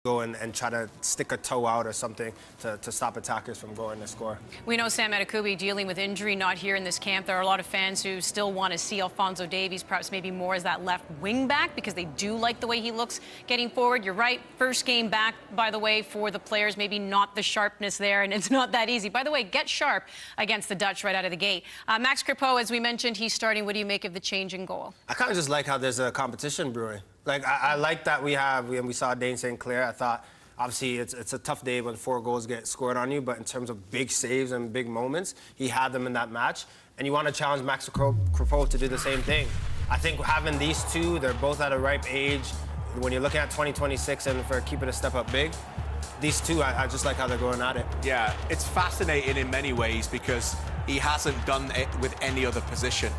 go and try to stick a toe out or something to stop attackers from going to score. We know Sam Adekubi dealing with injury, not here in this camp. There are a lot of fans who still want to see Alphonso Davies perhaps maybe more as that left wing back because they do like the way he looks getting forward. You're right, first game back, by the way, for the players, maybe not the sharpness there, and it's not that easy. By the way, get sharp against the Dutch right out of the gate. Max Crepeau, as we mentioned, he's starting. What do you make of the change in goal? I kind of just like how there's a competition brewing. Like, I like that we saw Dane St. Clair. I thought, obviously, it's a tough day when 4 goals get scored on you, but in terms of big saves and big moments, he had them in that match. And you want to challenge Max Crepeau to do the same thing. I think having these two, they're both at a ripe age. When you're looking at 2026 and for a keeper to step up big, these two, I just like how they're going at it. Yeah, it's fascinating in many ways because he hasn't done it with any other position,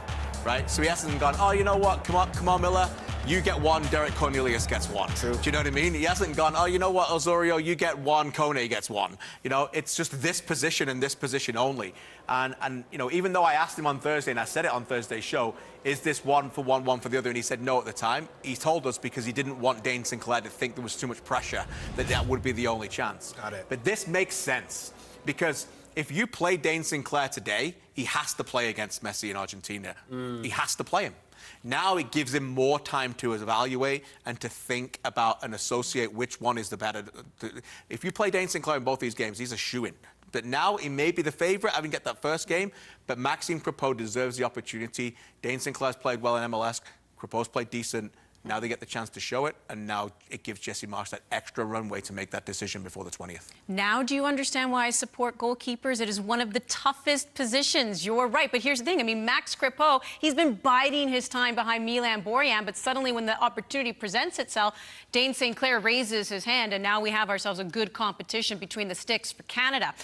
right? So he hasn't gone, oh, you know what, come on, Miller. You get 1, Derek Cornelius gets 1. True. Do you know what I mean? He hasn't gone, oh, you know what, Osorio, you get 1, Kone gets 1. You know, it's just this position and this position only. And you know, even though I asked him on Thursday, and I said it on Thursday's show, is this 1 for 1, 1 for the other? And he said no at the time. He told us because he didn't want Dane Sinclair to think there was too much pressure, that would be the only chance. Got it. But this makes sense because if you play Dane Sinclair today, he has to play against Messi in Argentina. He has to play him. Now it gives him more time to evaluate and to think about and associate which one is the better. If you play Dane Sinclair in both these games, he's a shoo-in. But now he may be the favourite, having get that first game, but Maxime Crepeau deserves the opportunity. Dane Sinclair's played well in MLS. Crepeau's played decent. Now they get the chance to show it, and now it gives Jesse Marsch that extra runway to make that decision before the 20th. Now do you understand why I support goalkeepers? It is one of the toughest positions. You're right, but here's the thing. I mean, Max Crepeau, he's been biding his time behind Milan Borjan, but suddenly when the opportunity presents itself, Dane St. Clair raises his hand, and now we have ourselves a good competition between the sticks for Canada.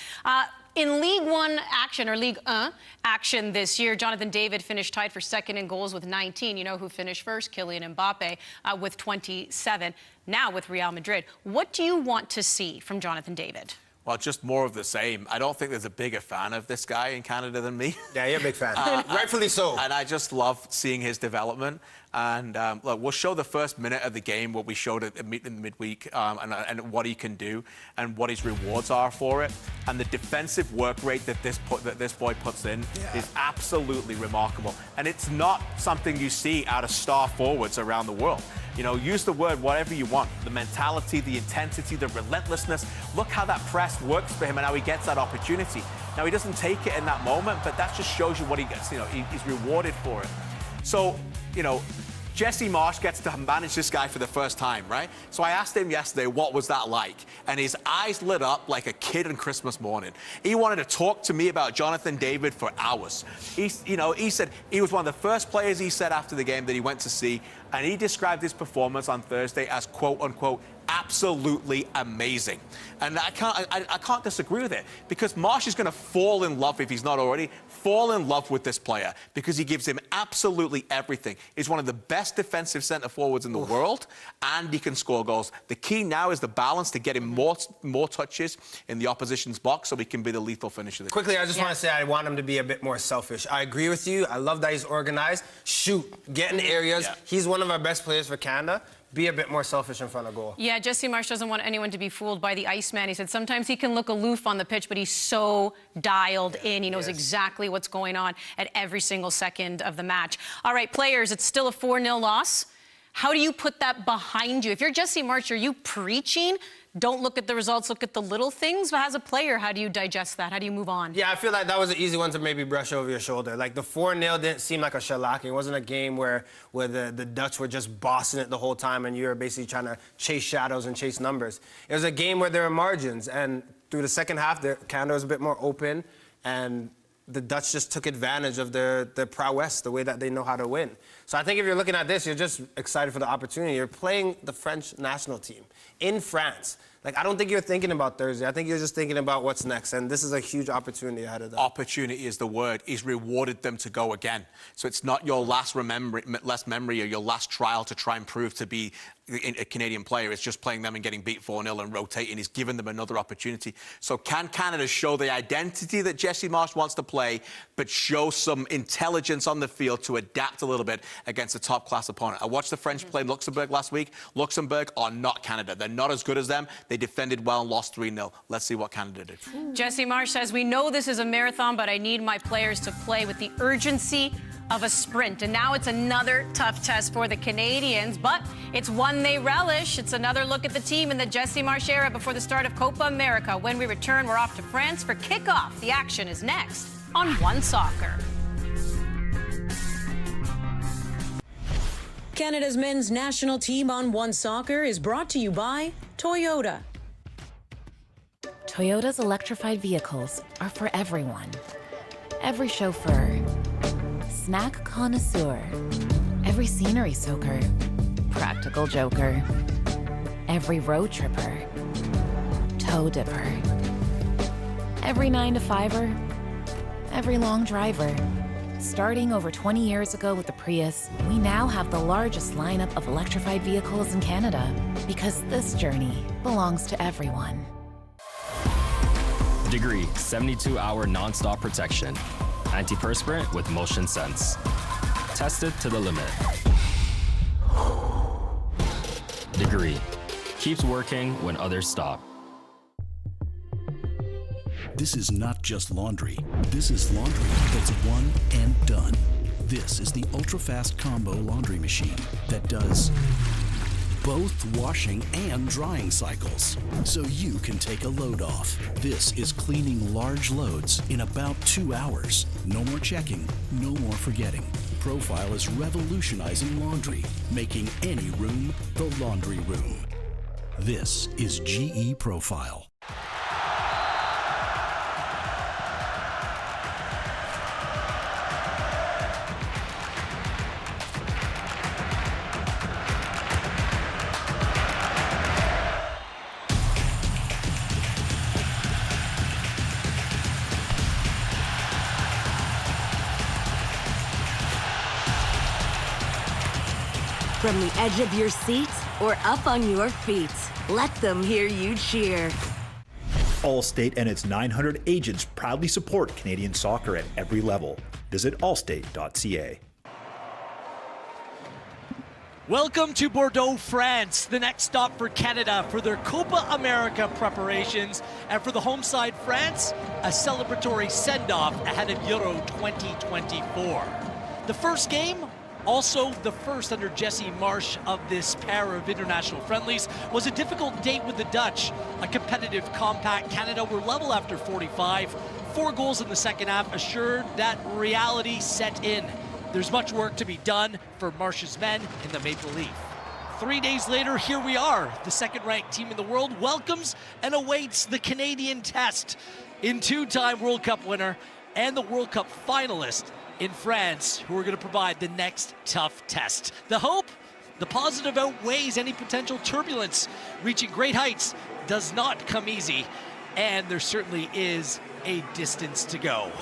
In League One action, or League 1 action this year, Jonathan David finished tied for second in goals with 19. You know who finished first? Kylian Mbappe with 27. Now with Real Madrid. What do you want to see from Jonathan David? Well, just more of the same. I don't think there's a bigger fan of this guy in Canada than me. Yeah, you're a big fan. Rightfully so. And I just love seeing his development. And look, we'll show the first minute of the game, what we showed in the midweek, and what he can do and what his rewards are for it. And the defensive work rate that this boy puts in is absolutely remarkable. And it's not something you see out of star forwards around the world. You know, use the word whatever you want. The mentality, the intensity, the relentlessness. Look how that press works for him and how he gets that opportunity. Now, he doesn't take it in that moment, but that just shows you what he gets. You know, he's rewarded for it. So, you know, Jesse Marsch gets to manage this guy for the first time, right? So I asked him yesterday, what was that like? And his eyes lit up like a kid on Christmas morning. He wanted to talk to me about Jonathan David for hours. He said he was one of the first players, he said after the game, that he went to see, and he described his performance on Thursday as, quote unquote, absolutely amazing. And I can't disagree with it, because Marsch is going to fall in love, if he's not already, fall in love with this player because he gives him absolutely everything. He's one of the best defensive centre forwards in the world, and he can score goals. The key now is the balance to get him more touches in the opposition's box so he can be the lethal finisher. Quickly, I just want to say I want him to be a bit more selfish. I agree with you. I love that he's organized. Shoot, get in areas. Yeah. He's one of our best players for Canada. Be a bit more selfish in front of goal. Yeah, Jesse Marsch doesn't want anyone to be fooled by the Iceman. He said sometimes he can look aloof on the pitch, but he's so dialed in. He knows exactly what's going on at every single second of the match. All right, players, it's still a 4-0 loss. How do you put that behind you? If you're Jesse Marsch, are you preaching? Don't look at the results, look at the little things. But as a player, how do you digest that? How do you move on? Yeah, I feel like that was an easy one to maybe brush over your shoulder. Like, the 4-0 didn't seem like a shellacking. It wasn't a game where the Dutch were just bossing it the whole time and you were basically trying to chase shadows and chase numbers. It was a game where there were margins, and through the second half, Canada was a bit more open, and the Dutch just took advantage of their prowess, the way that they know how to win. So I think if you're looking at this, you're just excited for the opportunity. You're playing the French national team in France. Like, I don't think you're thinking about Thursday. I think you're just thinking about what's next, and this is a huge opportunity ahead of them. Opportunity is the word. He's rewarded them to go again. So it's not your last memory or your last trial to try and prove to be a Canadian player. It's just playing them and getting beat 4-0 and rotating. He's given them another opportunity. So can Canada show the identity that Jesse Marsch wants to play, but show some intelligence on the field to adapt a little bit against a top-class opponent? I watched the French play Luxembourg last week. Luxembourg are not Canada. They're not as good as them. They defended well and lost 3-0. Let's see what Canada did. Jesse Marsch says, we know this is a marathon, but I need my players to play with the urgency of a sprint. And now it's another tough test for the Canadians, but it's one they relish. It's another look at the team in the Jesse Marsch era before the start of Copa America. When we return, we're off to France for kickoff. The action is next on One Soccer. Canada's men's national team on One Soccer is brought to you by Toyota. Toyota's electrified vehicles are for everyone. Every chauffeur, snack connoisseur, every scenery soaker, practical joker, every road tripper, toe dipper, every 9-to-5er, every long driver. Starting over 20 years ago with the Prius, we now have the largest lineup of electrified vehicles in Canada because this journey belongs to everyone. Degree 72-hour non-stop protection. Antiperspirant with motion sense. Tested to the limit. Degree keeps working when others stop. This is not just laundry. This is laundry that's one and done. This is the ultra-fast combo laundry machine that does both washing and drying cycles, so you can take a load off. This is cleaning large loads in about 2 hours. No more checking, no more forgetting. Profile is revolutionizing laundry, making any room the laundry room. This is GE Profile. From the edge of your seat or up on your feet, let them hear you cheer. Allstate and its 900 agents proudly support Canadian soccer at every level. Visit allstate.ca. Welcome to Bordeaux, France, the next stop for Canada for their Copa America preparations. And for the home side, France, a celebratory send-off ahead of Euro 2024. The first game, also the first under Jesse Marsch of this pair of international friendlies, was a difficult date with the Dutch. A competitive, compact Canada were level after 45. 4 goals in the second half assured that reality set in. There's much work to be done for Marsch's men in the Maple Leaf. 3 days later, here we are. The second-ranked team in the world welcomes and awaits the Canadian test in 2-time World Cup winner and the World Cup finalist in France, who are going to provide the next tough test. The hope, the positive outweighs any potential turbulence. Reaching great heights does not come easy, and there certainly is a distance to go.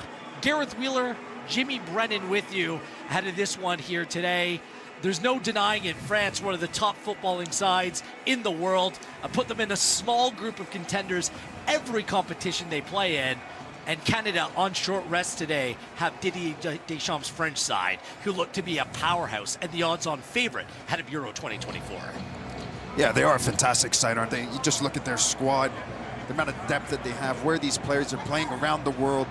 Gareth Wheeler, Jimmy Brennan with you ahead of this one here today. There's no denying it, France, one of the top footballing sides in the world. I put them in a small group of contenders every competition they play in. And Canada, on short rest today, have Didier Deschamps' French side, who look to be a powerhouse and the odds-on favorite ahead of Euro 2024. Yeah, they are a fantastic side, aren't they? You just look at their squad, the amount of depth that they have, where these players are playing around the world.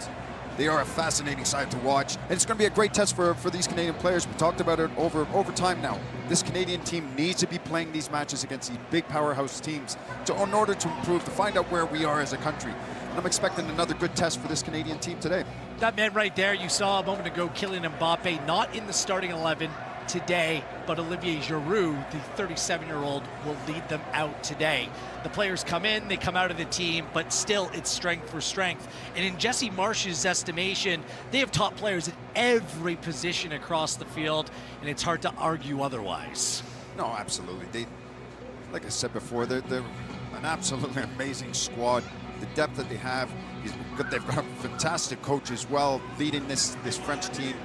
They are a fascinating side to watch, and it's going to be a great test for these Canadian players. We talked about it over time now. This Canadian team needs to be playing these matches against these big powerhouse teams in order to improve, to find out where we are as a country. And I'm expecting another good test for this Canadian team today. That man right there, you saw a moment ago, Kylian Mbappe, not in the starting 11 today, but Olivier Giroud, the 37-year-old, will lead them out today. The players come in, they come out of the team, but still it's strength for strength. And in Jesse Marsch's estimation, they have top players at every position across the field, and it's hard to argue otherwise. No, absolutely. They, like I said before, they're an absolutely amazing squad. The depth that they have, they've got a fantastic coach as well, leading this French team.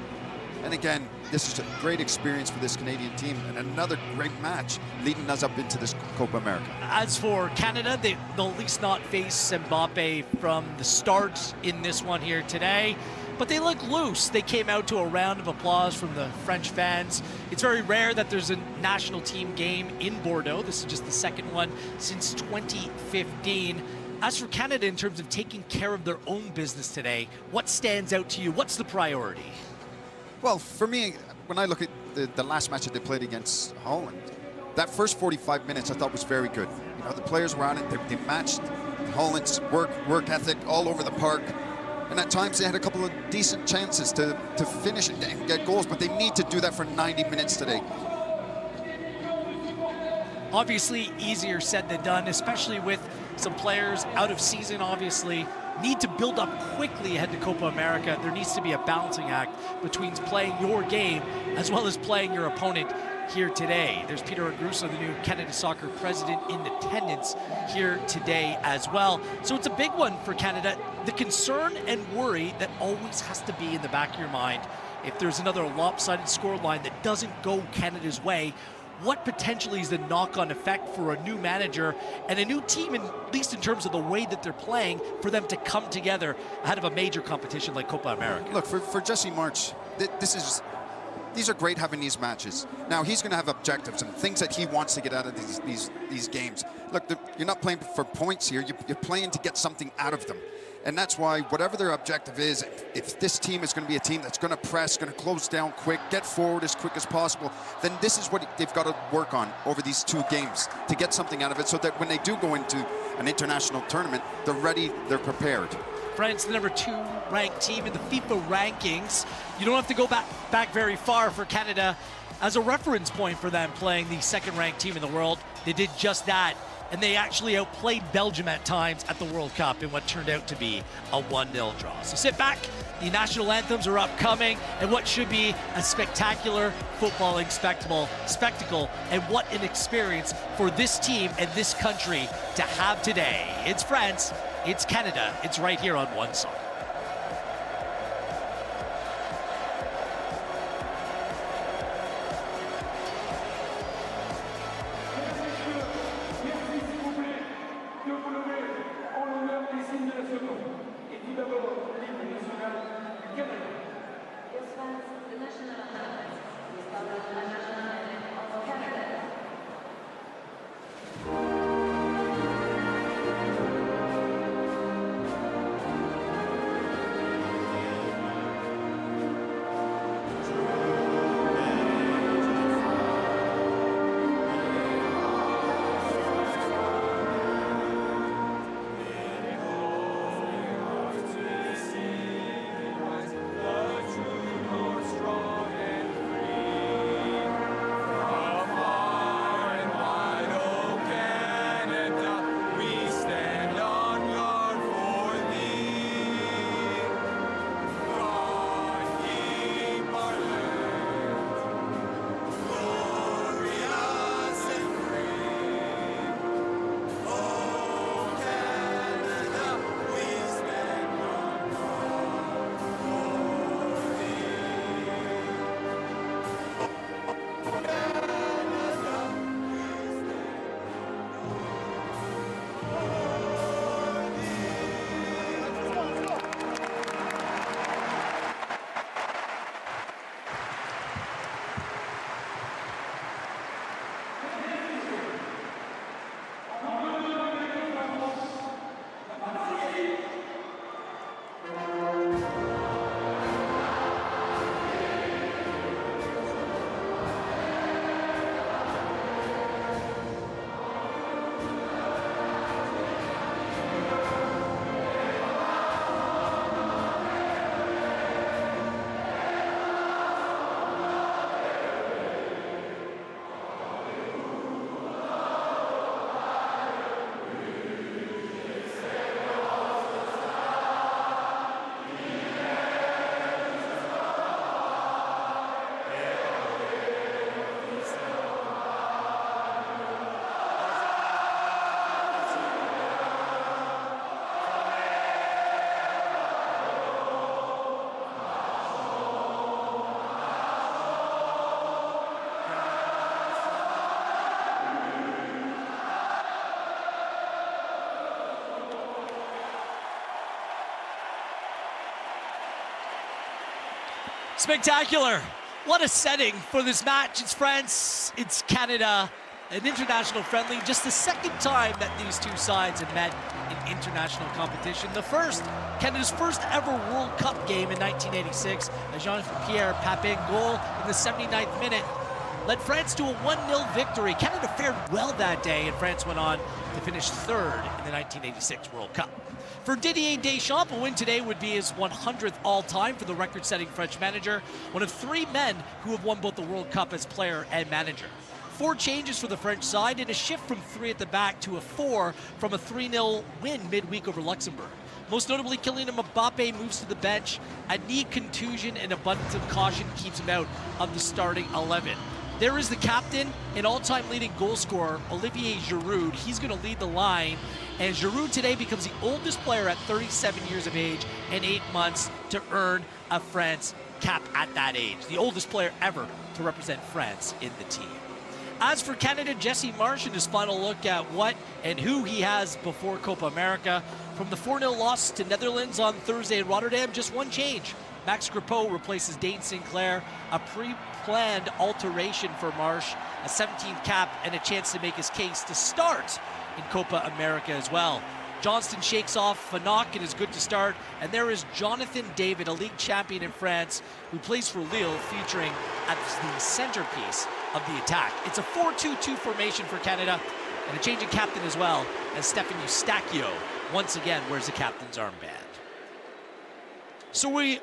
And again, this is a great experience for this Canadian team and another great match leading us up into this Copa America. As for Canada, they'll at least not face Mbappe from the start in this one here today. But they look loose. They came out to a round of applause from the French fans. It's very rare that there's a national team game in Bordeaux. This is just the second one since 2015. As for Canada, in terms of taking care of their own business today, what stands out to you? What's the priority? Well, for me, when I look at the last match that they played against Holland, that first 45 minutes I thought was very good. You know, the players were on it. They matched Holland's work ethic all over the park. And at times they had a couple of decent chances to finish it and get goals, but they need to do that for 90 minutes today. Obviously, easier said than done, especially with some players out of season, obviously. Need to build up quickly ahead to Copa America. There needs to be a balancing act between playing your game as well as playing your opponent here today. There's Peter Agruso, the new Canada Soccer president, in attendance here today as well. So it's a big one for Canada. The concern and worry that always has to be in the back of your mind, if there's another lopsided scoreline that doesn't go Canada's way, what potentially is the knock-on effect for a new manager and a new team, at least in terms of the way that they're playing, for them to come together ahead of a major competition like Copa America? Look, for Jesse March, these are great having these matches. Now, he's going to have objectives and things that he wants to get out of these games. Look, you're not playing for points here. You're playing to get something out of them. And that's why whatever their objective is, if this team is going to be a team that's going to press, going to close down quick, get forward as quick as possible, then this is what they've got to work on over these two games to get something out of it so that when they do go into an international tournament, they're ready, they're prepared. France, the number 2 ranked team in the FIFA rankings. You don't have to go back very far for Canada as a reference point for them playing the second-ranked team in the world. They did just that, and they actually outplayed Belgium at times at the World Cup in what turned out to be a 1-0 draw. So sit back, the national anthems are upcoming, and what should be a spectacular footballing spectacle, and what an experience for this team and this country to have today. It's France, it's Canada, it's right here on One Soccer. Spectacular. What a setting for this match. It's France, it's Canada, an international friendly. Just the second time that these two sides have met in international competition. The first, Canada's first ever World Cup game in 1986. A Jean-Pierre Papin goal in the 79th minute led France to a 1-0 victory. Canada fared well that day, and France went on to finish third in the 1986 World Cup. For Didier Deschamps, a win today would be his 100th all-time for the record-setting French manager, one of 3 men who have won both the World Cup as player and manager. 4 changes for the French side and a shift from 3 at the back to a 4 from a 3-0 win midweek over Luxembourg. Most notably, Kylian Mbappe moves to the bench. A knee contusion and abundance of caution keeps him out of the starting 11. There is the captain and all-time leading goal scorer, Olivier Giroud. He's going to lead the line. And Giroud today becomes the oldest player at 37 years of age and 8 months to earn a France cap at that age. The oldest player ever to represent France in the team. As for Canada, Jesse Marsh in his final look at what and who he has before Copa America. From the 4-0 loss to Netherlands on Thursday in Rotterdam, just one change. Max Crepeau replaces Dane Sinclair, a pre-planned alteration for Marsh, a 17th cap, and a chance to make his case to start in Copa America as well. Johnston shakes off Fanac and is good to start, and there is Jonathan David, a league champion in France, who plays for Lille, featuring as the centerpiece of the attack. It's a 4-2-2 formation for Canada, and a change in captain as well, as Stefan Eustachio once again wears the captain's armband. So we're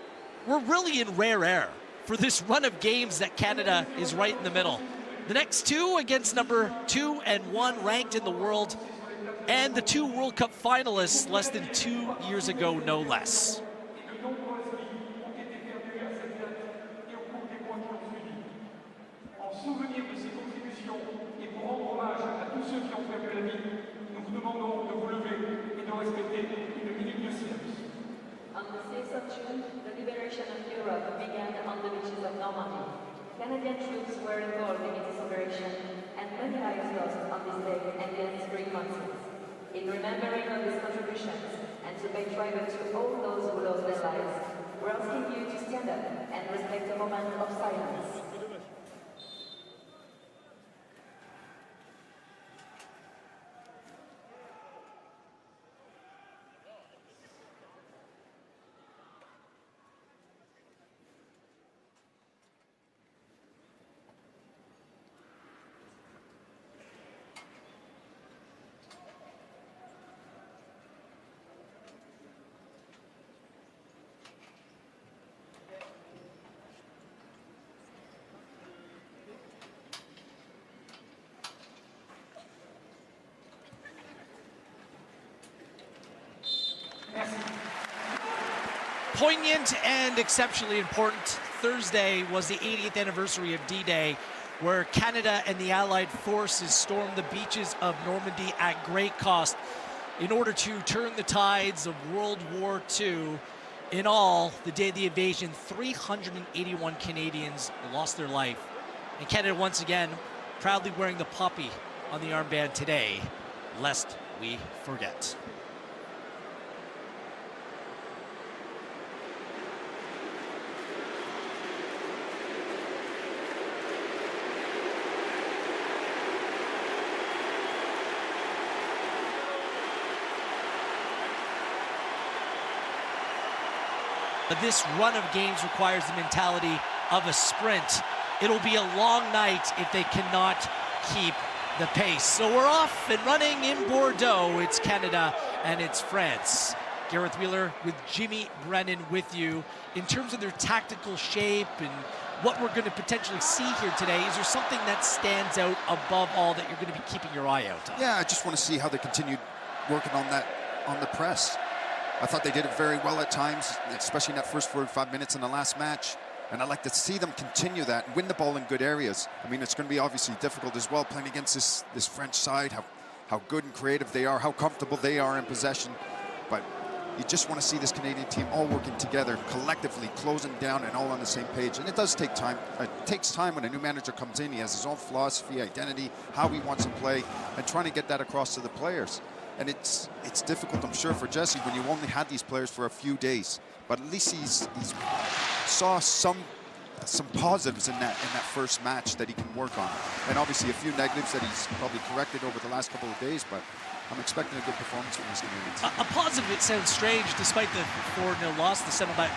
really in rare air for this run of games that Canada is right in the middle. The next 2 against number 2 and 1 ranked in the world, and the 2 World Cup finalists less than 2 years ago, no less. On the 6th of June, the liberation of Europe began on the beaches of Normandy. Canadian troops were involved in this operation, and many lives lost on this day and the ensuing months. In remembering of these contributions, and to pay tribute to all those who lost their lives, we're asking you to stand up and respect a moment of silence. Poignant and exceptionally important. Thursday was the 80th anniversary of D-Day, where Canada and the Allied forces stormed the beaches of Normandy at great cost in order to turn the tides of World War II. In all, the day of the invasion, 381 Canadians lost their life. And Canada once again proudly wearing the poppy on the armband today, lest we forget. But this run of games requires the mentality of a sprint. It'll be a long night if they cannot keep the pace. So we're off and running in Bordeaux. It's Canada and it's France. Gareth Wheeler with Jimmy Brennan with you. In terms of their tactical shape and what we're going to potentially see here today, is there something that stands out above all that you're going to be keeping your eye out on? Yeah, I just want to see how they continue working on that, on the press. I thought they did it very well at times, especially in that first 45 minutes in the last match. And I'd like to see them continue that and win the ball in good areas. I mean, it's going to be obviously difficult as well playing against this French side, how good and creative they are, how comfortable they are in possession. But you just want to see this Canadian team all working together, collectively closing down and all on the same page. And it does take time. It takes time when a new manager comes in. He has his own philosophy, identity, how he wants to play, and trying to get that across to the players. And it's difficult, I'm sure, for Jesse when you only had these players for a few days. But at least he's saw some some positives in that first match that he can work on, and obviously a few negatives that he's probably corrected over the last couple of days. But I'm expecting a good performance from these Canadians. A positive, it sounds strange, despite the 4-0 loss, the center-back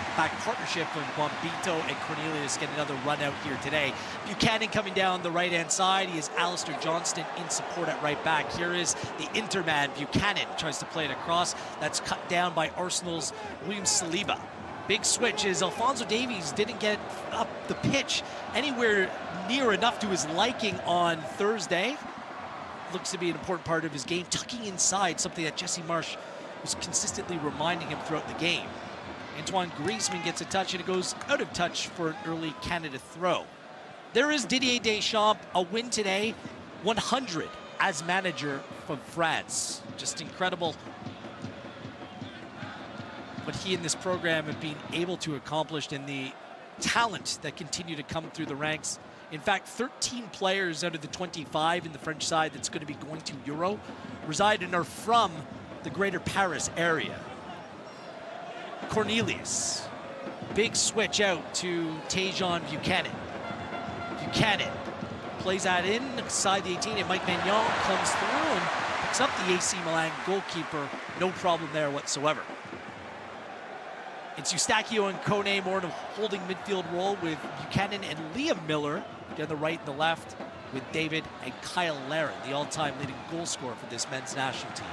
partnership of Bombito and Cornelius get another run out here today. Buchanan coming down the right-hand side. He has Alistair Johnston in support at right back. Here is the Interman. Buchanan tries to play it across. That's cut down by Arsenal's William Saliba. Big switch is Alphonso Davies didn't get up the pitch anywhere near enough to his liking on Thursday. Looks to be an important part of his game, tucking inside, something that Jesse Marsh was consistently reminding him throughout the game. Antoine Griezmann gets a touch, and it goes out of touch for an early Canada throw. There is Didier Deschamps, a win today, 100 as manager from France. Just incredible what he and this program have been able to accomplish, and the talent that continue to come through the ranks. In fact, 13 players out of the 25 in the French side that's going to be going to Euro reside and are from the greater Paris area. Cornelius, big switch out to Tejan Buchanan. Buchanan plays that inside the 18, and Mike Magnon comes through and picks up the AC Milan goalkeeper. No problem there whatsoever. It's Eustachio and Kone more in a holding midfield role with Buchanan and Liam Miller down the right and the left, with David and Kyle Larin, the all-time leading goal scorer for this men's national team,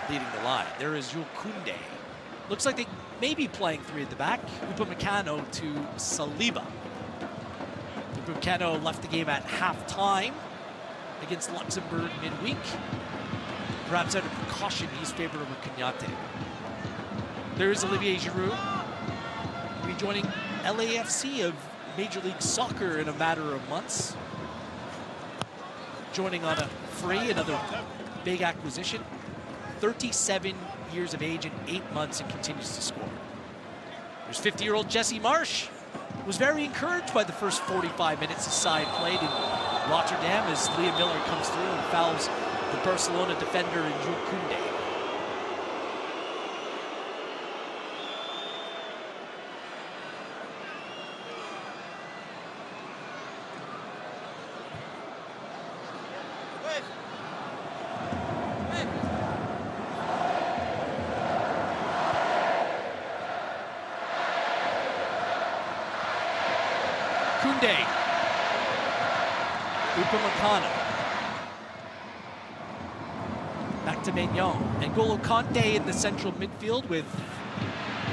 leading the line. There is Jules Koundé. Looks like they may be playing three at the back. Upamecano to Saliba. Upamecano left the game at half-time against Luxembourg midweek. Perhaps out of precaution, he's favored over Kognate. There's Olivier Giroud, rejoining LAFC of Major League Soccer in a matter of months. Joining on a free, another big acquisition. 37 years of age and 8 months, and continues to score. There's 50-year-old Jesse Marsh, was very encouraged by the first 45 minutes his side played in Rotterdam as Liam Miller comes through and fouls the Barcelona defender in Jules Koundé. Koundé, Upamecano, back to Magnon, and N'Golo Kanté in the central midfield with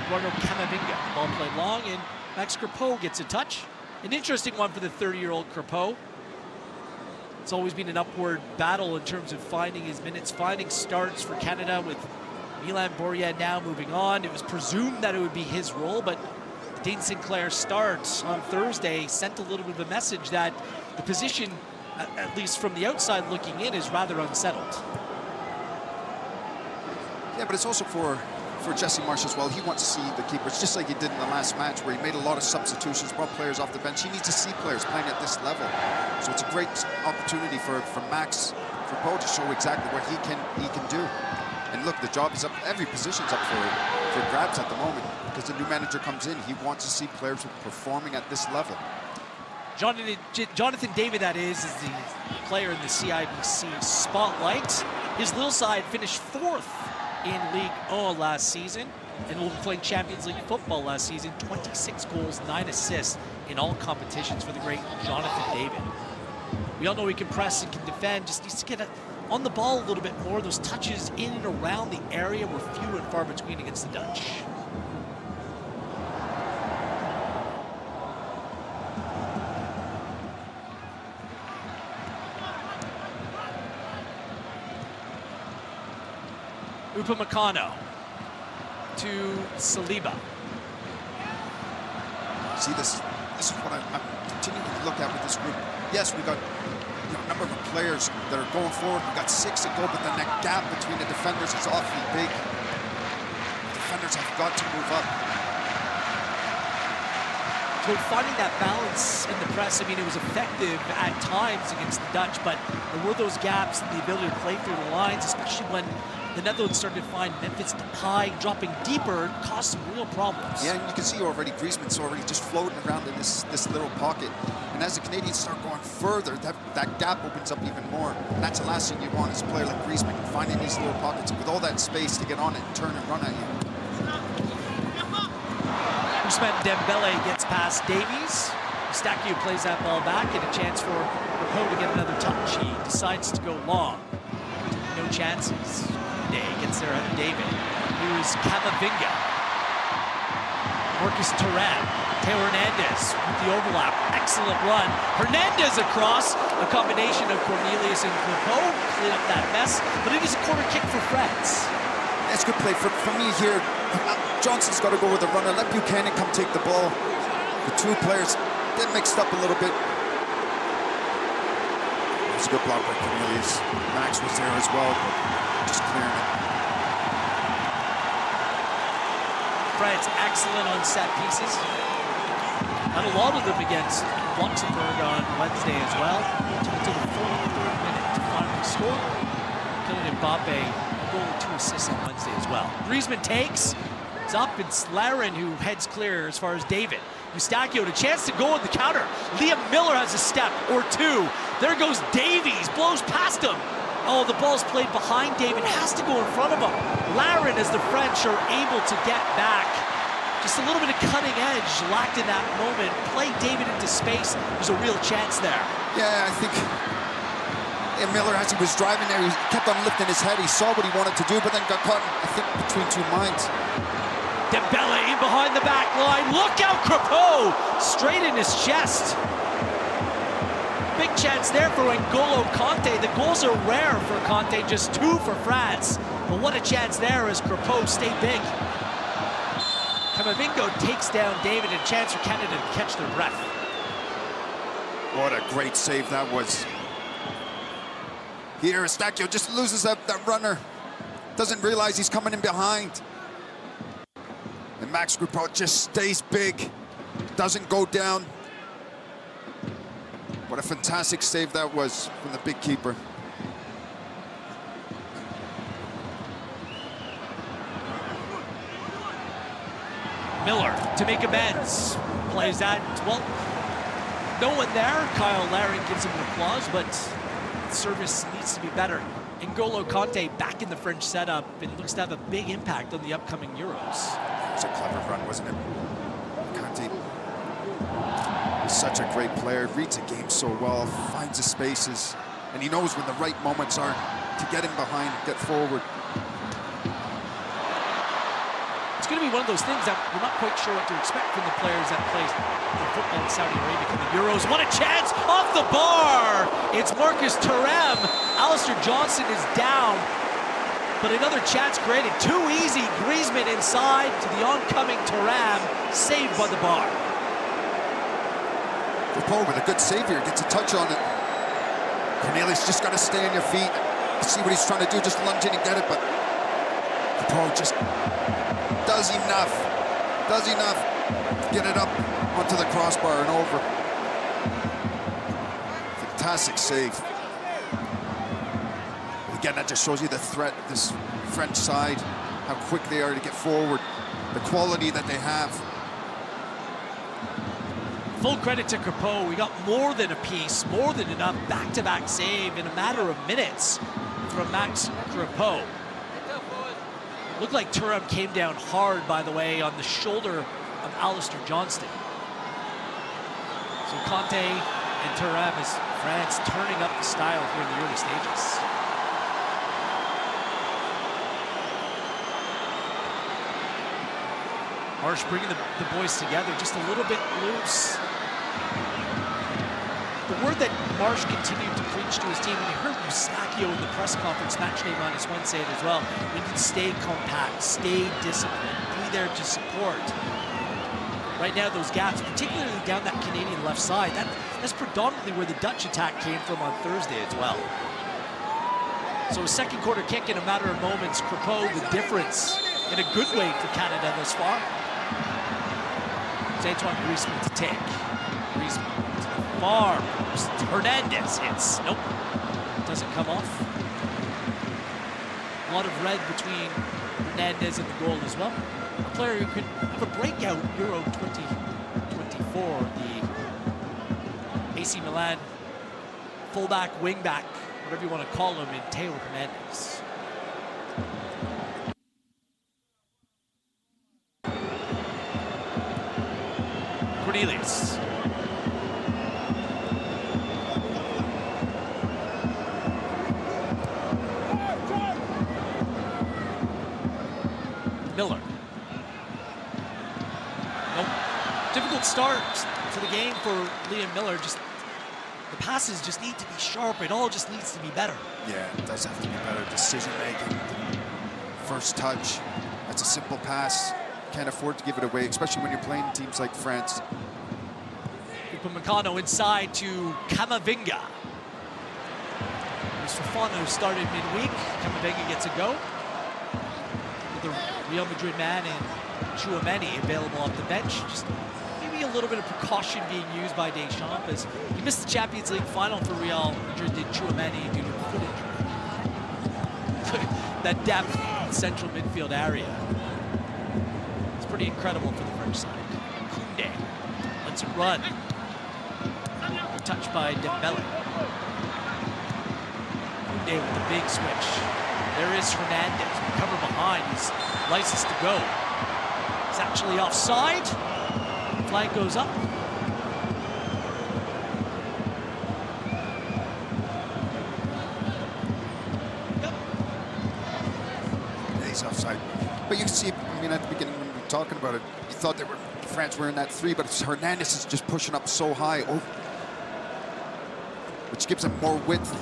Eduardo Camavinga. The ball played long, and Max Crepeau gets a touch. An interesting one for the 30-year-old Crepeau. It's always been an upward battle in terms of finding his minutes, finding starts for Canada, with Milan Borja now moving on. It was presumed that it would be his role, but Dean Sinclair's start on Thursday sent a little bit of a message that the position, at least from the outside looking in, is rather unsettled. Yeah, but it's also for Jesse Marsh as well. He wants to see the keepers, just like he did in the last match where he made a lot of substitutions, brought players off the bench. He needs to see players playing at this level. So it's a great opportunity for Max Crepeau to show exactly what he can do. And look, the job is up, every position's up for grabs at the moment, because the new manager comes in. He wants to see players performing at this level. Jonathan David, that is the player in the CIBC spotlight. His Lille side finished 4th in Ligue 1 last season, and will be playing Champions League football last season. 26 goals, 9 assists in all competitions for the great Jonathan David. We all know he can press and can defend, just needs to get on the ball a little bit more. Those touches in and around the area were few and far between against the Dutch. Upamecano to Saliba. See, this is what I'm continuing to look at with this group. Yes, we got a number of players that are going forward. We got 6 to go, but then that gap between the defenders is awfully big. The defenders have got to move up. So finding that balance in the press, I mean, it was effective at times against the Dutch, but there were those gaps and the ability to play through the lines, especially when the Netherlands started to find Memphis Depay dropping deeper, caused some real problems. Yeah, and you can see already Griezmann's already just floating around in this little pocket. And as the Canadians start going further, that gap opens up even more. And that's the last thing you want as a player like Griezmann, finding these little pockets with all that space to get on it and turn and run at you. Ousmane Dembele gets past Davies. Eustáquio plays that ball back, and a chance for Rappeau to get another touch. He decides to go long. No chances. Day gets there out of David. Here's Camavinga. Marcus Thuram. Theo Hernandez with the overlap. Excellent run. Hernandez across. A combination of Cornelius and Rappeau clean up that mess, but it is a corner kick for France. That's good play for me here. Johnson's got to go with the runner. Let Buchanan come take the ball. The two players, they mixed up a little bit. It was a good block by Cornelius. Max was there as well, but just clearing it. France excellent on set pieces. Had a lot of them against Luxembourg on Wednesday as well. Until the 43rd minute to finally score. Kylian Mbappe, a goal and 2 assists on Wednesday as well. Griezmann takes. It's up. It's Larin who heads clear as far as David. Eustáquio had a chance to go on the counter. Liam Miller has a step or two. There goes Davies, blows past him. Oh, the ball's played behind David, has to go in front of him. Larin, as the French are able to get back. Just a little bit of cutting edge lacked in that moment. Play David into space. There's a real chance there. Yeah, I think Miller, as he was driving there, he kept on lifting his head. He saw what he wanted to do, but then got caught, I think, between two minds. Dembele in behind the back line. Look out, Rappeau! Straight in his chest. Big chance there for N'Golo Kanté. The goals are rare for Kanté, just 2 for France. But what a chance there as Rappeau stayed big. Camavinga takes down David, and a chance for Canada to catch their breath. What a great save that was. Here, Eustáquio just loses that runner. Doesn't realize he's coming in behind. And Max Rappeau just stays big. Doesn't go down. What a fantastic save that was from the big keeper. Miller to make amends. Plays that, well, no one there. Kyle Larin gives him an applause, but service needs to be better. N'Golo Kanté back in the French setup and looks to have a big impact on the upcoming Euros. It was a clever run, wasn't it? Kanté is such a great player, reads the game so well, finds the spaces, and he knows when the right moments are to get in behind and get forward. It's going to be one of those things that we're not quite sure what to expect from the players that play football in Saudi Arabia in the Euros. What a chance off the bar! It's Marcus Thuram. Alistair Johnson is down, but another chance created. Too easy. Griezmann inside to the oncoming Thuram, saved by the bar. Rappeau with a good save here, gets a touch on it. Cornelius just got to stay on your feet, see what he's trying to do, just lunge in and get it, but Rappeau just does enough to get it up onto the crossbar and over. Fantastic save. Again, that just shows you the threat, this French side, how quick they are to get forward, the quality that they have. Full credit to Rappeau. We got more than a piece, more than enough back-to-back save in a matter of minutes from Max Rappeau. Looked like Thuram came down hard, by the way, on the shoulder of Alistair Johnston. So Kanté and Thuram as France turning up the style here in the early stages. Marsh bringing the boys together just a little bit loose. The word that Marsh continued to preach to his team, and you heard Eustáquio in the press conference, match day minus one, say it as well. We need to stay compact, stay disciplined, be there to support. Right now, those gaps, particularly down that Canadian left side, that's predominantly where the Dutch attack came from on Thursday as well. So a second quarter kick in a matter of moments. Rappeau, the difference in a good way for Canada thus far. It's Antoine Griezmann to take. Griezmann to the far post. Hernandez hits. Nope. Doesn't come off. lot of red between Hernandez and the goal as well. A player who could have a breakout Euro 2024, the AC Milan fullback, wingback, whatever you want to call him, in Theo Hernandez. Cornelius. Miller. Nope. Difficult start to the game for Liam Miller. Just the passes just need to be sharp. It all just needs to be better. Yeah, it does have to be better. Decision making, first touch. That's a simple pass. Can't afford to give it away, especially when you're playing teams like France. Upamecano inside to Camavinga. Stefano started midweek. Camavinga gets a go. The Real Madrid man and Tchouaméni available off the bench. Just maybe a little bit of precaution being used by Deschamps, as he missed the Champions League final for Real Madrid, did Tchouaméni, due to a foot injury. That depth in the central midfield area. It's pretty incredible for the French side. Koundé lets it run. Touched by Dembele. Koundé with the big switch. There is Hernandez, cover behind, he's licensed to go. He's actually offside. Flag goes up. Yep. Yeah, he's offside. But you can see, I mean, at the beginning when we were talking about it, you thought France were in that 3, but Hernandez is just pushing up so high, which gives him more width.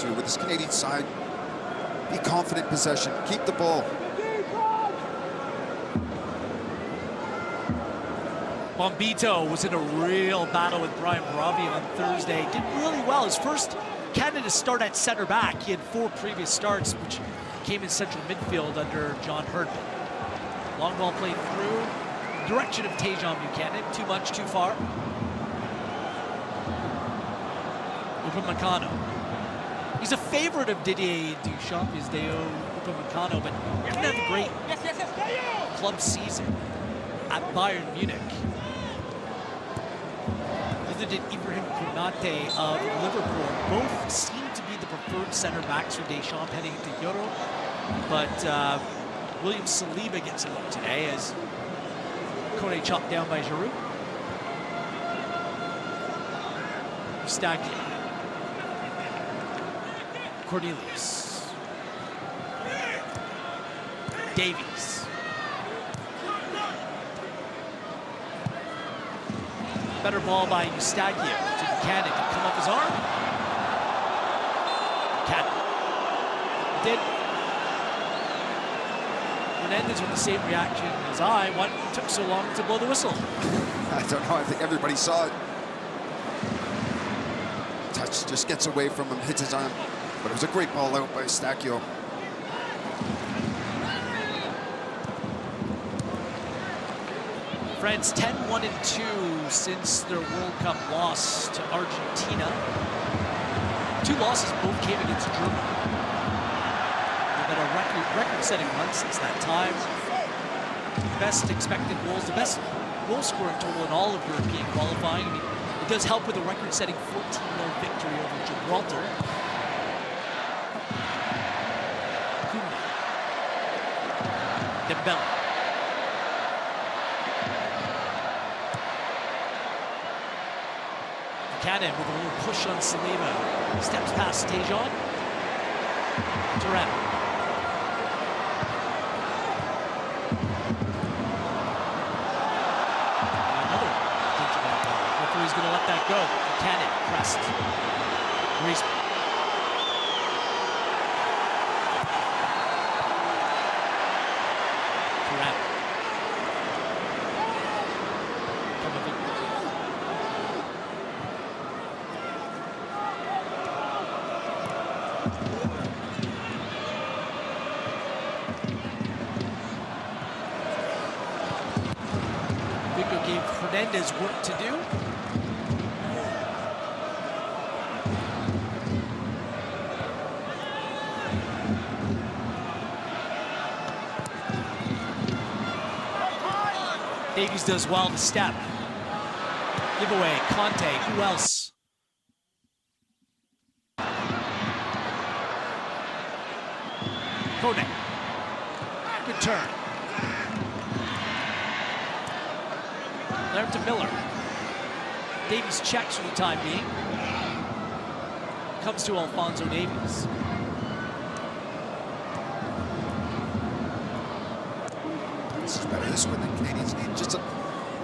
With this Canadian side, be confident in possession, keep the ball. Bombito was in a real battle with Brian Bravi on Thursday. Did really well. His first Canada start at center back. He had 4 previous starts, which came in central midfield under John Herdman. Long ball played through. Direction of Tejan Buchanan. Too much, too far. Upamecano. He's a favorite of Didier Deschamps, is Deo Upamecano, but he didn't have a great club season at Bayern Munich. Neither did Ibrahim Konate of Liverpool. Both seem to be the preferred center backs for Deschamps heading into Euro, but William Saliba gets a look today as Kone chopped down by Giroud. Staggy. Cornelius. Davies. Better ball by Eustachio to Buchanan. Did come off his arm? Buchanan. Did. Hernandez with the same reaction as I. What took so long to blow the whistle? I don't know. I think everybody saw it. Touch just gets away from him, hits his arm. But it was a great ball out by Eustachio. France 10-1-2 since their World Cup loss to Argentina. 2 losses both came against Germany. They've had a record-setting run since that time. Best expected goals, the best goal scoring total in all of European qualifying. I mean, it does help with a record-setting 14-0 victory over Gibraltar. Dembele. Buchanan with a little push on Saliba. Steps past Tejan. Turan. Another potential ball. Referee's going to let that go. Buchanan pressed. Griezmann. Hernandez work to do. Davies does well to step. Giveaway, Conte, who else? Kone. Good turn. There to Miller. Davies checks for the time being. Comes to Alphonso Davies. This is better. This is what the Canadians need. Just a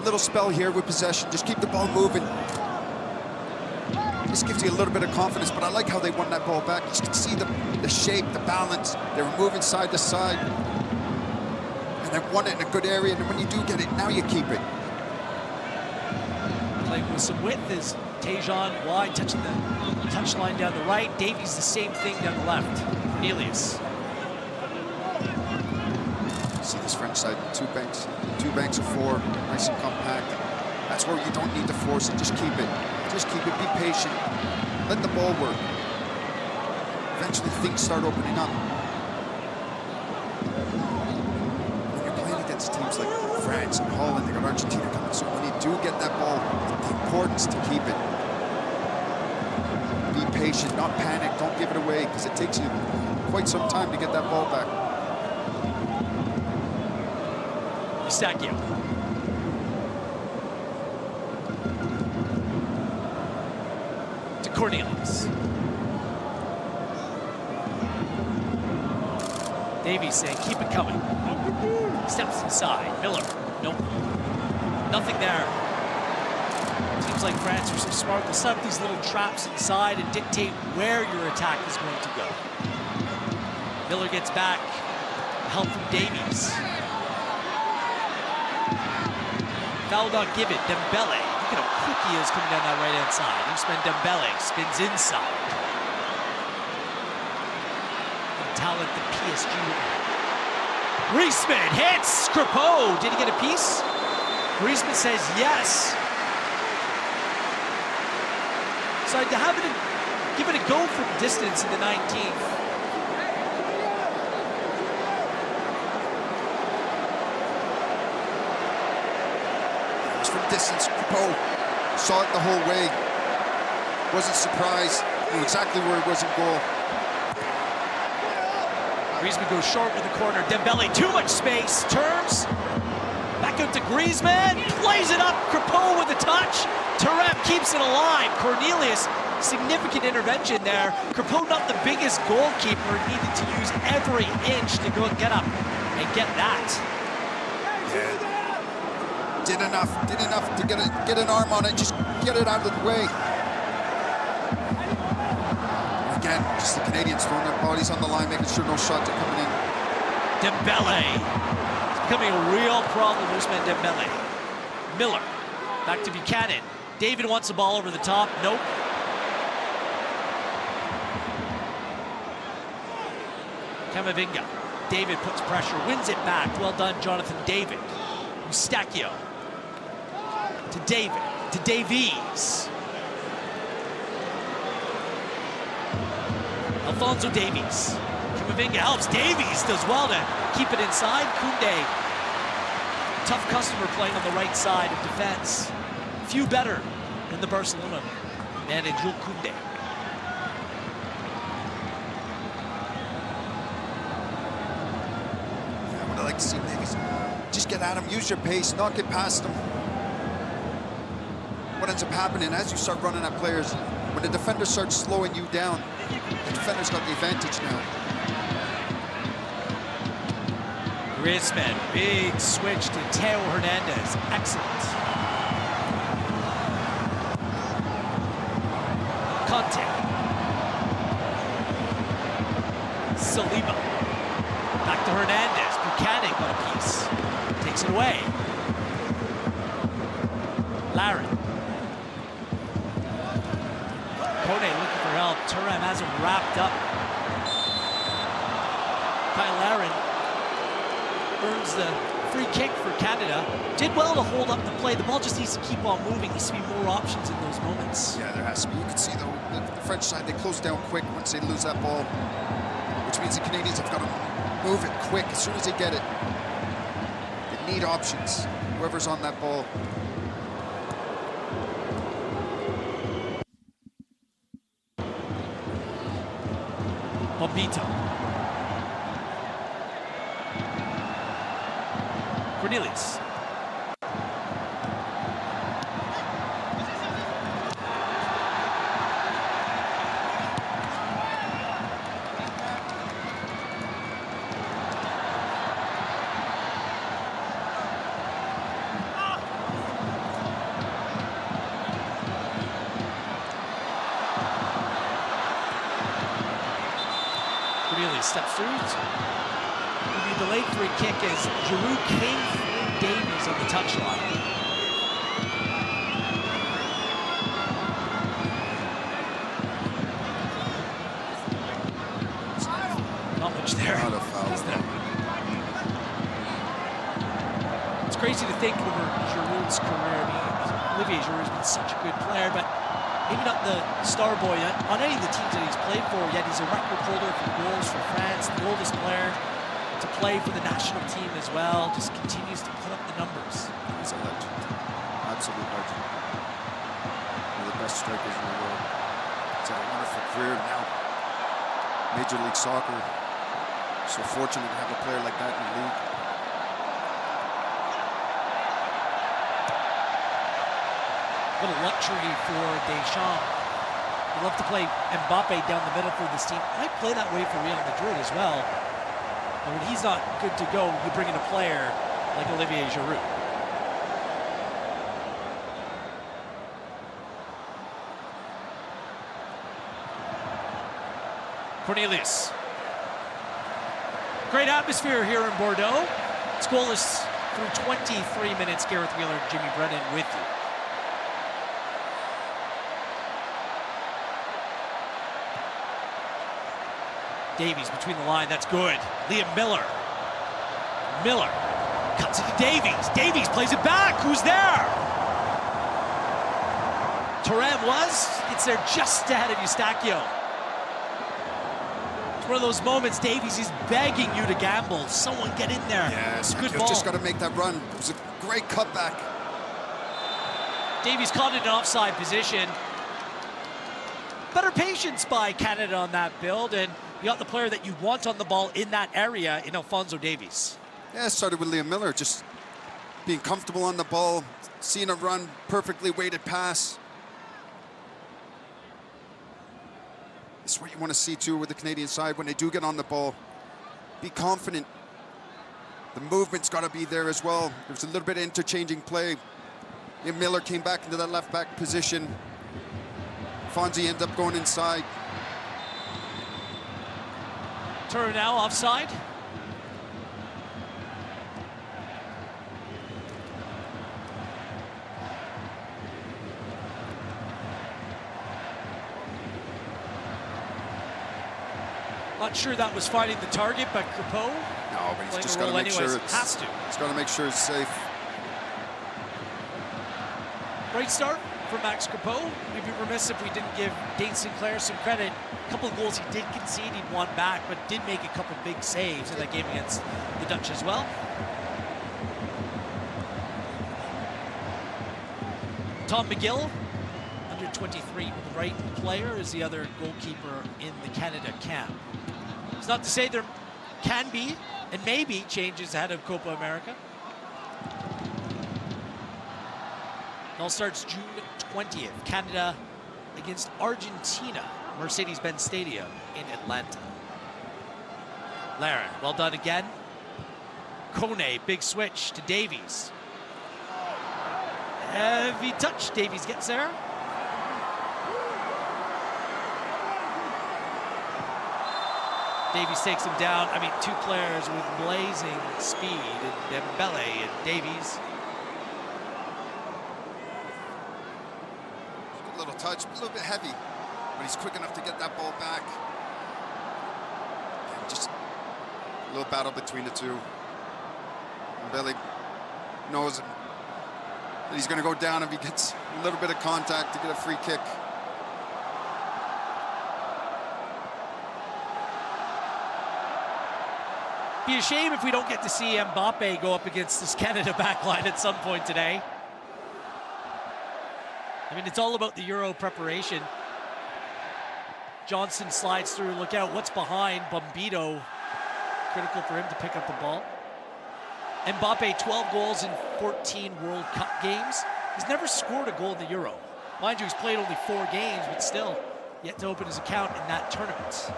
little spell here with possession. Just keep the ball moving. This gives you a little bit of confidence, but I like how they won that ball back. You can see the shape, the balance. They were moving side to side. And they won it in a good area, and when you do get it, now you keep it. Playing with some width is Tejan wide, touching the touchline down the right. Davies the same thing down the left. Cornelius. See this French side, two banks of four, nice and compact. That's where you don't need to force it, just keep it. Just keep it, be patient. Let the ball work. Eventually things start opening up. When you're playing against teams like France and Holland, they got Argentina coming, so when you do get that ball, the importance to keep it. Be patient, not panic, don't give it away, because it takes you quite some time to get that ball back. Eustachio. To Cornelius. Davies saying, keep it coming. Steps inside. Miller. Nope. Nothing there. Seems like France are so smart. They'll set up these little traps inside and dictate where your attack is going to go. Miller gets back. Help from Davies. Foul not given. Dembele. Look at how quick he is coming down that right-hand side. Ousmane Dembele spins inside. The talent the PSG. Griezmann hits. Crepeau. Did he get a piece? Griezmann says yes. So to have it, give it a go from distance in the 19th. Distance, Crepeau saw it the whole way, wasn't surprised, knew exactly where it was in goal. Griezmann goes short with the corner. Dembele, too much space, turns, back out to Griezmann, plays it up, Crepeau with a touch, Thuram keeps it alive. Cornelius, significant intervention there. Crepeau, not the biggest goalkeeper, needed to use every inch to go and get up and get that. Yeah. Did enough to get an arm on it, just get it out of the way. Again, just the Canadians throwing their bodies on the line, making sure no shots are coming in. Dembele. It's becoming a real problem, Ousmane Dembele. Miller, back to Buchanan. David wants the ball over the top, nope. Camavinga. David puts pressure, wins it back. Well done, Jonathan David. Eustachio. To David, to Davies. Alphonso Davies. Camavinga helps. Davies does well to keep it inside. Koundé, tough customer playing on the right side of defense. Few better than the Barcelona man in Jules Koundé. Yeah, I would like to see Davies just get at him, use your pace, not get past him. What ends up happening as you start running at players, when the defender starts slowing you down, the defender's got the advantage now. Griezmann, big switch to Theo Hernandez. Excellent. Conte. Saliba. Back to Hernandez. Buchanan got a piece. Takes it away. Larry. Kone looking for help. Thuram has him wrapped up. Kyle Larin earns the free kick for Canada. Did well to hold up the play. The ball just needs to keep on moving. Needs to be more options in those moments. Yeah, there has to be. You can see the French side, they close down quick once they lose that ball, which which means the Canadians have got to move it quick as soon as they get it. They need options, whoever's on that ball. Bombito. Cornelius. Steps through. It'll be a delayed free kick as Giroud came through Davies on the touchline. Not much there. Not a foul. It's crazy to think over Giroud's career. I mean, Olivier Giroud's been such a good player, but maybe not the star boy on any of the teams that he's played for, yet he's a record holder for goals for France, the oldest player to play for the national team as well, just continues to put up the numbers. He's a legend, absolute legend. One of the best strikers in the world. He's had a wonderful career now. Major League Soccer, so fortunate to have a player like that in the league. What a luxury for Deschamps. He'd love to play Mbappe down the middle for this team. Might play that way for Real Madrid as well. But when he's not good to go, you bring in a player like Olivier Giroud. Cornelius. Great atmosphere here in Bordeaux. It's goalless through 23 minutes. Gareth Wheeler, Jimmy Brennan with you. Davies between the line, that's good. Liam Miller. Miller cuts it to Davies. Davies plays it back. Who's there? Thuram gets there just ahead of Eustachio. It's one of those moments, Davies is begging you to gamble. Someone get in there. Yes, good ball. Just got to make that run. It was a great cutback. Davies caught it in an offside position. Better patience by Canada on that build, and you got the player that you want on the ball in that area in Alphonso Davies. Yeah, it started with Liam Miller, just being comfortable on the ball, seeing a run, perfectly weighted pass. This is what you want to see too with the Canadian side when they do get on the ball. Be confident. The movement's got to be there as well. There's a little bit of interchanging play. Liam Miller came back into that left back position. Fonzie ended up going inside. Turner now offside. Not sure that was finding the target, but Crepeau. No, but he's just got to make sure it's. Has to. He's got to make sure it's safe. Great start for Max Crepeau. We'd be remiss if we didn't give Dane Sinclair some credit. A couple of goals he did concede, he'd won back, but did make a couple big saves in that game against the Dutch as well. Tom McGill, under 23, right player, is the other goalkeeper in the Canada camp. It's not to say there can be, and maybe, changes ahead of Copa America. It all starts June 20th. Canada against Argentina, Mercedes-Benz Stadium in Atlanta. Laren, well done again. Kone, big switch to Davies. Heavy touch, Davies gets there. Davies takes him down. I mean, two players with blazing speed, and Dembele and Davies. Good little touch, a little bit heavy, but he's quick enough to get that ball back. And just a little battle between the two. Dembele knows that he's going to go down if he gets a little bit of contact to get a free kick. Be a shame if we don't get to see Mbappe go up against this Canada backline at some point today. I mean, it's all about the Euro preparation. Johnson slides through, look out, what's behind Bombito? Critical for him to pick up the ball. Mbappe, 12 goals in 14 World Cup games. He's never scored a goal in the Euro. Mind you, he's played only 4 games, but still yet to open his account in that tournament.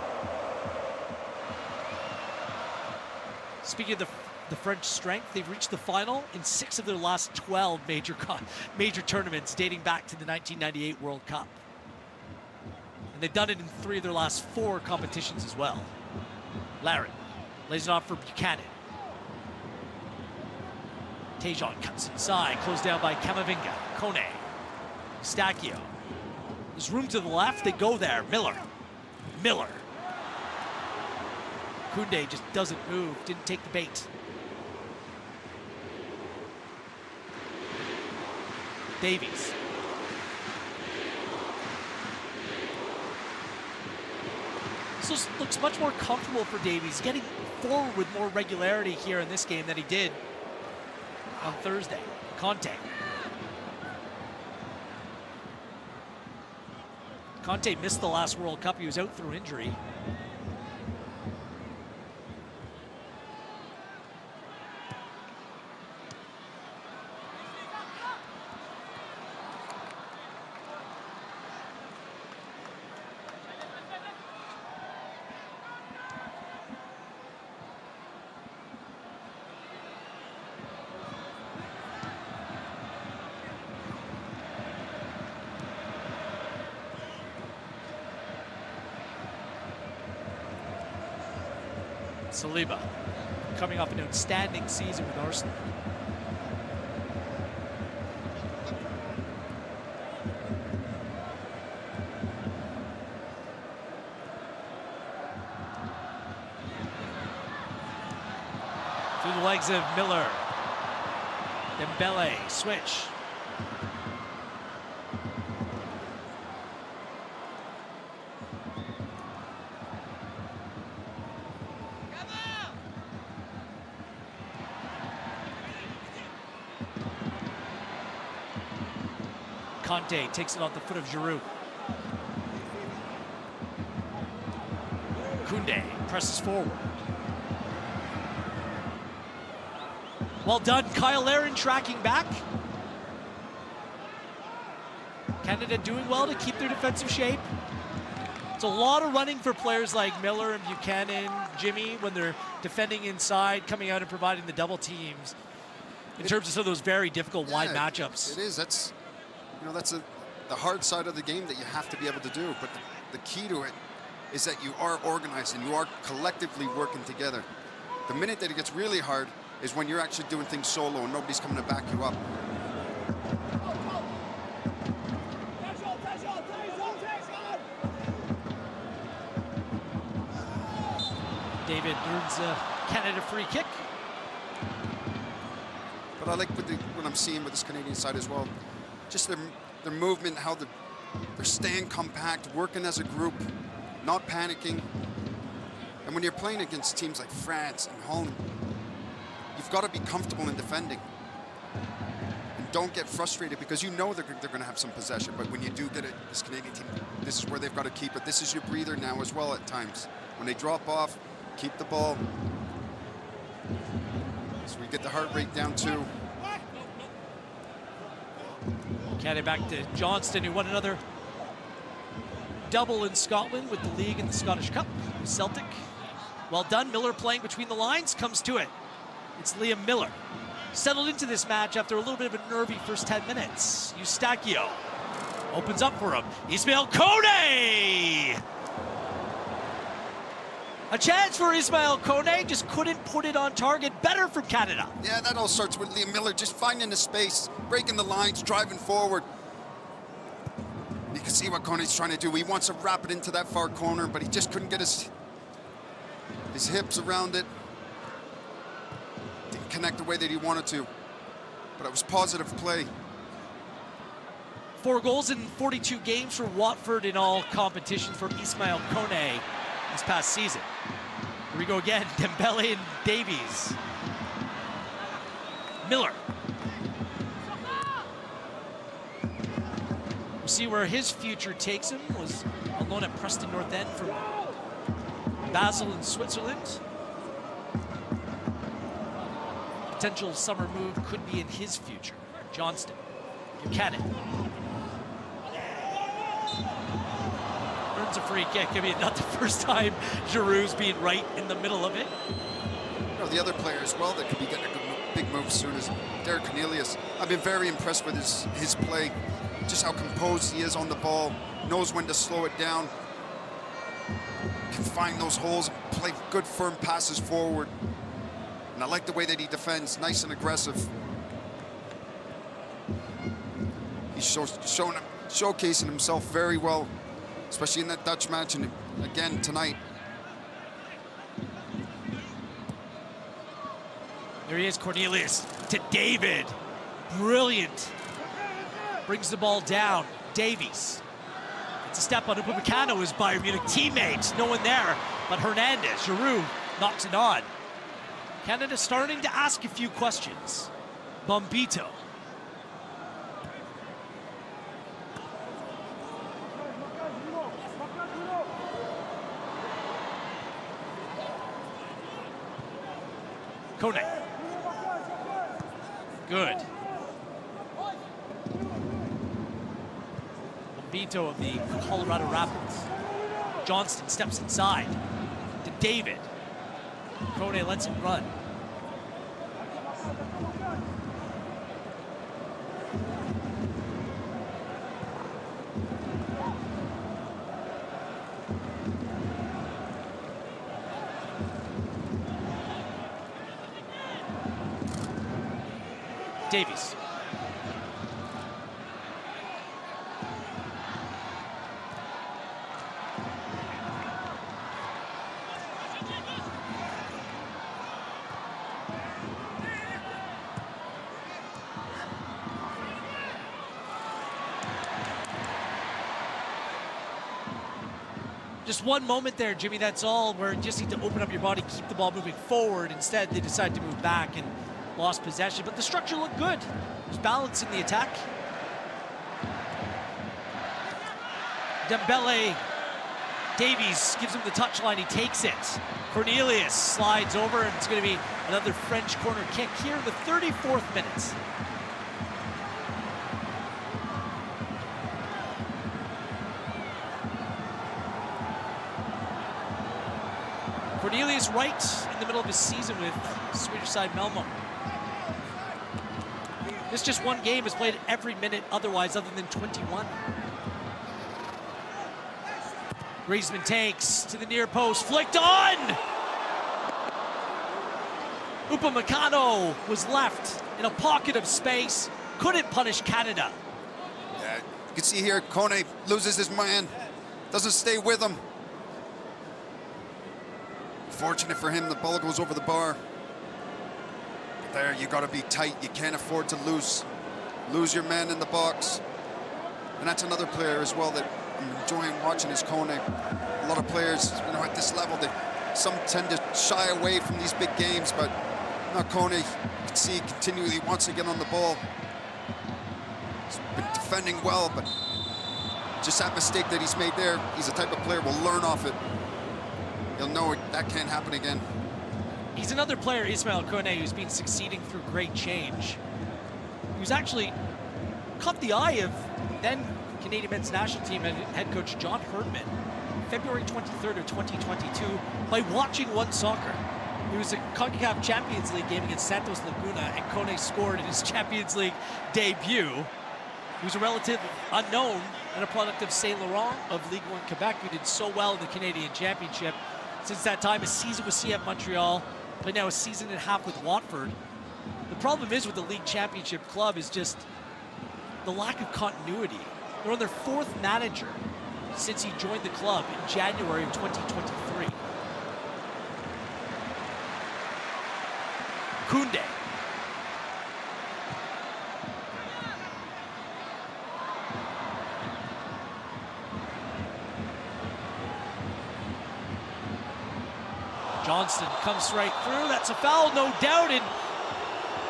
Speaking of the French strength, they've reached the final in 6 of their last 12 major tournaments dating back to the 1998 World Cup. And they've done it in 3 of their last 4 competitions as well. Laren lays it off for Buchanan. Tejan cuts inside, closed down by Camavinga. Kone, Stacchio. There's room to the left, they go there. Miller. Koundé just doesn't move, didn't take the bait. Davies. This looks much more comfortable for Davies, getting forward with more regularity here in this game than he did on Thursday. Conte missed the last World Cup. He was out through injury. Saliba, coming off an outstanding season with Arsenal. Through the legs of Miller. Dembele, switch. Conte takes it off the foot of Giroud. Koundé presses forward. Well done, Kyle Larin tracking back. Canada doing well to keep their defensive shape. It's a lot of running for players like Miller and Buchanan, Jimmy, when they're defending inside, coming out and providing the double teams in terms of some of those very difficult wide matchups. It is. That's the hard side of the game that you have to be able to do. But the key to it is that you are organized and you are collectively working together. The minute that it gets really hard is when you're actually doing things solo and nobody's coming to back you up. David earns a Canada free kick. But I like what I'm seeing with this Canadian side as well. Just their movement, how they're staying compact, working as a group, not panicking. And when you're playing against teams like France and Holland, you've got to be comfortable in defending. And don't get frustrated because you know they're going to have some possession. But when you do get it, this Canadian team, this is where they've got to keep it. This is your breather now as well at times. When they drop off, keep the ball. So we get the heart rate down too. Canada back to Johnston, who won another double in Scotland with the league and the Scottish Cup. Celtic, well done. Miller playing between the lines, comes to it. It's Liam Miller. Settled into this match after a little bit of a nervy first 10 minutes. Eustachio opens up for him. Ismail Kone! A chance for Ismail Kone, just couldn't put it on target. Better from Canada. Yeah, that all starts with Liam Miller just finding the space, breaking the lines, driving forward. You can see what Kone's trying to do. He wants to wrap it into that far corner, but he just couldn't get his hips around it. Didn't connect the way that he wanted to, but it was positive play. 4 goals in 42 games for Watford in all competitions for Ismail Kone this past season. Here we go again, Dembele and Davies. Miller. We'll see where his future takes him. Was a loan at Preston North End from Basel in Switzerland. Potential summer move could be in his future. Johnston, Buchanan. Earns a free kick. I mean, not the first time Giroud's being right in the middle of it. You know, the other player as well that could be getting a big move soon is Derek Cornelius. I've been very impressed with his play, just how composed he is on the ball, knows when to slow it down, can find those holes, play good firm passes forward. And I like the way that he defends, nice and aggressive. He's showcasing himself very well, especially in that Dutch match, and again tonight. There he is, Cornelius to David. Brilliant. Brings the ball down. Davies. It's a step on Upamecano, his Bayern Munich teammate. No one there, but Hernandez. Giroud knocks it on. Canada starting to ask a few questions. Bombito. Kone. Good. Bombito of the Colorado Rapids. Johnston steps inside to David. Kone lets him run. Davies. Just one moment there, Jimmy, that's all, where you just need to open up your body, keep the ball moving forward. Instead, they decide to move back and lost possession, but the structure looked good. There's balance in the attack. Dembele, Davies gives him the touchline, he takes it. Cornelius slides over, and it's going to be another French corner kick here in the 34th minute. Cornelius right in the middle of his season with Swedish side Malmo. This just one game has played every minute otherwise other than 21. Griezmann takes to the near post, flicked on! Upamecano was left in a pocket of space, couldn't punish Canada. Yeah, you can see here, Kone loses his man, doesn't stay with him. Fortunate for him, the ball goes over the bar. But there, you got to be tight. You can't afford to lose your man in the box. And that's another player as well that I'm enjoying watching is Kone. A lot of players, you know, at this level, some tend to shy away from these big games, but not Kone. You can see he continually wants to get on the ball. He's been defending well, but just that mistake that he's made there, he's the type of player who will learn off it. He'll know that can't happen again. He's another player, Ismail Kone, who's been succeeding through great change. He was actually caught the eye of then Canadian men's national team and head coach John Herdman, February 23rd of 2022, by watching One Soccer. It was a CONCACAF Champions League game against Santos Laguna, and Kone scored in his Champions League debut. He was a relative unknown and a product of Saint Laurent of Ligue 1 Quebec, who did so well in the Canadian Championship. Since that time, a season with CF Montreal, but now a season and a half with Watford. The problem is with the League Championship club is just the lack of continuity. They're on their fourth manager since he joined the club in January of 2023. Koundé. Johnston comes right through. That's a foul, no doubt. And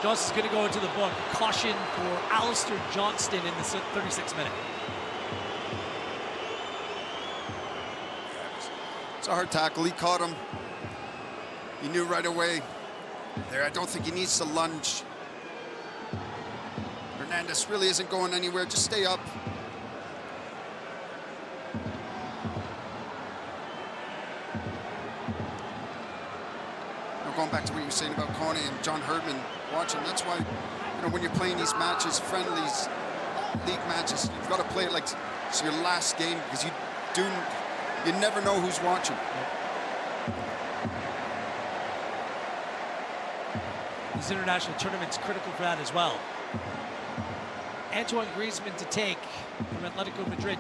Johnston's going to go into the book. Caution for Alistair Johnston in the 36th minute. It's a hard tackle. He caught him. He knew right away. There, I don't think he needs to lunge. Hernandez really isn't going anywhere. Just stay up. Now going back to what you were saying about Coney and John Herdman watching, that's why, you know, when you're playing these matches, friendlies, league matches, you've got to play it like it's your last game, because you never know who's watching. These international tournaments critical for that as well. Antoine Griezmann to take from Atletico Madrid.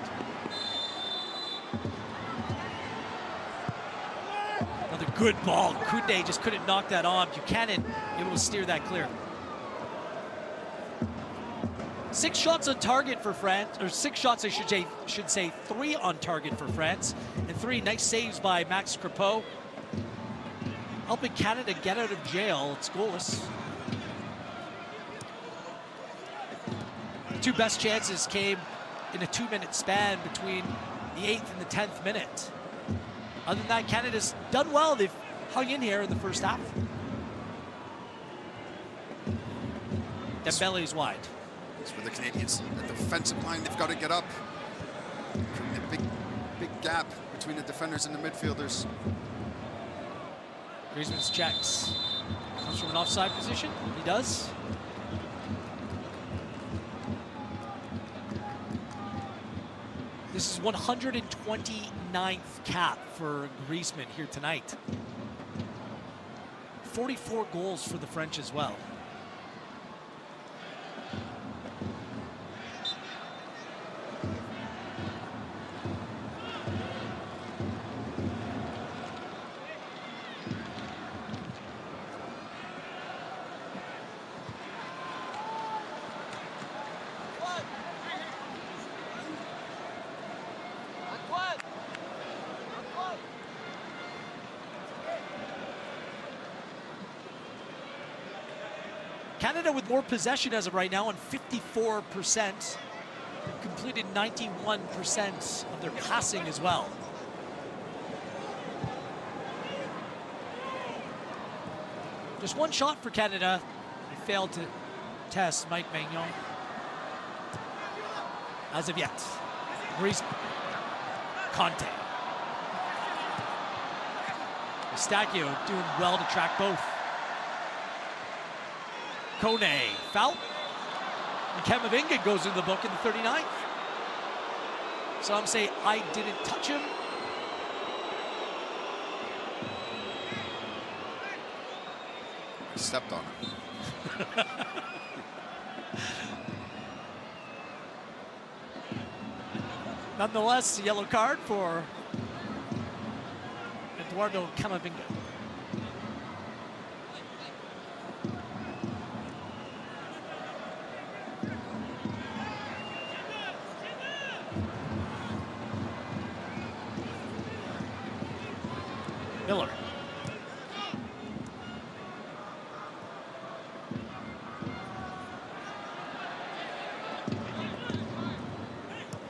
Another good ball. Koundé just couldn't knock that on. Buchanan able to steer that clear. 6 shots on target for France, or 6 shots I should say 3 on target for France, and 3 nice saves by Max Crepeau, helping Canada get out of jail. It's goalless. The 2 best chances came in a 2-minute span between the 8th and the 10th minute. Other than that, Canada's done well. They've hung in here in the first half. Dembele's wide. It's for the Canadians. The defensive line, they've got to get up. Creating a big gap between the defenders and the midfielders. Griezmann's checks. Comes from an offside position. He does. This is 129th cap for Griezmann here tonight. 44 goals for the French as well. Canada with more possession as of right now, on 54%. Completed 91% of their passing as well. Just 1 shot for Canada. They failed to test Mike Maignan. As of yet. Griezmann. Conte. Eustachio doing well to track both. Kone, foul. And Camavinga goes into the book in the 39th. Some say, I didn't touch him. Stepped on him. Nonetheless, a yellow card for Eduardo Camavinga. Miller.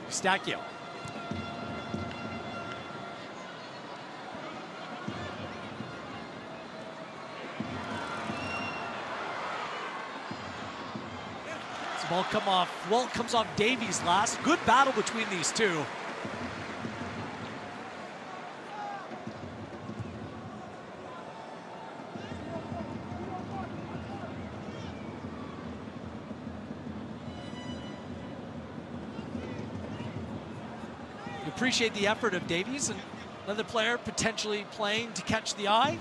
Eustachio. This ball comes off Davies last. Good battle between these two. Appreciate the effort of Davies, and another player potentially playing to catch the eye.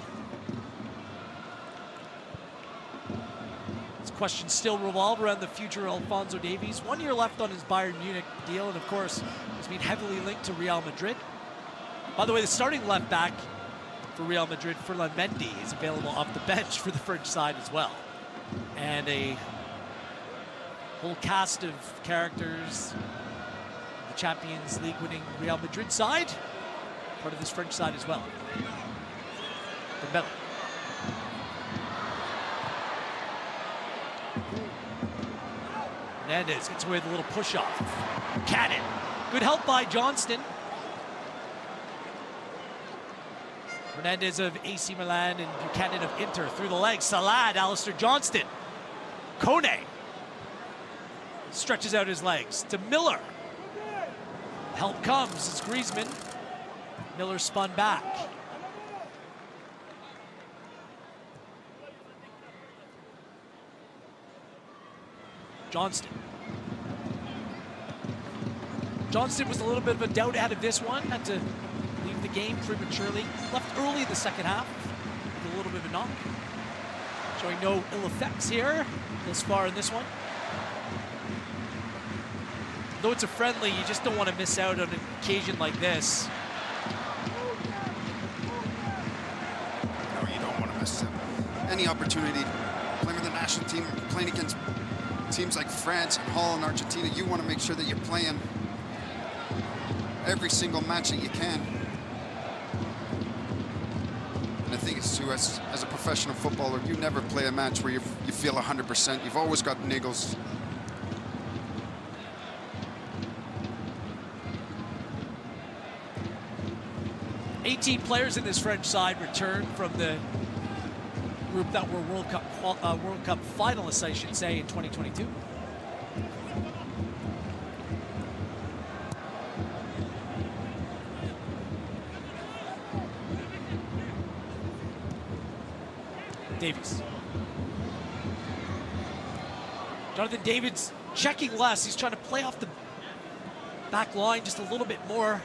This question still revolves around the future of Alphonso Davies. 1 year left on his Bayern Munich deal, and of course, he's been heavily linked to Real Madrid. By the way, the starting left back for Real Madrid, Ferland Mendy, is available off the bench for the French side as well. And a whole cast of characters. Champions League winning Real Madrid side, part of this French side as well. for Miller. Hernandez gets away with a little push-off. Cannon. Good help by Johnston. Hernandez of AC Milan and Buchanan of Inter through the legs. Salad, Alistair Johnston. Kone stretches out his legs to Miller. Help comes, it's Griezmann. Miller spun back. Johnston. Johnston was a little bit of a doubt out of this one. Had to leave the game prematurely. Left early in the second half with a little bit of a knock. Showing no ill effects here thus far in this one. Though it's a friendly, you just don't want to miss out on an occasion like this. No, you don't want to miss any opportunity. Playing with the national team, playing against teams like France and Holland, Argentina, you want to make sure that you're playing every single match that you can. And the thing is, too, as a professional footballer, you never play a match where you feel 100%. You've always got niggles. Eighteen players in this French side returned from the group that were World Cup finalists, I should say, in 2022. Davies. Jonathan David's checking less. He's trying to play off the back line just a little bit more.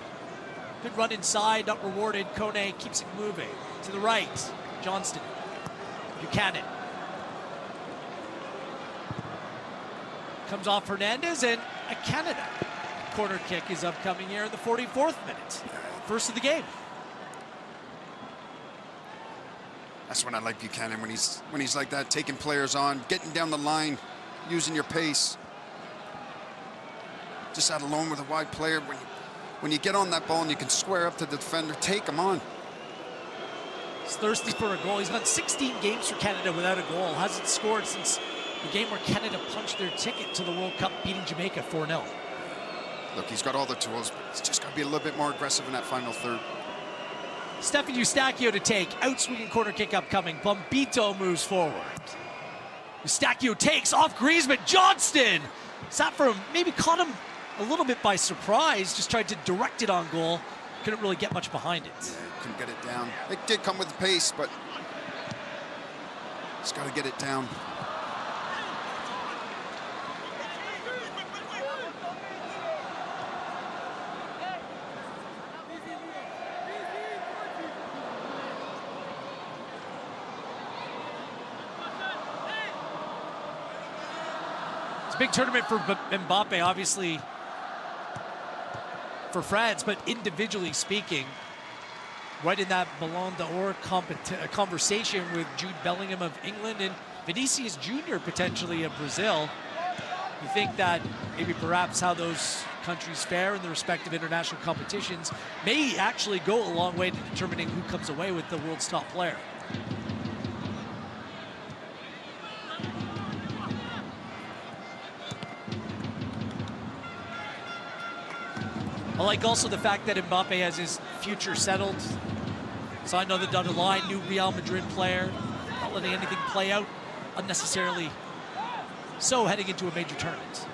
Good run inside, not rewarded. Kone keeps it moving. To the right, Johnston. Buchanan. Comes off Hernandez, and a Canada corner kick is upcoming here in the 44th minute. First of the game. That's when I like Buchanan, when he's like that, taking players on, getting down the line, using your pace. Just out alone with a wide player. When you get on that ball and you can square up to the defender, take him on. He's thirsty for a goal. He's done 16 games for Canada without a goal. Hasn't scored since the game where Canada punched their ticket to the World Cup, beating Jamaica 4-0. Look, he's got all the tools, but he's just got to be a little bit more aggressive in that final third. Stefan Eustachio to take. Outswinging corner kick upcoming. Bombito moves forward. Eustachio takes off Griezmann. Johnston! Sat for him, maybe caught him a little bit by surprise. Just tried to direct it on goal. Couldn't really get much behind it. Yeah, couldn't get it down. It did come with the pace, but he's got to get it down. It's a big tournament for Mbappe, obviously, for France, but individually speaking, right in that Ballon d'Or conversation with Jude Bellingham of England and Vinicius Jr. potentially of Brazil. You think that maybe perhaps how those countries fare in the respective international competitions may actually go a long way to determining who comes away with the world's top player. I like also the fact that Mbappe has his future settled. Signed on the dotted line, new Real Madrid player. Not letting anything play out unnecessarily. So heading into a major tournament.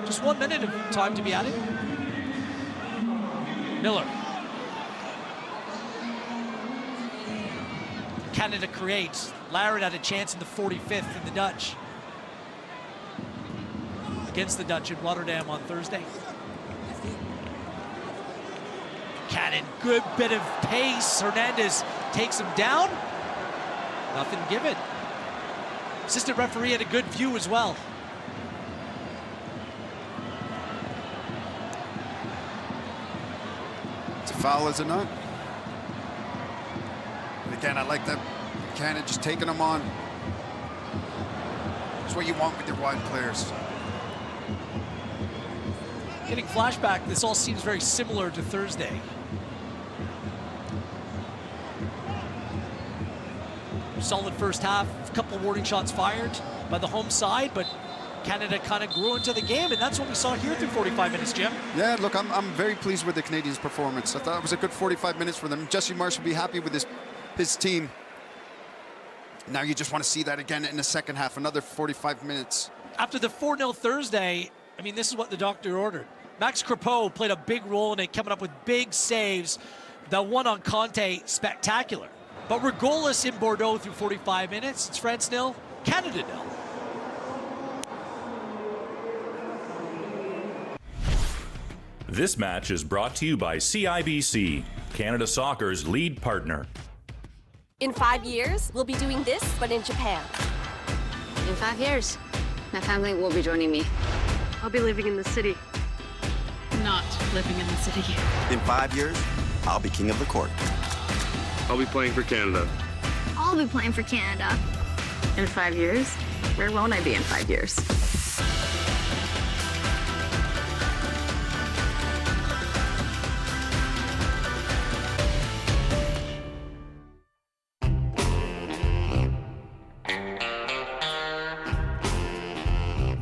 Just 1 minute of time to be added. Miller. Canada creates. Laren had a chance in the 45th in the Dutch. Against the Dutch in Rotterdam on Thursday. Cannon, good bit of pace. Hernandez takes him down. Nothing given. Assistant referee had a good view as well. It's a foul, is it not? And again, I like that Buchanan just taking them on. That's what you want with your wide players. Getting flashback, this all seems very similar to Thursday. Solid first half, a couple of warning shots fired by the home side, but Canada kind of grew into the game, and that's what we saw here through 45 minutes, Jim. Yeah, look, I'm very pleased with the Canadians' performance. I thought it was a good 45 minutes for them. Jesse Marsh will be happy with his team. Now you just want to see that again in the second half, another 45 minutes. After the 4-0 Thursday, I mean, this is what the doctor ordered. Max Crepeau played a big role in it, coming up with big saves. The one on Conte, spectacular. But we're goalless in Bordeaux through 45 minutes. It's France 0, Canada 0. This match is brought to you by CIBC, Canada Soccer's lead partner. In 5 years, we'll be doing this, but in Japan. In 5 years, my family will be joining me. I'll be living in the city. Not living in the city. In 5 years, I'll be king of the court. I'll be playing for Canada. I'll be playing for Canada. In 5 years? Where won't I be in 5 years?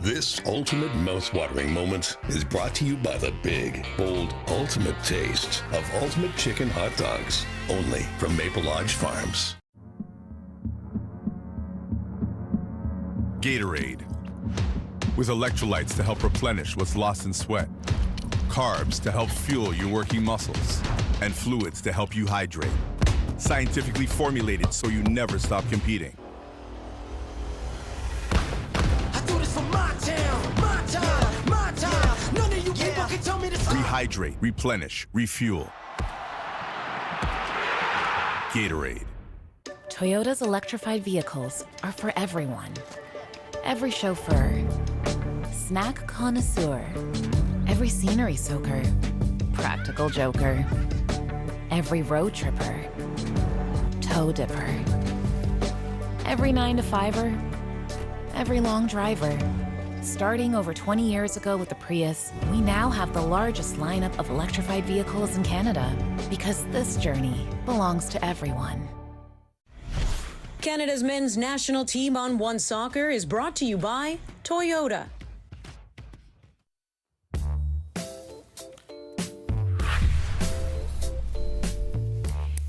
This ultimate mouth-watering moment is brought to you by the big, bold, ultimate taste of Ultimate Chicken Hot Dogs, only from Maple Lodge Farms. Gatorade. With electrolytes to help replenish what's lost in sweat, carbs to help fuel your working muscles, and fluids to help you hydrate. Scientifically formulated so you never stop competing. Rehydrate, replenish, refuel. Gatorade. Toyota's electrified vehicles are for everyone. Every chauffeur, snack connoisseur, every scenery soaker, practical joker, every road tripper, toe dipper, every 9-to-5er, every long driver. Starting over 20 years ago with the Prius, we now have the largest lineup of electrified vehicles in Canada because this journey belongs to everyone. Canada's men's national team on One Soccer is brought to you by Toyota.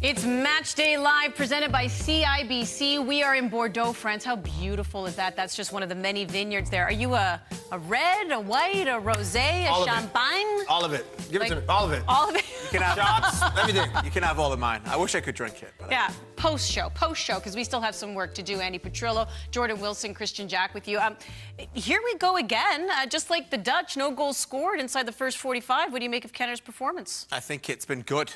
It's Match Day Live presented by CIBC. We are in Bordeaux, France. How beautiful is that? That's just one of the many vineyards there. Are you a red, a white, a rosé, a champagne? All of it. Give it to me. All of it. All of it. You can have shots, everything. You can have all of mine. I wish I could drink it. But Yeah, post-show, because we still have some work to do. Andy Petrillo, Jordan Wilson, Christian Jack with you. Here we go again. Just like the Dutch, no goals scored inside the first 45. What do you make of Canada's performance? I think it's been good.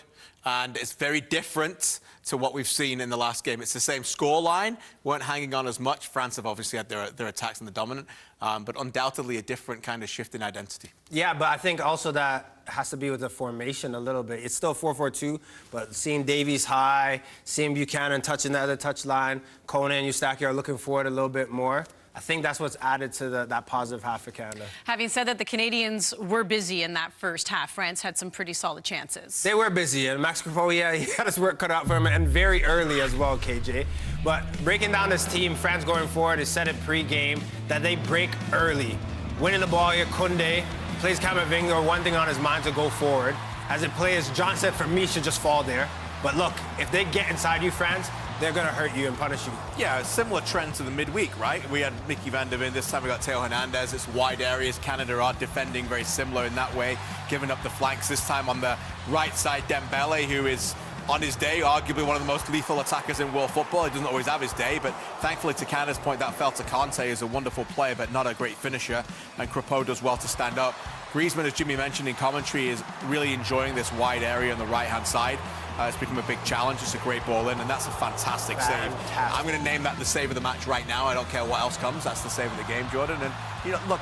And it's very different to what we've seen in the last game. It's the same scoreline, weren't hanging on as much. France have obviously had their attacks in the dominant, but undoubtedly a different kind of shift in identity. Yeah, but I think also that has to be with the formation a little bit. It's still 4-4-2, but seeing Davies high, seeing Buchanan touching the other touch line, Kona and Eustachio are looking forward a little bit more. I think that's what's added to that positive half for Canada. Having said that, the Canadians were busy in that first half. France had some pretty solid chances. They were busy, and Max Crepeau, he had his work cut out for him, and very early as well, KJ. But breaking down this team, France going forward is said it pre-game that they break early. Winning the ball here, Koundé plays Camavinga, one thing on his mind to go forward. As it plays, John said for me should just fall there. But look, if they get inside you, France, they're going to hurt you and punish you. Yeah, a similar trend to the midweek, right? We had Mickey van der Ven, this time we got Theo Hernandez. It's wide areas. Canada are defending very similar in that way, giving up the flanks. This time on the right side, Dembele, who is on his day, arguably one of the most lethal attackers in world football. He doesn't always have his day, but thankfully to Canada's point, that fell to Conte, who's a wonderful player, but not a great finisher. And Crepeau does well to stand up. Griezmann, as Jimmy mentioned in commentary, is really enjoying this wide area on the right-hand side. It's become a big challenge. It's a great ball in, and that's a fantastic save. I'm going to name that the save of the match right now. I don't care what else comes. That's the save of the game, Jordan. And, you know, look,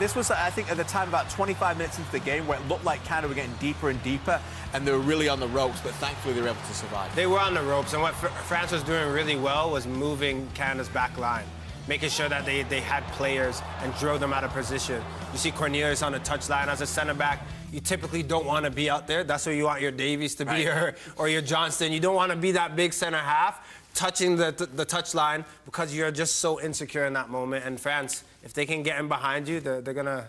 this was, I think, at the time, about 25 minutes into the game where it looked like Canada were getting deeper and deeper, and they were really on the ropes, but thankfully they were able to survive. They were on the ropes, and what France was doing really well was moving Canada's back line. making sure that they had players and drilled them out of position. You see Cornelius on the touchline as a center back. You typically don't want to be out there. That's where you want your Davies to be, or your Johnston. You don't want to be that big center half touching the touchline because you're just so insecure in that moment. And France, if they can get in behind you, they're gonna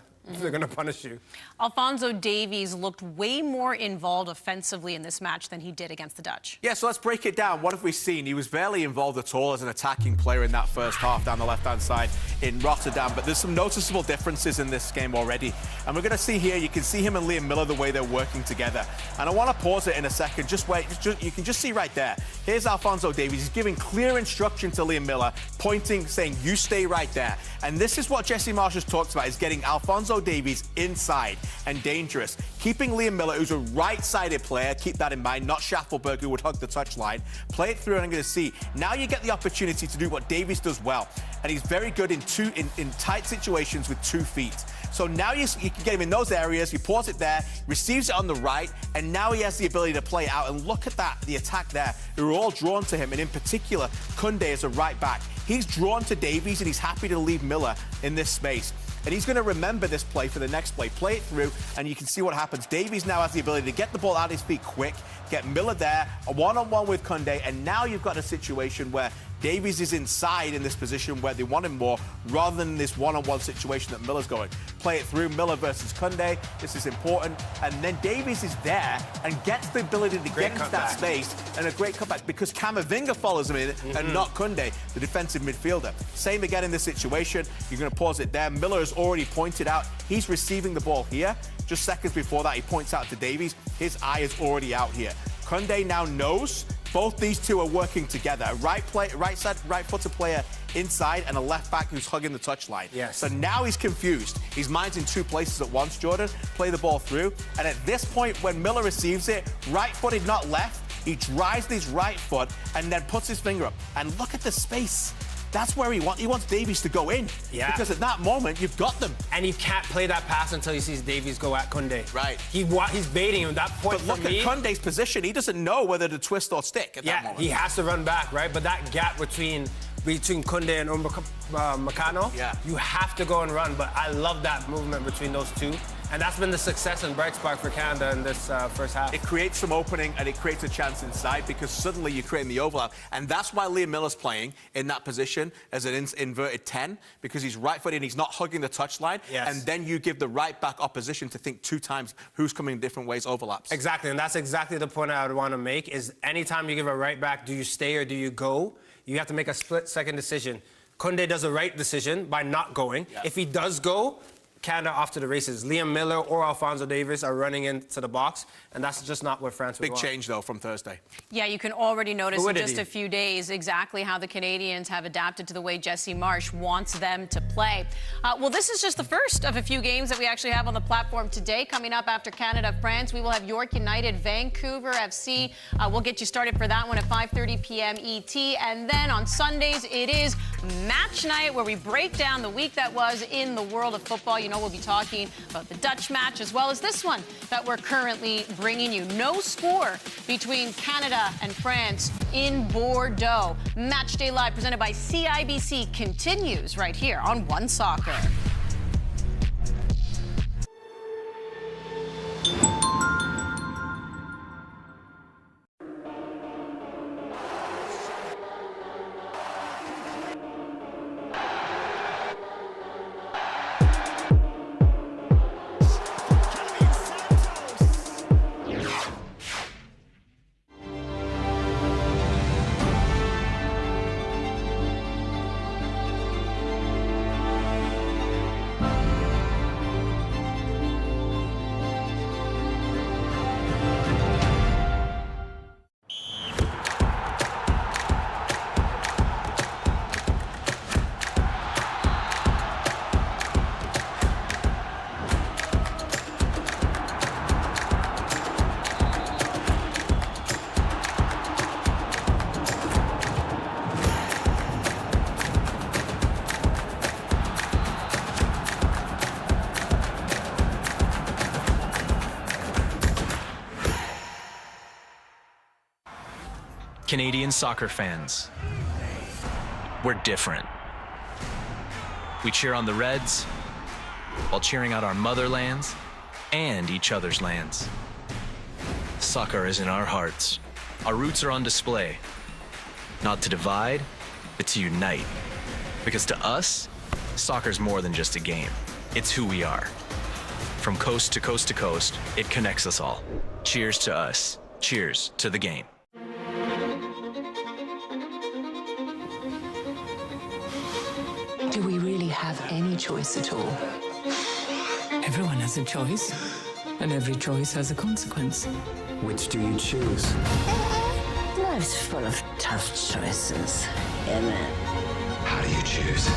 punish you. Alphonso Davies looked way more involved offensively in this match than he did against the Dutch. Yeah, so let's break it down. What have we seen? He was barely involved at all as an attacking player in that first half down the left-hand side in Rotterdam, but there's some noticeable differences in this game already. And we're going to see here, you can see him and Liam Miller, the way they're working together. And I want to pause it in a second. Just wait. You can just see right there. Here's Alphonso Davies. He's giving clear instruction to Liam Miller, pointing, saying, you stay right there. And this is what Jesse Marsh has talked about, is getting Alphonso Davies inside and dangerous. Keeping Liam Miller, who's a right-sided player, keep that in mind, not Schaffelberg, who would hug the touchline. Play it through, and I'm going to see. Now you get the opportunity to do what Davies does well. And he's very good in tight situations with 2 feet. So now you can get him in those areas, you pause it there, receives it on the right, and now he has the ability to play out. And look at that, the attack there. They're all drawn to him, and in particular, Koundé is a right back. He's drawn to Davies, and he's happy to leave Miller in this space. And he's going to remember this play for the next play. Play it through, and you can see what happens. Davies now has the ability to get the ball out of his feet quick, get Miller there, a one-on-one with Koundé, and now you've got a situation where Davies is inside in this position where they want him more, rather than this one-on-one situation that Miller's going. Play it through, Miller versus Koundé. This is important. And then Davies is there and gets the ability to get into that space, and a great cutback because Camavinga follows him in and not Koundé, the defensive midfielder. Same again in this situation. You're going to pause it there. Miller has already pointed out he's receiving the ball here. Just seconds before that, he points out to Davies. His eye is already out here. Koundé now knows both these two are working together. A right-footed player inside and a left back who's hugging the touchline. Yes. So now he's confused. His mind's in 2 places at once, Jordan. Play the ball through. And at this point, when Miller receives it, right-footed, not left, he drives his right foot and then puts his finger up. And look at the space. That's where he wants Davies to go in. Yeah. Because at that moment, you've got them. And he can't play that pass until he sees Davies go at Koundé. Right. He's baiting him. That point But look at Koundé's position. He doesn't know whether to twist or stick at that moment. He has to run back, right? But that gap between Koundé and Macano, you have to go and run. But I love that movement between those two. And that's been the success and bright spark for Canada in this first half. It creates some opening and it creates a chance inside because suddenly you're creating the overlap. And that's why Liam Miller's playing in that position as an inverted 10 because he's right-footed and he's not hugging the touchline. Yes. And then you give the right-back opposition to think 2 times who's coming in different ways, overlaps. Exactly, and that's exactly the point I would want to make is anytime you give a right back, do you stay or do you go? You have to make a split-second decision. Koundé does a right decision by not going. Yeah. If he does go, Canada off to the races. Liam Miller or Alphonso Davies are running into the box, and that's just not what France would want. Big change, though, from Thursday. Yeah, you can already notice in just a few days exactly how the Canadians have adapted to the way Jesse Marsh wants them to play. Well, this is just the first of a few games that we actually have on the platform today. Coming up after Canada-France, we will have York United, Vancouver FC. We'll get you started for that one at 5:30 p.m. ET. And then on Sundays, it is match night where we break down the week that was in the world of football. You know, we'll be talking about the Dutch match as well as this one that we're currently bringing you. No score between Canada and France in Bordeaux. Match Day Live presented by CIBC continues right here on One Soccer. Canadian soccer fans, we're different. We cheer on the Reds while cheering out our motherlands and each other's lands. Soccer is in our hearts. Our roots are on display. Not to divide, but to unite. Because to us, soccer's more than just a game. It's who we are. From coast to coast to coast, it connects us all. Cheers to us. Cheers to the game. Do we really have any choice at all? Everyone has a choice, and every choice has a consequence. Which do you choose? Life's full of tough choices, isn't it? How do you choose?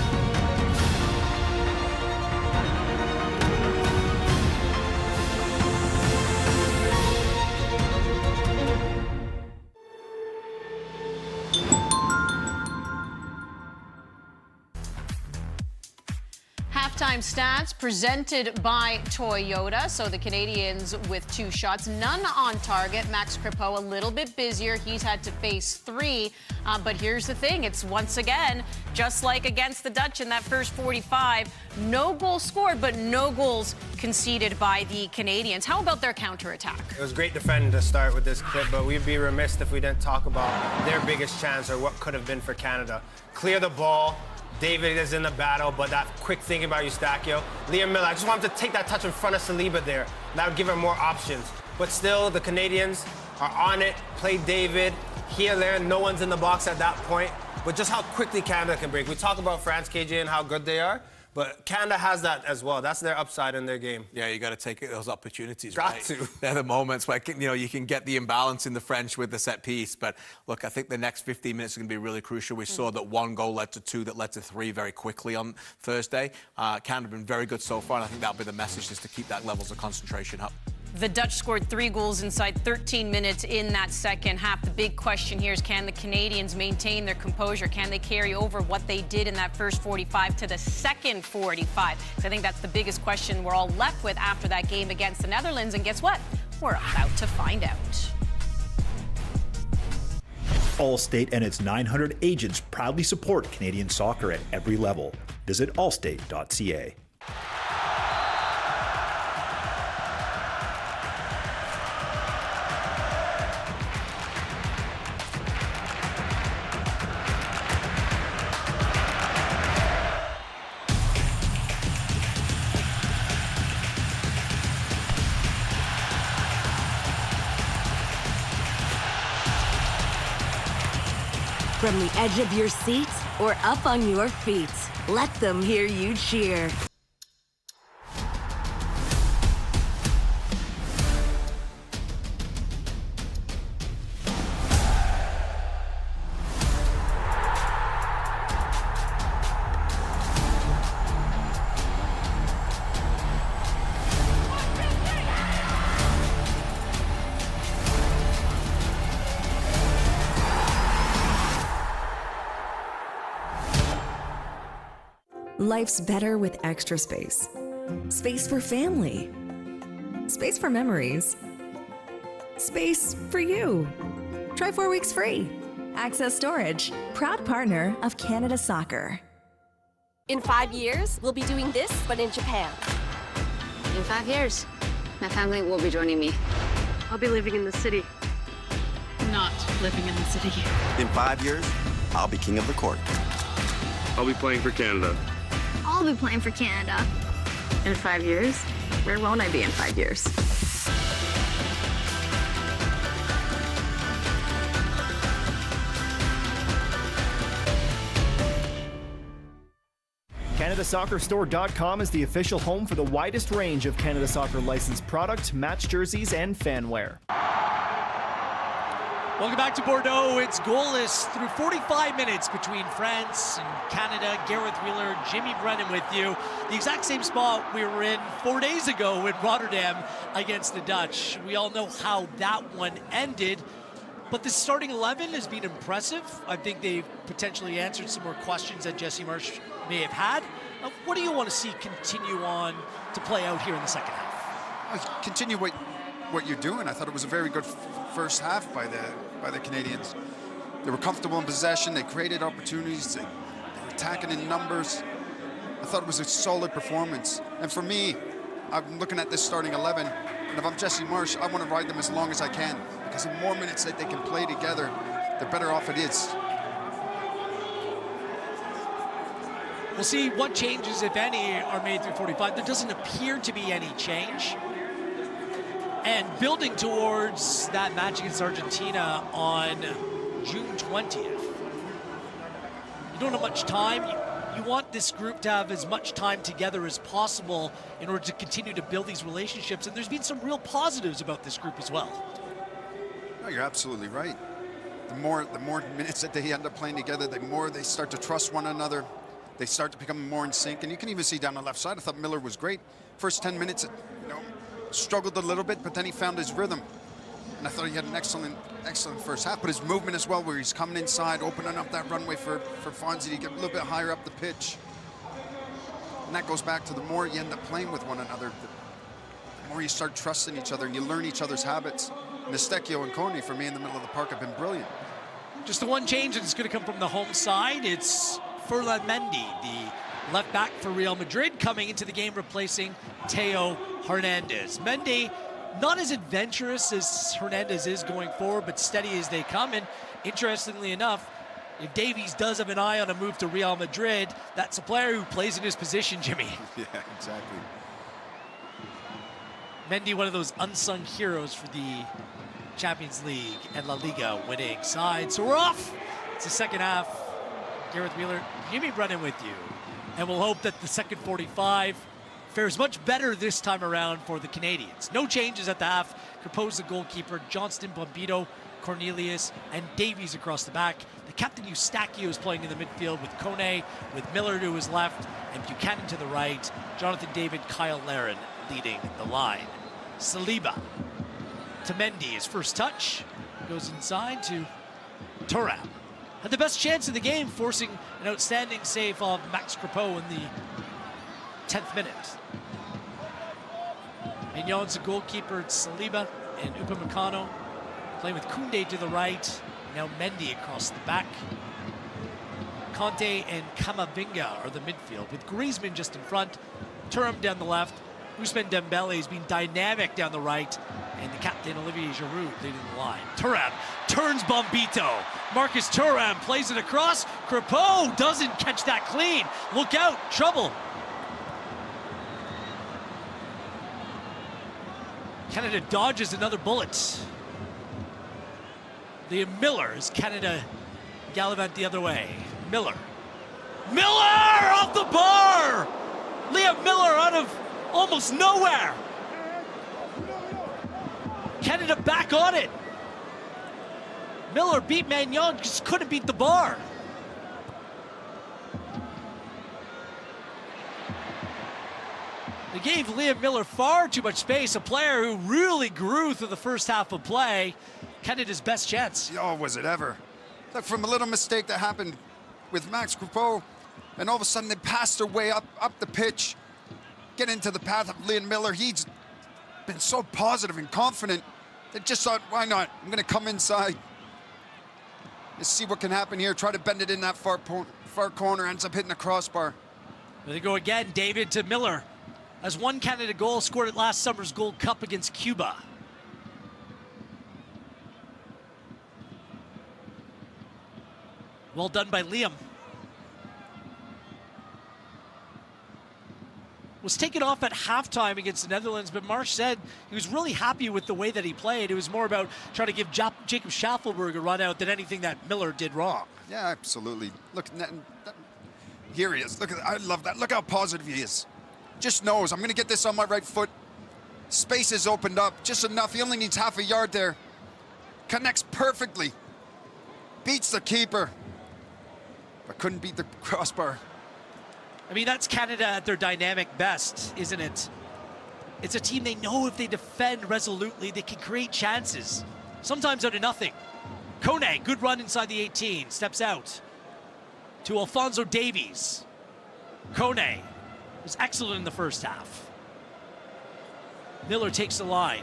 Halftime stats presented by Toyota. So the Canadians with 2 shots, none on target. Max Crepeau a little bit busier. He's had to face 3. But here's the thing. It's once again, just like against the Dutch in that first 45, no goals scored, but no goals conceded by the Canadians. How about their counterattack? It was great defending to start with this clip, but we'd be remiss if we didn't talk about their biggest chance or what could have been for Canada. Clear the ball. David is in the battle, but that quick thinking about Eustachio. Liam Miller, I just want him to take that touch in front of Saliba there. That would give him more options. But still, the Canadians are on it, play David, here, there, no one's in the box at that point. But just how quickly Canada can break. We talk about France, KJ, and how good they are, but Canada has that as well. That's their upside in their game. Yeah, you got to take those opportunities, Got right? to. They're the moments where, you can get the imbalance in the French with the set piece. But look, I think the next 15 minutes are going to be really crucial. We saw that 1 goal led to 2, that led to 3 very quickly on Thursday. Canada have been very good so far, and I think that'll be the message, just to keep that levels of concentration up. The Dutch scored 3 goals inside 13 minutes in that second half. The big question here is, can the Canadians maintain their composure? Can they carry over what they did in that first 45 to the second 45? So I think that's the biggest question we're all left with after that game against the Netherlands. And guess what? We're about to find out. Allstate and its 900 agents proudly support Canadian soccer at every level. Visit allstate.ca. From the edge of your seat or up on your feet, let them hear you cheer. Life's better with extra space. Space for family. Space for memories. Space for you. Try 4 weeks free. Access Storage, proud partner of Canada Soccer. In 5 years, we'll be doing this, but in Japan. In 5 years, my family will be joining me. I'll be living in the city. Not living in the city. In 5 years, I'll be king of the court. I'll be playing for Canada. I'll be playing for Canada. In 5 years? Where won't I be in 5 years? CanadaSoccerStore.com is the official home for the widest range of Canada Soccer licensed product, match jerseys, and fanwear. Welcome back to Bordeaux. It's goalless through 45 minutes between France and Canada. Gareth Wheeler, Jimmy Brennan with you. The exact same spot we were in 4 days ago in Rotterdam against the Dutch. We all know how that one ended, but the starting 11 has been impressive. I think they've potentially answered some more questions that Jesse Marsh may have had. What do you want to see continue on to play out here in the second half? Continue what you're doing. I thought it was a very good first half by the Canadians. They were comfortable in possession. They created opportunities. They were attacking in numbers. I thought it was a solid performance. And for me, I'm looking at this starting 11, and if I'm Jesse Marsh, I want to ride them as long as I can, because the more minutes that they can play together, the better off it is. We'll see what changes, if any, are made through 45. There doesn't appear to be any change. And building towards that match against Argentina on June 20th. You don't have much time. You want this group to have as much time together as possible in order to continue to build these relationships. And there's been some real positives about this group as well. No, you're absolutely right. The more minutes that they end up playing together, the more they start to trust one another. They start to become more in sync, and you can even see down the left side. I thought Miller was great. First 10 minutes, you know, struggled a little bit, but then he found his rhythm. And I thought he had an excellent first half, but his movement as well, where he's coming inside, opening up that runway for Fonzie to get a little bit higher up the pitch. And that goes back to the more you end up playing with one another, the more you start trusting each other and you learn each other's habits. And Estechio and Coney, for me, in the middle of the park have been brilliant. Just the one change that's going to come from the home side. It's Ferland Mendy, the left back for Real Madrid, coming into the game, replacing Theo Hernandez. Mendy, not as adventurous as Hernandez is going forward, but steady as they come. And interestingly enough, if Davies does have an eye on a move to Real Madrid, that's a player who plays in his position, Jimmy. Yeah, exactly. Mendy, one of those unsung heroes for the Champions League and La Liga winning side. So we're off. It's the second half. Gareth Wheeler, Jimmy Brennan with you. And we'll hope that the second 45 fares much better this time around for the Canadians. No changes at the half. Capoz's the goalkeeper, Johnston, Bombito, Cornelius, and Davies across the back. The captain Eustachio is playing in the midfield with Kone, with Miller to his left, and Buchanan to the right. Jonathan David, Kyle Larin leading the line. Saliba to Mendy, his first touch. Goes inside to Thuram. Had the best chance of the game, forcing an outstanding save of Max Crepeau in the 10th minute. Mignon's the goalkeeper, Saliba and Upamecano playing with Koundé to the right. Now Mendy across the back. Conte and Camavinga are the midfield, with Griezmann just in front, Thuram down the left. Ousmane Dembele has been dynamic down the right, and the captain Olivier Giroud leading the line. Thuram turns Bombito. Marcus Thuram plays it across. Crepeau doesn't catch that clean. Look out, trouble. Canada dodges another bullet. Liam Miller as Canada gallivant the other way. Miller off the bar! Liam Miller out of almost nowhere. Canada back on it. Miller beat Magnon, just couldn't beat the bar. They gave Liam Miller far too much space, a player who really grew through the first half of play. Canada's best chance. Oh, was it ever. Look, from a little mistake that happened with Max Crepeau, and all of a sudden they passed their way up the pitch, get into the path of Liam Miller. He's been so positive and confident. They just thought, why not? I'm going to come inside. Let's see what can happen here. Try to bend it in that far corner. Ends up hitting the crossbar. There they go again. David to Miller. Has one Canada goal, scored at last summer's Gold Cup against Cuba. Well done by Liam. Was taken off at halftime against the Netherlands, but Marsh said he was really happy with the way that he played. It was more about trying to give Jacob Schaffelberg a run out than anything that Miller did wrong. Yeah, absolutely. Look, here he is. Look at, I love that. Look how positive he is. Just knows, I'm going to get this on my right foot. Space is opened up just enough. He only needs half a yard there. Connects perfectly. Beats the keeper. But couldn't beat the crossbar. I mean, that's Canada at their dynamic best, isn't it? It's a team they know if they defend resolutely, they can create chances. Sometimes out of nothing. Kone, good run inside the 18, steps out to Alphonso Davies. Kone was excellent in the first half. Miller takes the line.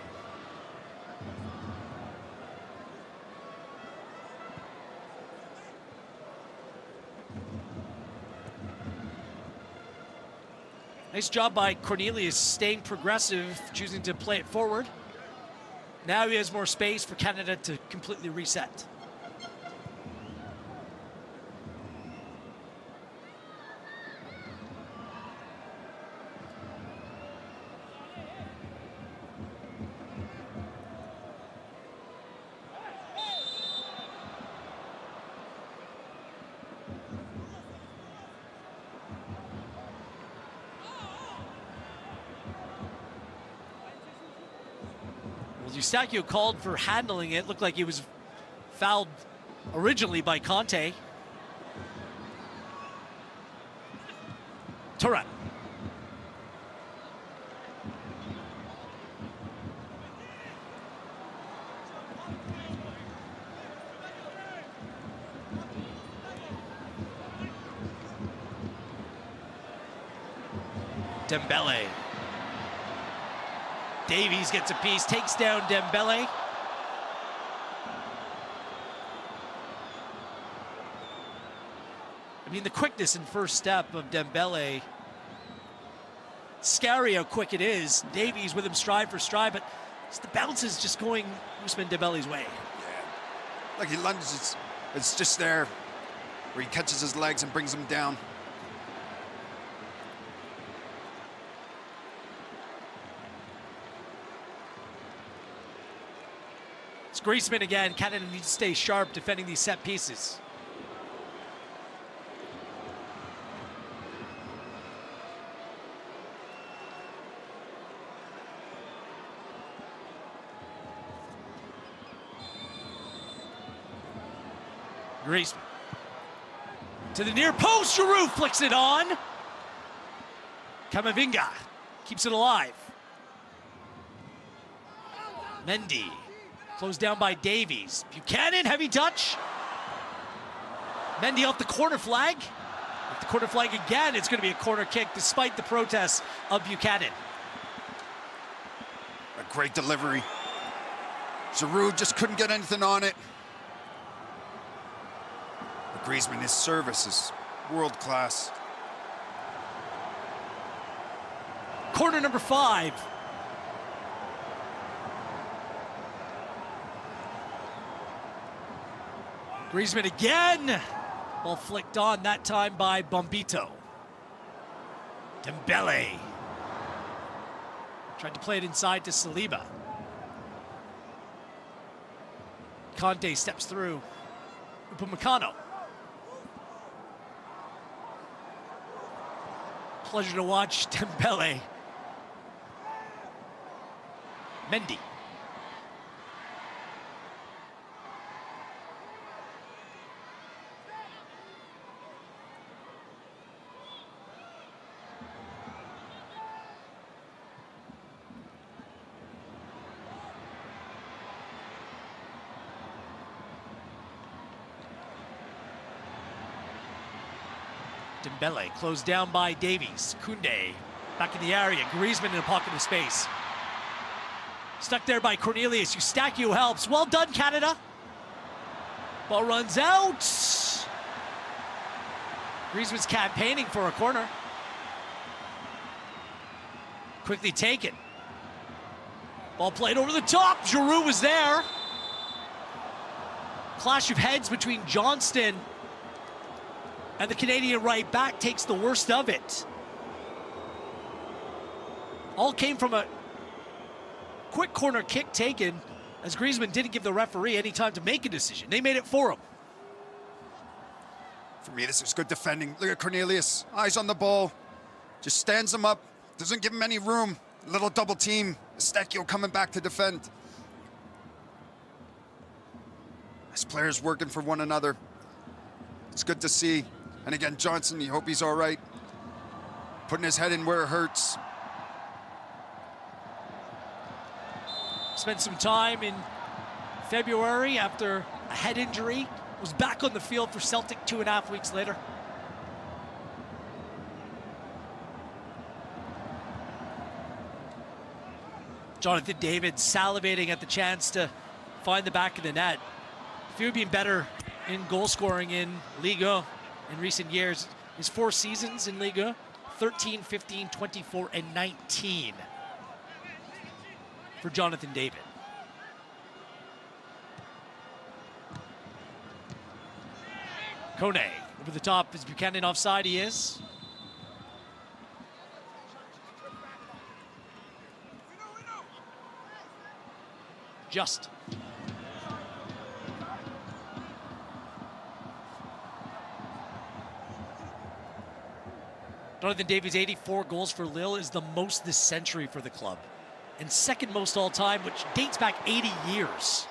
Nice job by Cornelius staying progressive, choosing to play it forward. Now he has more space for Canada to completely reset. Eustachio called for handling it. Looked like he was fouled originally by Conte. Turan. Dembele. Davies gets a piece, takes down Dembele. I mean, the quickness and first step of Dembele, scary how quick it is. Davies with him stride for stride, but the bounce is just going Ousmane Dembele's way. Yeah, like he lunges, it's just there where he catches his legs and brings him down. It's Griezmann again. Canada needs to stay sharp defending these set pieces. Griezmann to the near post. Giroud flicks it on. Camavinga keeps it alive. Mendy. Closed down by Davies. Buchanan, heavy touch. Mendy off the corner flag. Off the corner flag again, it's going to be a corner kick despite the protests of Buchanan. A great delivery. Giroud just couldn't get anything on it. But Griezmann, his service is world class. Corner number 5. Griezmann again. Ball flicked on, that time by Bombito. Dembele. Tried to play it inside to Saliba. Conte steps through. Upamecano. Pleasure to watch Dembele. Mendy. Dembele closed down by Davies. Koundé back in the area. Griezmann in a pocket of space. Stuck there by Cornelius. Eustachio helps. Well done, Canada. Ball runs out. Griezmann's campaigning for a corner. Quickly taken. Ball played over the top. Giroud was there. Clash of heads between Johnston and the Canadian right back takes the worst of it. All came from a quick corner kick taken as Griezmann didn't give the referee any time to make a decision. They made it for him. For me, this is good defending. Look at Cornelius, eyes on the ball. Just stands him up, doesn't give him any room. Little double team. Eustachio coming back to defend. As players working for one another. It's good to see. And again, Johnson, you hope he's all right. Putting his head in where it hurts. Spent some time in February after a head injury. Was back on the field for Celtic 2.5 weeks later. Jonathan David salivating at the chance to find the back of the net. If he would be better in goal scoring in Liga in recent years, his 4 seasons in Liga, 13, 15, 24, and 19 for Jonathan David. Kone over the top. Is Buchanan offside? He is. Just. Jonathan David's 84 goals for Lille is the most this century for the club, and second most all time, which dates back 80 years.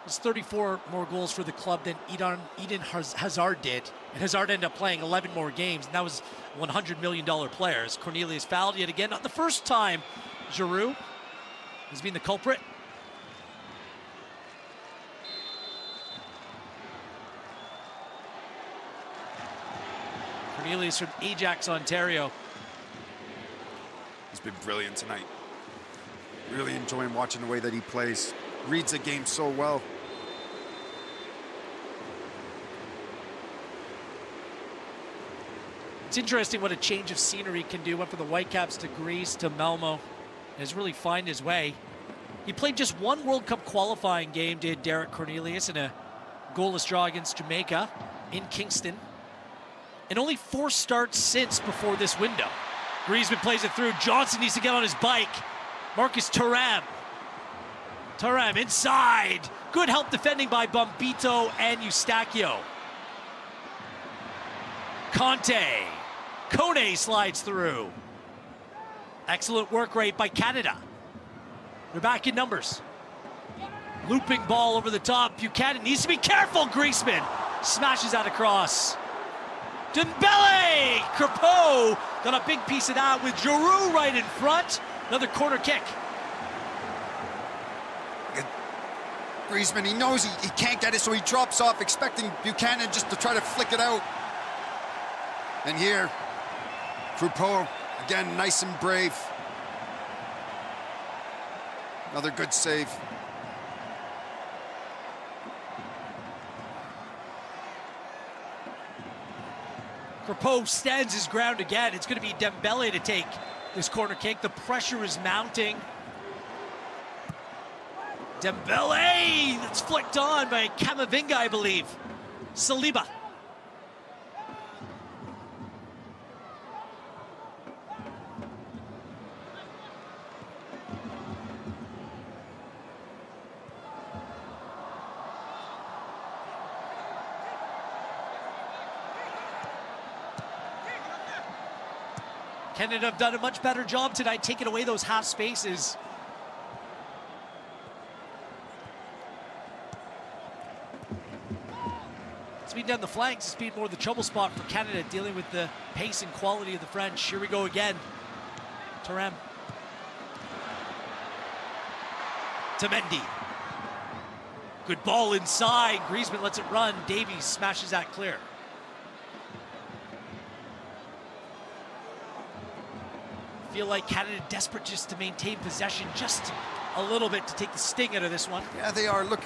It's 34 more goals for the club than Eden Hazard did, and Hazard ended up playing 11 more games, and that was $100 million players. Cornelius fouled yet again, not the first time Giroud has been the culprit. Cornelius from Ajax, Ontario. He's been brilliant tonight. Really enjoying watching the way that he plays. Reads the game so well. It's interesting what a change of scenery can do. Went from the Whitecaps to Greece to Malmo. Has really found his way. He played just one World Cup qualifying game, did Derek Cornelius, in a goalless draw against Jamaica in Kingston. And only 4 starts since before this window. Griezmann plays it through. Johnson needs to get on his bike. Marcus Thuram. Thuram inside. Good help defending by Bombito and Eustachio. Conte. Kone slides through. Excellent work rate by Canada. They're back in numbers. Looping ball over the top. Buchanan needs to be careful. Griezmann smashes that across. Dembele! Crepeau got a big piece of that with Giroud right in front. Another corner kick. Griezmann, he knows he can't get it, so he drops off, expecting Buchanan just to try to flick it out. And here, Crepeau, again, nice and brave. Another good save. Crepeau stands his ground again. It's going to be Dembele to take this corner kick. The pressure is mounting. Dembele, that's flicked on by Camavinga, I believe. Saliba. Canada have done a much better job tonight taking away those half spaces. Speed down the flanks, speed more the trouble spot for Canada, dealing with the pace and quality of the French. Here we go again. Thuram. To Mendy. Good ball inside. Griezmann lets it run. Davies smashes that clear. Feel like Canada desperate just to maintain possession just a little bit to take the sting out of this one. Yeah, they are. Look,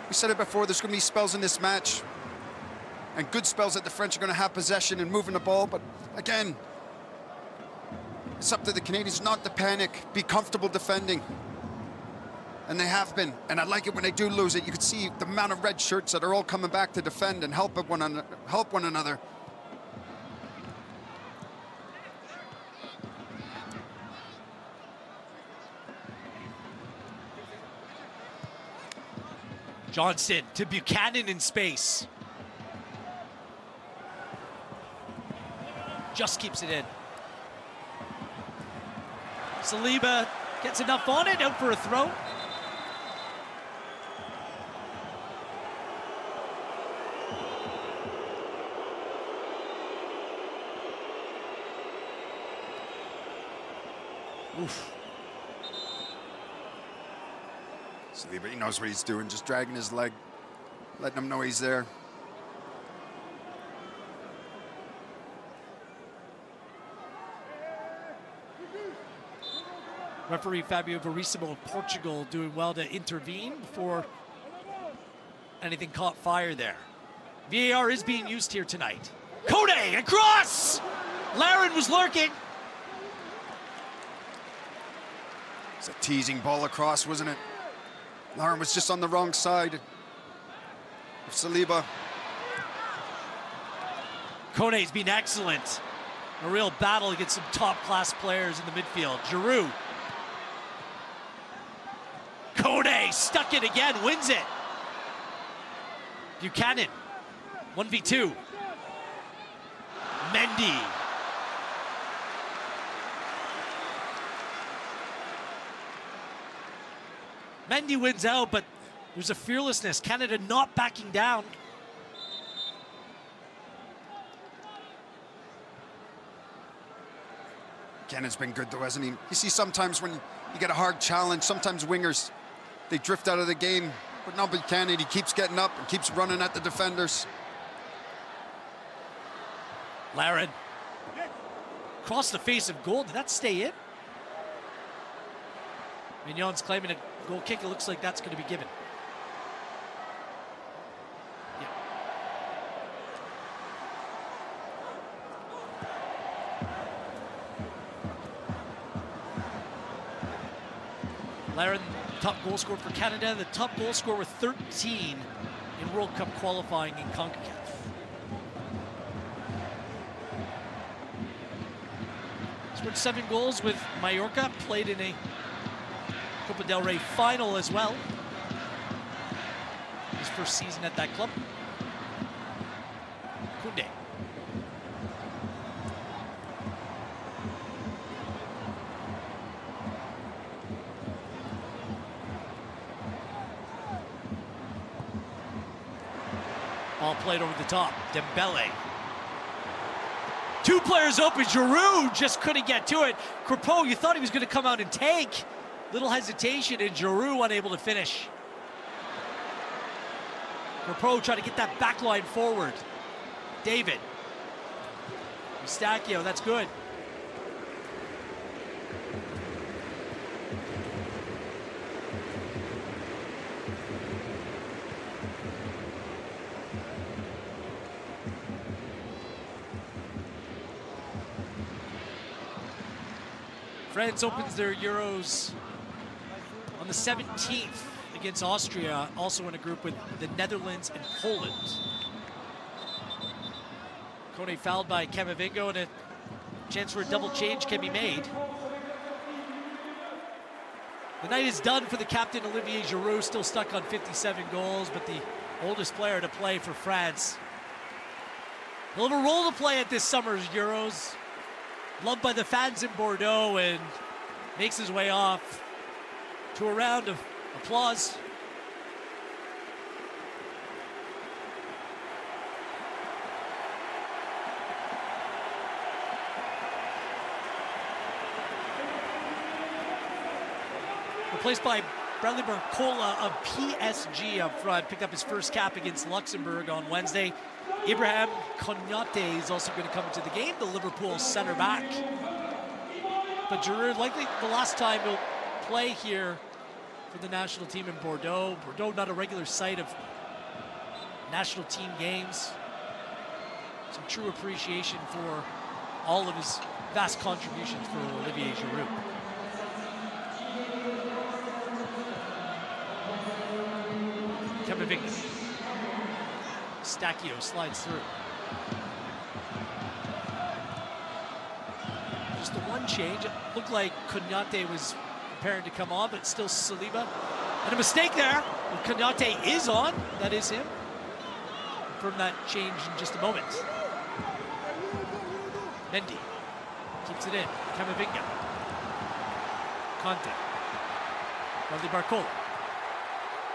we said it before, there's going to be spells in this match. And good spells that the French are going to have possession and moving the ball. But again, it's up to the Canadians not to panic, be comfortable defending. And they have been. And I like it when they do lose it. You can see the amount of red shirts that are all coming back to defend and help one another. Johnston to Buchanan in space. Just keeps it in. Saliba gets enough on it, out for a throw. Oof. Saliba, he knows what he's doing, just dragging his leg, letting him know he's there. Referee Fabio Verissimo of Portugal doing well to intervene before anything caught fire there. VAR is being used here tonight. Kone across! Laren was lurking. It's a teasing ball across, wasn't it? Lauren was just on the wrong side of Saliba. Kone's been excellent. A real battle against some top-class players in the midfield. Giroud. Kone stuck it again, wins it. Buchanan, 1v2. Mendy. Mendy wins out, but there's a fearlessness. Canada not backing down. Cannon's been good though, hasn't he? You see sometimes when you get a hard challenge, sometimes wingers, they drift out of the game. But not Buchanan, he keeps getting up and keeps running at the defenders. Laren. Across the face of goal, did that stay in? Mignon's claiming a goal kick, it looks like that's going to be given. Yeah. Laren, top goal scorer for Canada, the top goal scorer with 13 in World Cup qualifying in CONCACAF. Scored 7 goals with Mallorca, played in a Copa del Rey final as well. His first season at that club. Koundé. Ball played over the top. Dembele. 2 players open. Giroud just couldn't get to it. Crepeau, you thought he was going to come out and take. Little hesitation, and Giroud unable to finish. Crepeau trying to get that back line forward. David. Eustachio, that's good. France opens their Euros on the 17th against Austria, also in a group with the Netherlands and Poland. Kone fouled by Camavinga, and a chance for a double change can be made. The night is done for the captain, Olivier Giroud, still stuck on 57 goals, but the oldest player to play for France. He'll have a role to play at this summer's Euros. Loved by the fans in Bordeaux, and makes his way off to a round of applause. Replaced by Bradley Barcola of PSG up front. Picked up his first cap against Luxembourg on Wednesday. Ibrahim Konaté is also going to come into the game, the Liverpool center back. But Giroud, likely the last time he'll play here for the national team in Bordeaux. Bordeaux, not a regular site of national team games. Some true appreciation for all of his vast contributions for Olivier Giroud. Camavinga. Eustachio slides through. Just the one change. It looked like Konaté was preparing to come on, but still Saliba. And a mistake there. Well, Konaté is on. That is him. Confirm that change in just a moment. Mendy keeps it in. Camavinga. Conte. Bradley Barcola.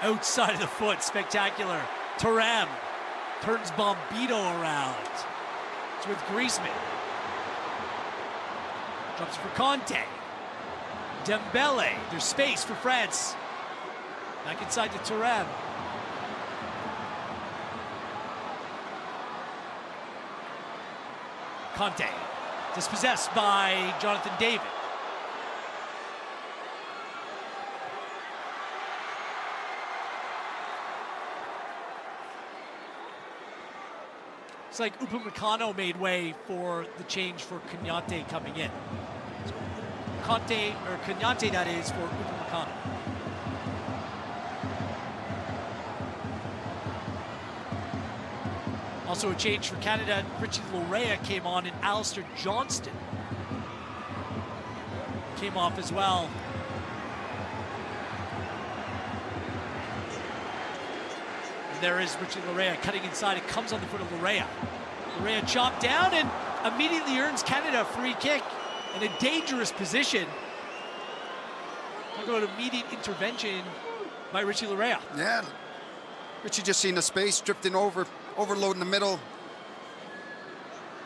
Outside of the foot. Spectacular. Thuram. Turns Bombito around. It's with Griezmann. Drops for Conte. Dembele. There's space for France. Back inside to Thuram. Conte. Dispossessed by Jonathan David. Looks like Upamecano made way for the change for Canmnt coming in. So Canmnt, that is, for Upamecano. Also a change for Canada, Richie Laryea came on and Alistair Johnston came off as well. And there is Richie Laryea cutting inside. It comes on the foot of Laryea. Laryea chopped down and immediately earns Canada a free kick in a dangerous position. Talk about immediate intervention by Richie Laryea. Yeah, Richie just seen the space, drifting over, overload in the middle.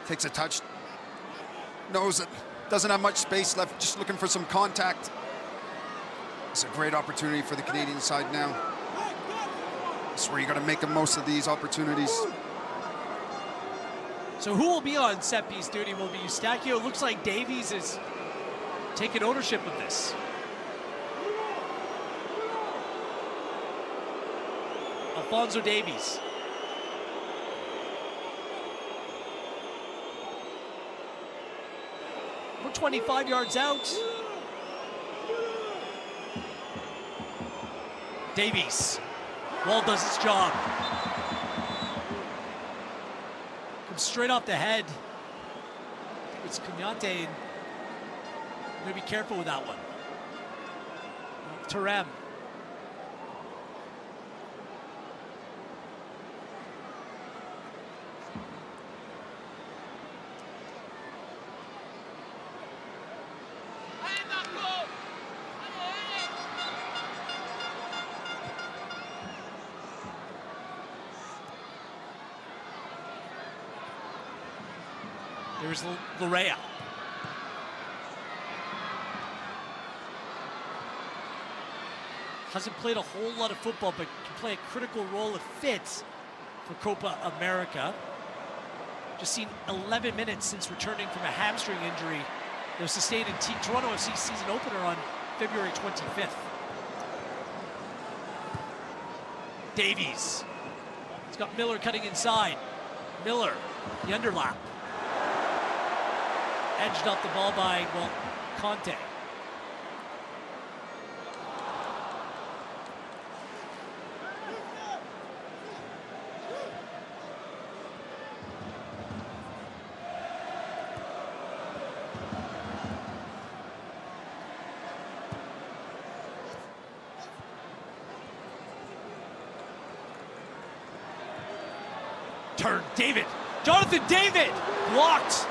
Takes a touch, knows it doesn't have much space left, just looking for some contact. It's a great opportunity for the Canadian side now. It's where you got to make the most of these opportunities. So who will be on set piece duty? Will it be Eustachio? Looks like Davies is taking ownership of this. Alfonso Davies. We're 25 yards out. Davies. Ball does its job. Comes straight off the head. It's Canmnt. And maybe be careful with that one. Tarem. There's Laryea. Hasn't played a whole lot of football, but can play a critical role if fits for Copa America. Just seen 11 minutes since returning from a hamstring injury that was sustained in Toronto FC season opener on February 25th. Davies. He's got Miller cutting inside. Miller, the underlap. Edged off the ball by, well, Conte. Turn, David. Jonathan David blocked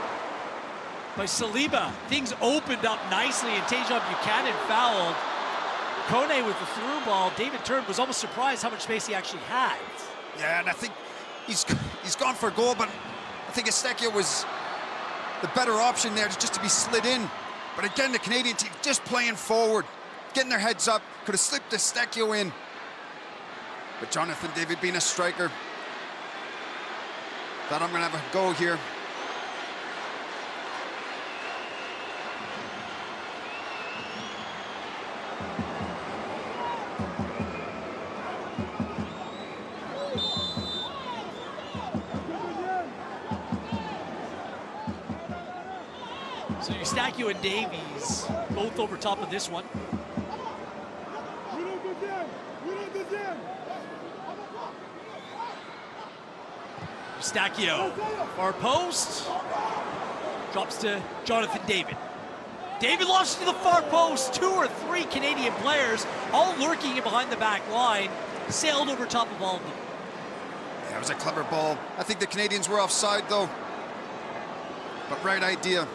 by Saliba. Things opened up nicely and Tajon Buchanan fouled. Kone with the through ball. David Turn was almost surprised how much space he actually had. Yeah, and I think he's gone for a goal, but I think Eustachio was the better option there, just to be slid in. But again, the Canadian team just playing forward, getting their heads up. Could have slipped Eustachio in. But Jonathan David, being a striker, thought I'm gonna have a go here. So Eustachio and Davies both over top of this one. Eustachio, far post, drops to Jonathan David. David launches to the far post. 2 or 3 Canadian players, all lurking behind the back line, sailed over top of all of them. Yeah, it was a clever ball. I think the Canadians were offside though, but right idea.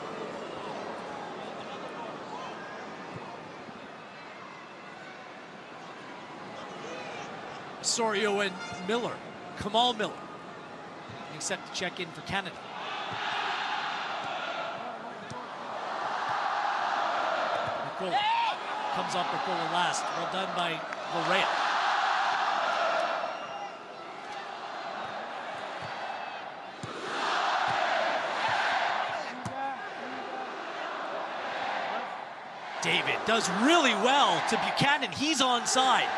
Osorio and Miller, Kamal Miller, being set to check in for Canada. Nicola comes off Nicola last. Well done by Laryea. David does really well to Buchanan. He's onside.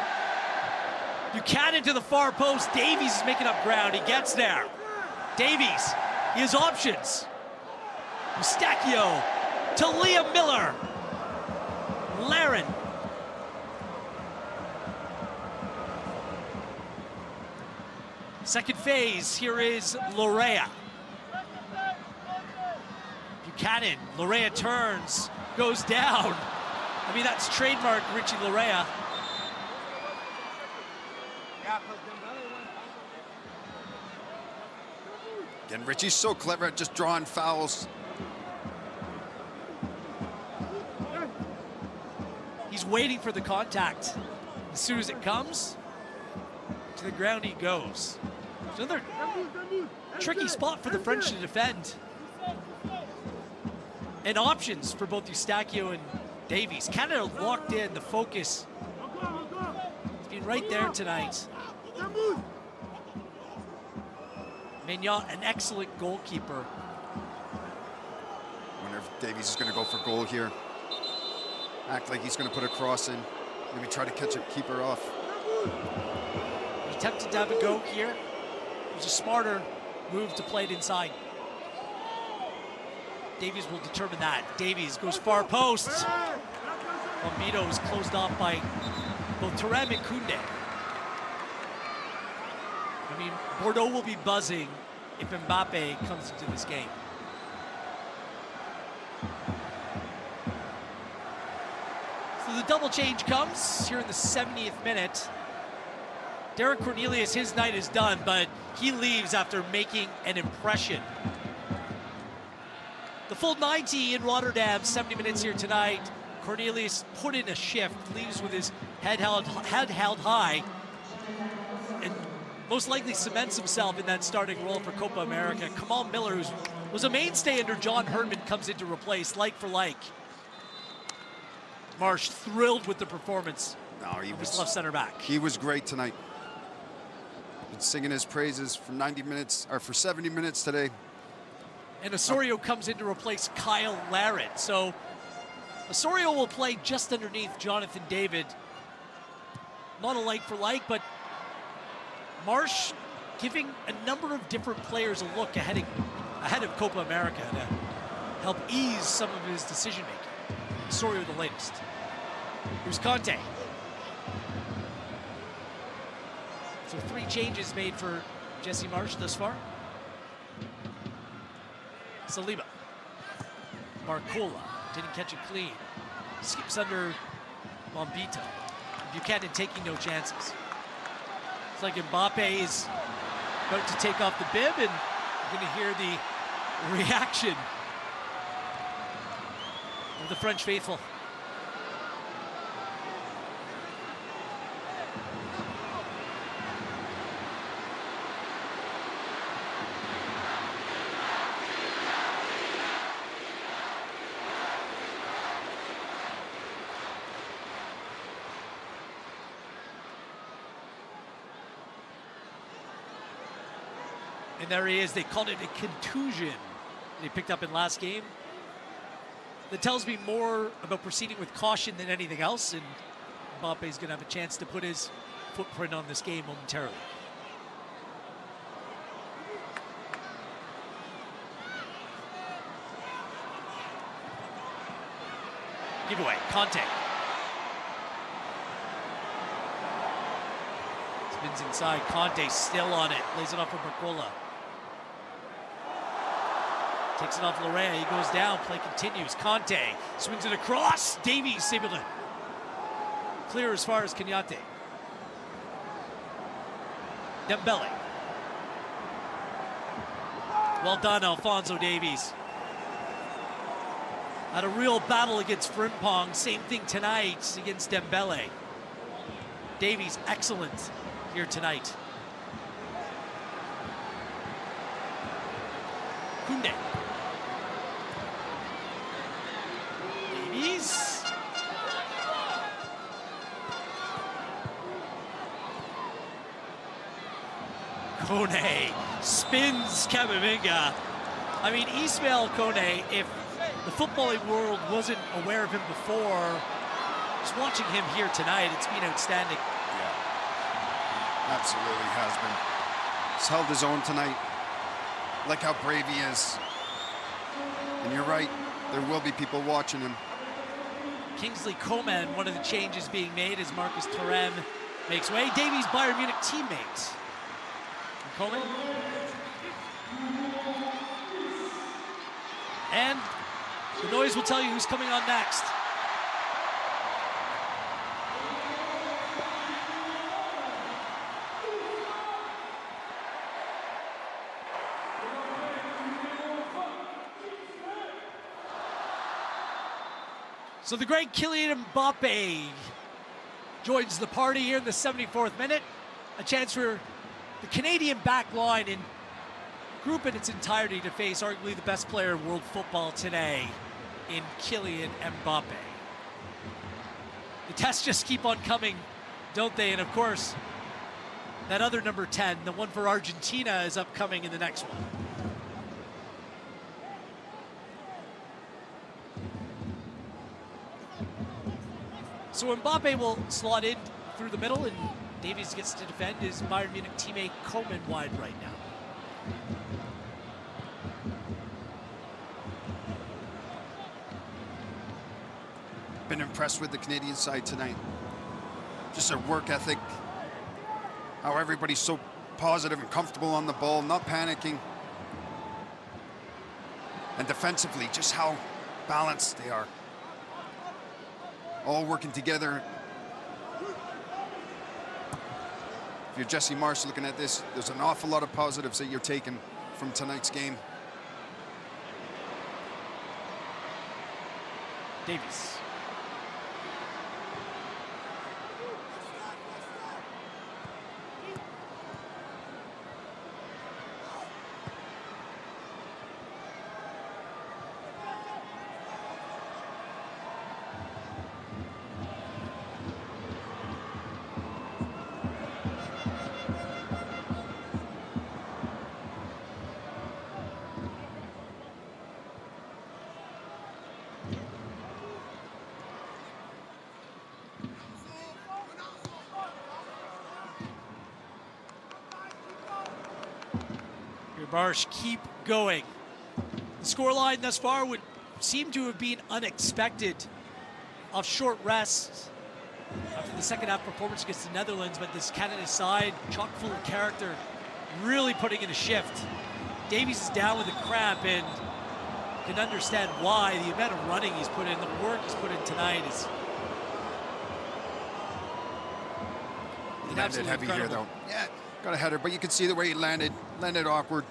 Buchanan to the far post. Davies is making up ground. He gets there. Davies, he has options. Eustachio to Liam Miller. Laren. Second phase, here is Lorea. Buchanan, Lorea turns, goes down. I mean, that's trademark Richie Lorea. Again, Richie's so clever at just drawing fouls. He's waiting for the contact. As soon as it comes, to the ground he goes. It's another tricky spot for the French to defend. And options for both Eustachio and Davies. Canada locked in, the focus. It's been right there tonight. Maignan, an excellent goalkeeper. Wonder if Davies is going to go for goal here. Act like he's going to put a cross in. Maybe try to catch a keeper off. He attempted to have a go here. It was a smarter move to play it inside. Davies will determine that. Davies goes far post. Bombito is closed off by both Thuram and Koundé. I mean, Bordeaux will be buzzing if Mbappe comes into this game. So the double change comes here in the 70th minute. Derek Cornelius, his night is done, but he leaves after making an impression. The full 90 in Rotterdam, 70 minutes here tonight. Cornelius put in a shift, leaves with his head held high, and most likely cements himself in that starting role for Copa America. Kamal Miller, who was a mainstay under John Herdman, comes in to replace, like for like. Marsh thrilled with the performance. No, he of was his left center back. He was great tonight. Been singing his praises for 90 minutes, or for 70 minutes today. And Osorio comes in to replace Kyle Laren. So Osorio will play just underneath Jonathan David. Not a like for like, but Marsh giving a number of different players a look ahead of Copa America to help ease some of his decision making. Osorio the latest. Here's Conte. So 3 changes made for Jesse Marsh thus far. Saliba. Barcola didn't catch it clean. Skips under Bombito. Buchanan taking no chances. It's like Mbappe is about to take off the bib, and you're going to hear the reaction of the French faithful. And there he is. They called it a contusion they picked up in last game. That tells me more about proceeding with caution than anything else, and Mbappe's going to have a chance to put his footprint on this game momentarily. Giveaway, Conte. Spins inside, Conte still on it, lays it off for Barcola. Takes it off Lorea, he goes down, play continues. Conte swings it across, Davies able to clear as far as Kenyatte. Dembele. Well done, Alphonso Davies. Had a real battle against Frimpong, same thing tonight against Dembele. Davies, excellent here tonight. Koundé. Davies. Kone spins Camavinga. I mean, Ismail Kone, if the footballing world wasn't aware of him before, just watching him here tonight, it's been outstanding. Yeah, absolutely has been. He's held his own tonight. like how brave he is. And you're right, there will be people watching him. Kingsley Coman, one of the changes being made as Marcus Thuram makes way. Davies' Bayern Munich teammate. Coman. And the noise will tell you who's coming on next. So the great Kylian Mbappe joins the party here in the 74th minute. A chance for the Canadian back line and group in its entirety to face arguably the best player in world football today in Kylian Mbappe. The tests just keep on coming, don't they? And of course, that other number 10, the one for Argentina, is upcoming in the next one. So Mbappe will slot in through the middle, and Davies gets to defend his Bayern Munich teammate Coman wide right now. Been impressed with the Canadian side tonight. Just their work ethic, how everybody's so positive and comfortable on the ball, not panicking. And defensively, just how balanced they are. All working together. If you're Jesse Marsh looking at this, there's an awful lot of positives that you're taking from tonight's game. Davies. Marsh keep going. The scoreline thus far would seem to have been unexpected off short rests after the second half performance against the Netherlands, but this Canada side, chock full of character, really putting in a shift. Davies is down with a cramp and can understand why. The amount of running he's put in, the work he's put in tonight is landed heavy here though. Yeah, got a header, but you can see the way he landed awkward.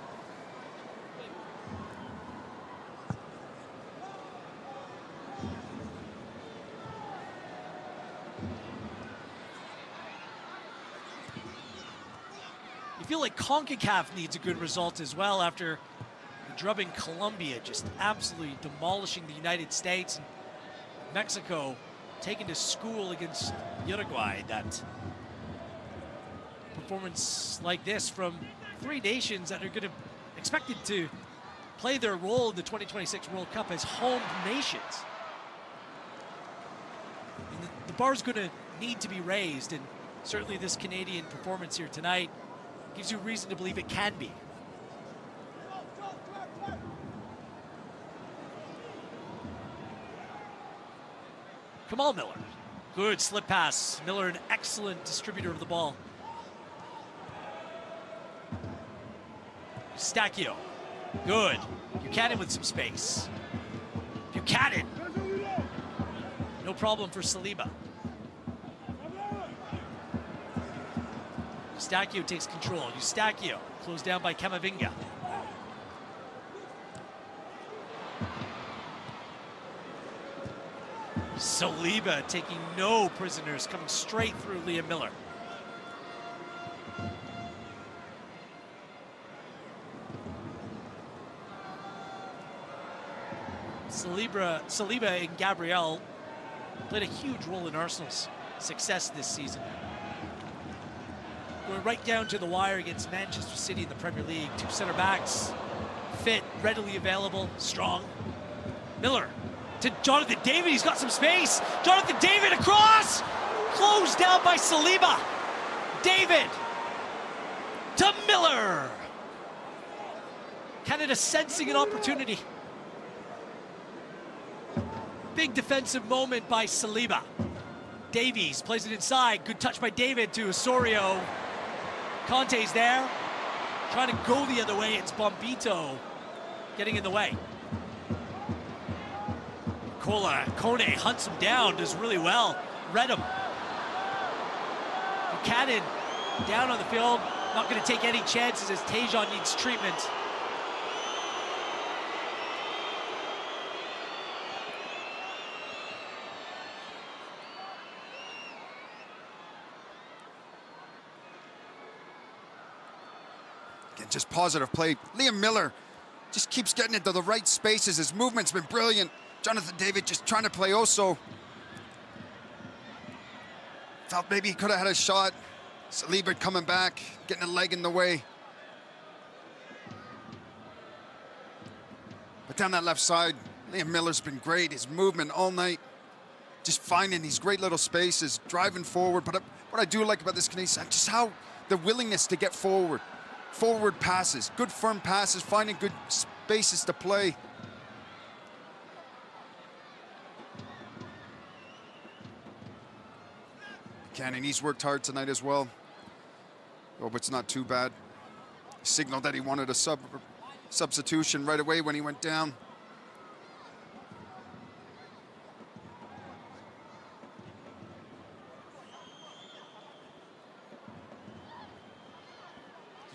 You feel like CONCACAF needs a good result as well after drubbing Colombia, just absolutely demolishing the United States, and Mexico taken to school against Uruguay. That performance like this from three nations that are going to expected to play their role in the 2026 World Cup as home nations. And the bar's going to need to be raised, and certainly this Canadian performance here tonight gives you reason to believe it can be. Kamal Miller, good slip pass. Miller, an excellent distributor of the ball. Stacchio, good. Buchanan with some space. Buchanan, no problem for Saliba. Stacchio takes control. Eustachio, closed down by Camavinga. Saliba taking no prisoners, coming straight through Liam Miller. Saliba and Gabriel played a huge role in Arsenal's success this season. Going right down to the wire against Manchester City in the Premier League. Two center backs, fit, readily available, strong. Miller to Jonathan David, he's got some space. Jonathan David across, closed down by Saliba. David to Miller. Canada sensing an opportunity. Big defensive moment by Saliba. Davies plays it inside. Good touch by David to Osorio. Conte's there. Trying to go the other way. It's Bombito getting in the way. Kone hunts him down, does really well. Read him. Buchanan down on the field. Not going to take any chances as Tejan needs treatment. Again, just positive play. Liam Miller just keeps getting into the right spaces. His movement's been brilliant. Jonathan David just trying to play Oso. Felt maybe he could have had a shot. Saliba coming back, getting a leg in the way. But down that left side, Liam Miller's been great. His movement all night, just finding these great little spaces, driving forward. But what I do like about this Canadian side, just how the willingness to get forward. Forward passes, good firm passes, finding good spaces to play. Buchanan, he's worked hard tonight as well. Hope it's not too bad. Signaled that he wanted a substitution right away when he went down.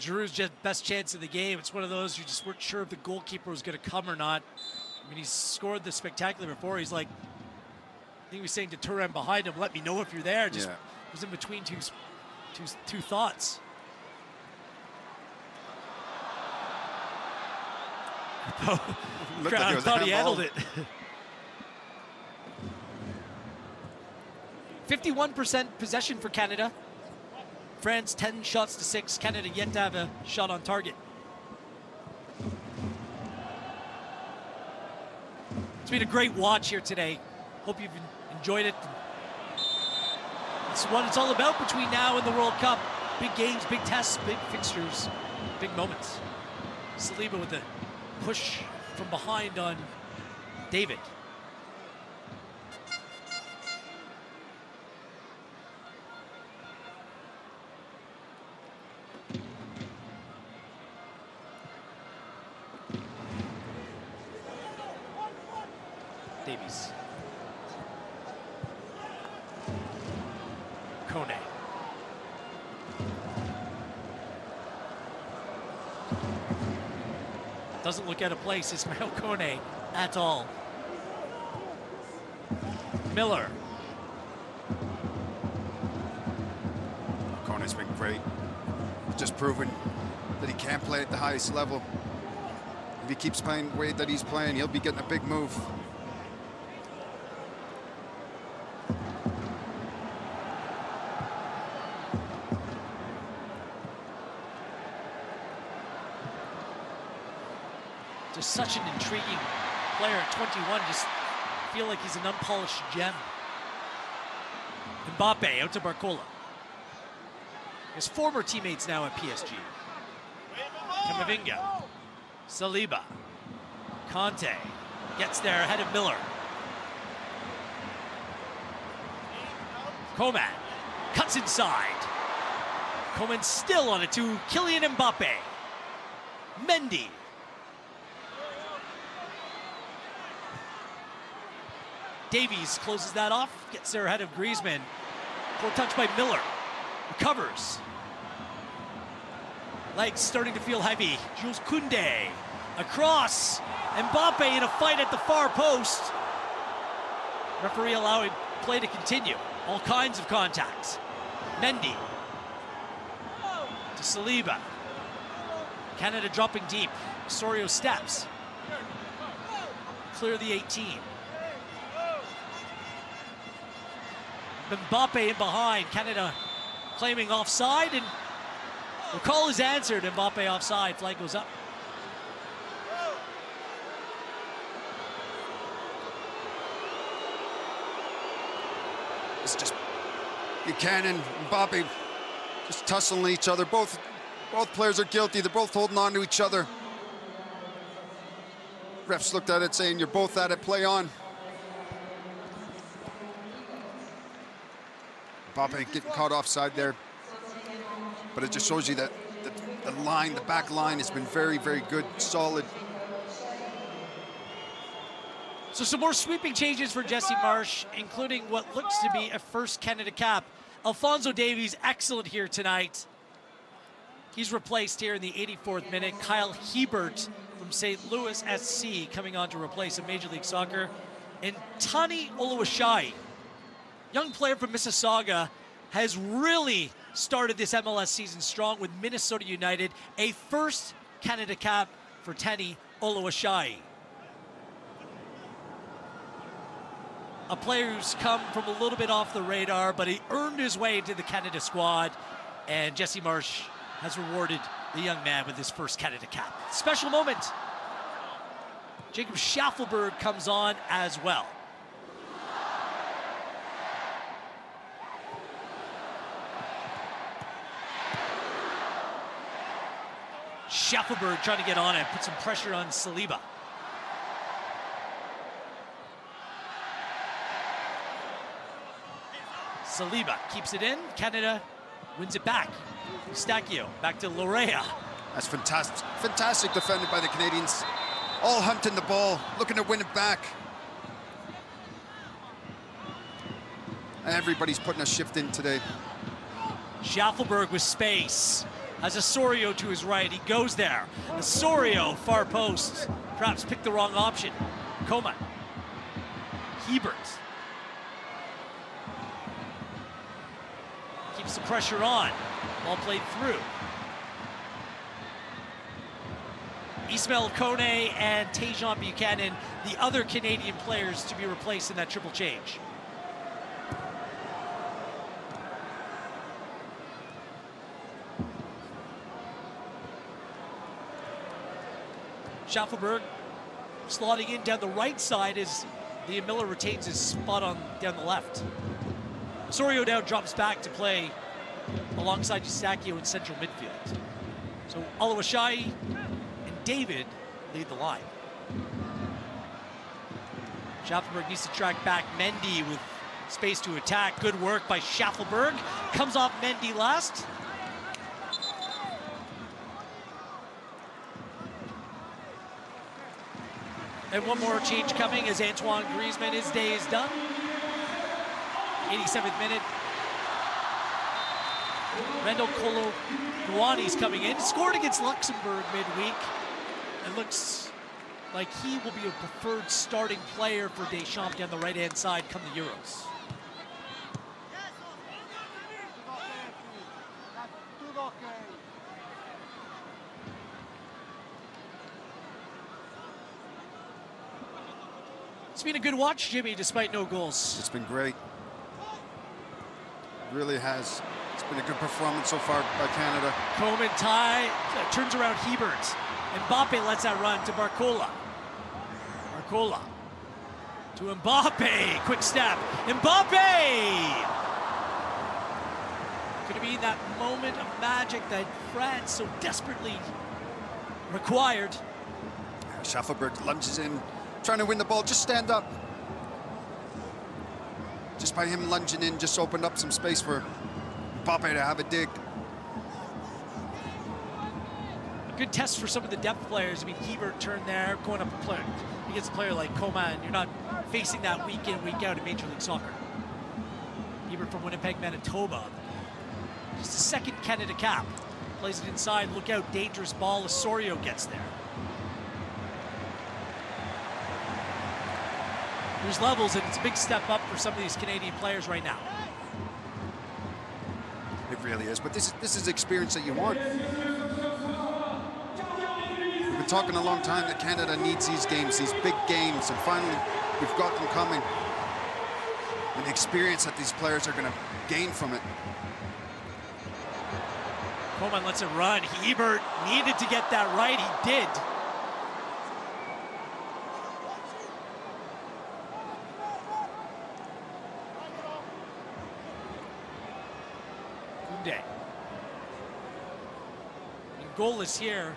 Giroux's just best chance of the game. It's one of those you just weren't sure if the goalkeeper was going to come or not. I mean, he's scored this spectacular before. He's like, I think he was saying to Turan behind him, let me know if you're there. Just was in between two thoughts. Crowd thought he handled it. 51% possession for Canada. France 10 shots to 6. Canada yet to have a shot on target. It's been a great watch here today. Hope you've enjoyed it. It's what it's all about between now and the World Cup. Big games, big tests, big fixtures, big moments. Saliba with the push from behind on David. Davies. Kone. Doesn't look out of place, Ismail Kone, at all. Miller. Kone's been great. Just proven that he can play at the highest level. If he keeps playing the way that he's playing, he'll be getting a big move. Just such an intriguing player at 21. Just feel like he's an unpolished gem. Mbappe out to Barcola. His former teammates now at PSG. Camavinga. Saliba. Conte gets there ahead of Miller. Coman cuts inside. Coman still on it to Kylian Mbappe. Mendy. Davies closes that off, gets there ahead of Griezmann. Poor touch by Miller. Recovers. Legs starting to feel heavy. Jules Koundé. Across. Mbappe in a fight at the far post. Referee allowing play to continue. All kinds of contacts. Mendy. To Saliba. Canada dropping deep. Osorio steps. Clear the 18. Mbappe in behind. Canada claiming offside, and the call is answered. Mbappe offside. Flag goes up. It's just Buchanan, Mbappe just tussling each other. Both players are guilty. They're both holding on to each other. Refs looked at it saying, you're both at it, play on. Mbappe getting caught offside there. But it just shows you that the line, the back line has been very, very good, solid. So some more sweeping changes for Jesse Marsh, including what looks to be a first Canada cap. Alphonso Davies, excellent here tonight. He's replaced here in the 84th minute. Kyle Hebert from St. Louis SC coming on to replace in Major League Soccer. And Tani Oluwaseyi, young player from Mississauga, has really started this MLS season strong with Minnesota United. A first Canada cap for Tani Oluwaseyi. A player who's come from a little bit off the radar, but he earned his way into the Canada squad, and Jesse Marsh has rewarded the young man with his first Canada cap. Special moment. Jacob Schaffelberg comes on as well. Schaffelberg trying to get on it, put some pressure on Saliba. Saliba keeps it in. Canada wins it back. Eustachio back to Lorea. That's fantastic. Fantastic defended by the Canadians. All hunting the ball, looking to win it back. Everybody's putting a shift in today. Schaffelberg with space. Has Osorio to his right. He goes there. Osorio, far post. Perhaps picked the wrong option. Coman. Hebert. Keeps the pressure on. Ball played through. Ismail Kone and Tajon Buchanan, the other Canadian players to be replaced in that triple change. Schaffelberg slotting in down the right side as Liam Miller retains his spot on down the left. Osorio now drops back to play alongside Eustachio in central midfield. So Oluwaseyi and David lead the line. Schaffelberg needs to track back Mendy with space to attack. Good work by Schaffelberg. Comes off Mendy last. And one more change coming as Antoine Griezmann, his day is done. 87th minute. Randall Kolo Muani's coming in. Scored against Luxembourg midweek. And looks like he will be a preferred starting player for Deschamps down the right-hand side come the Euros. It's been a good watch, Jimmy, despite no goals. It's been great. It really has. It's been a good performance so far by Canada. Coman turns around Hebert. Mbappe lets that run to Barcola. Barcola to Mbappe. Quick step. Mbappe! Could it be that moment of magic that France so desperately required? Schaffelberg lunges in, trying to win the ball. Just stand up. Just by him lunging in, just opened up some space for Mbappe to have a dig. A good test for some of the depth players. I mean, Hebert turned there, going up a player against a player like Coman. You're not facing that week in, week out in Major League Soccer. Hebert from Winnipeg, Manitoba. Just a second Canada cap. Plays it inside, look out, dangerous ball. Osorio gets there. There's levels, and it's a big step up for some of these Canadian players right now. It really is, but this is experience that you want. We've been talking a long time that Canada needs these games, these big games, and finally we've got them coming. And the experience that these players are going to gain from it. Coman lets it run. Hebert needed to get that right. He did. Goalless here.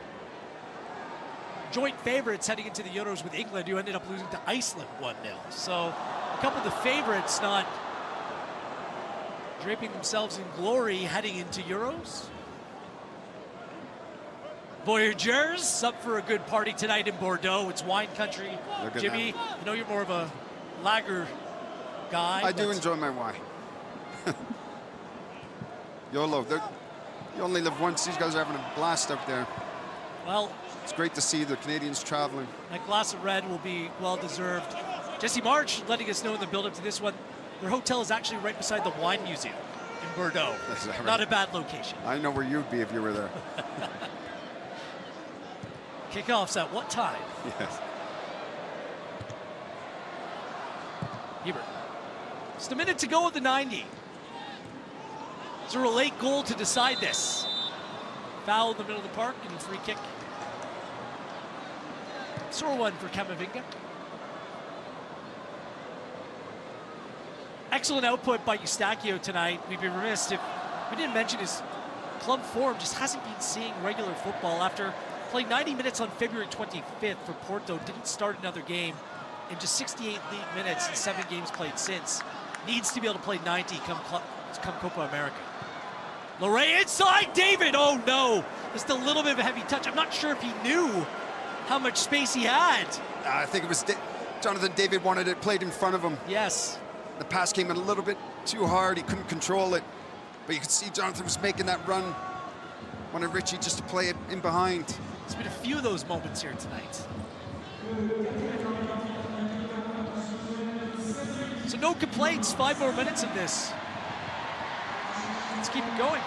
joint favorites heading into the Euros with England, who ended up losing to Iceland 1-0. So a couple of the favorites not draping themselves in glory heading into Euros. Voyageurs up for a good party tonight in Bordeaux. It's wine country. Jimmy, I know you're more of a lager guy. I do enjoy my wine. YOLO. You only live once. These guys are having a blast up there. Well, it's great to see the Canadians traveling. That glass of red will be well-deserved. Jesse March letting us know in the build-up to this one, their hotel is actually right beside the wine museum in Bordeaux. Right? Not a bad location. I know where you'd be if you were there. Kickoffs at what time? Yes. Hebert. Just a minute to go of the 90. Is there a late goal to decide this? Foul in the middle of the park and free kick. Sore one for Camavinga. Excellent output by Eustachio tonight. We'd be remiss if we didn't mention his club form just hasn't been seeing regular football after playing 90 minutes on February 25th for Porto. Didn't start another game in just 68 league minutes and 7 games played since. Needs to be able to play 90 come Copa America. Loré inside, David, oh no! Just a little bit of a heavy touch. I'm not sure if he knew how much space he had. I think it was Jonathan David wanted it played in front of him. Yes. The pass came in a little bit too hard. He couldn't control it. But you could see Jonathan was making that run. Wanted Richie just to play it in behind. There's been a few of those moments here tonight. So no complaints, 5 more minutes of this. Let's keep it going.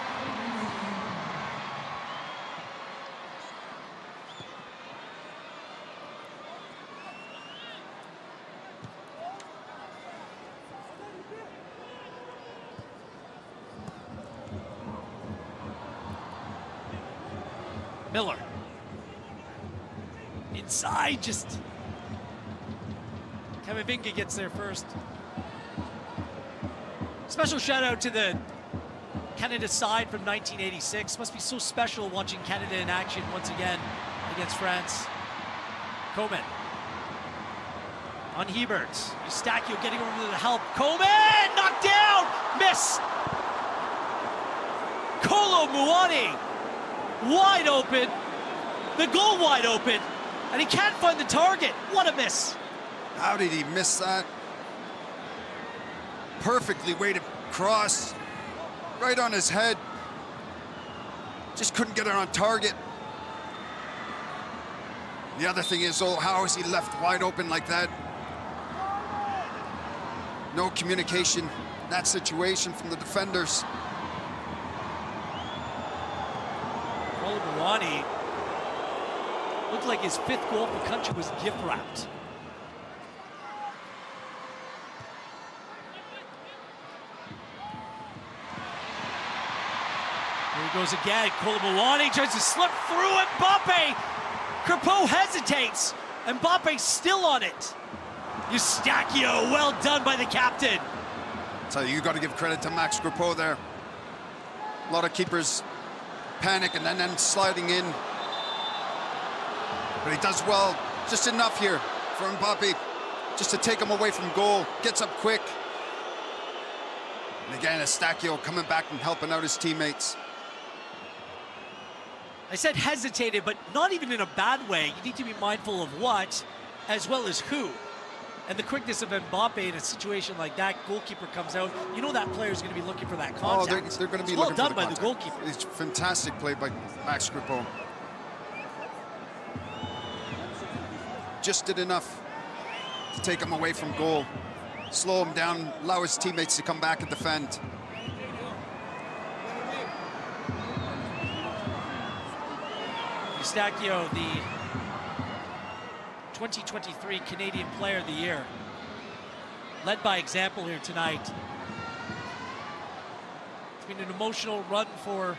Miller. Inside, just Camavinga gets there first. Special shout out to the Canada side from 1986. Must be so special watching Canada in action once again against France. Coman on Hebert. Eustachio getting over to the help. Coman knocked down, miss. Kolo Muani wide open, the goal wide open, and he can't find the target. What a miss. How did he miss that? Perfectly weighted cross, right on his head. Just couldn't get it on target. The other thing is, oh, how is he left wide open like that? No communication in that situation from the defenders. Muani looked like his 5th goal for country was gift wrapped. Here he goes again. Muani tries to slip through Mbappe. Crepeau hesitates. Mbappe's still on it. Eustachio, well done by the captain. So you got to give credit to Max Crepeau there. A lot of keepers panic and then sliding in. But he does well, just enough here for Mbappe, just to take him away from goal. Gets up quick. And again, Eustachio coming back and helping out his teammates. I said hesitated, but not even in a bad way. You need to be mindful of what, as well as who. And the quickness of Mbappe in a situation like that, goalkeeper comes out, you know that player's going to be looking for that contact. Oh, they're going to be looking for well the done by contact. the goalkeeper. It's fantastic play by Max Crepeau. Just did enough to take him away from goal, slow him down, allow his teammates to come back and defend. Eustachio, the 2023 Canadian Player of the Year. Led by example here tonight. It's been an emotional run for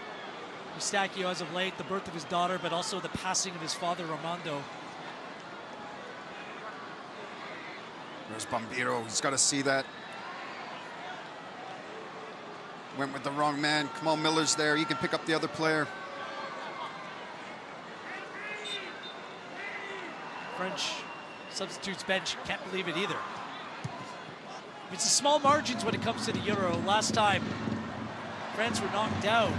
Eustachio as of late, the birth of his daughter, but also the passing of his father, Armando. There's Bombiro, he's got to see that. Went with the wrong man. Kamal Miller's there, he can pick up the other player. French substitutes bench can't believe it either. It's the small margins when it comes to the Euro. Last time, France were knocked out.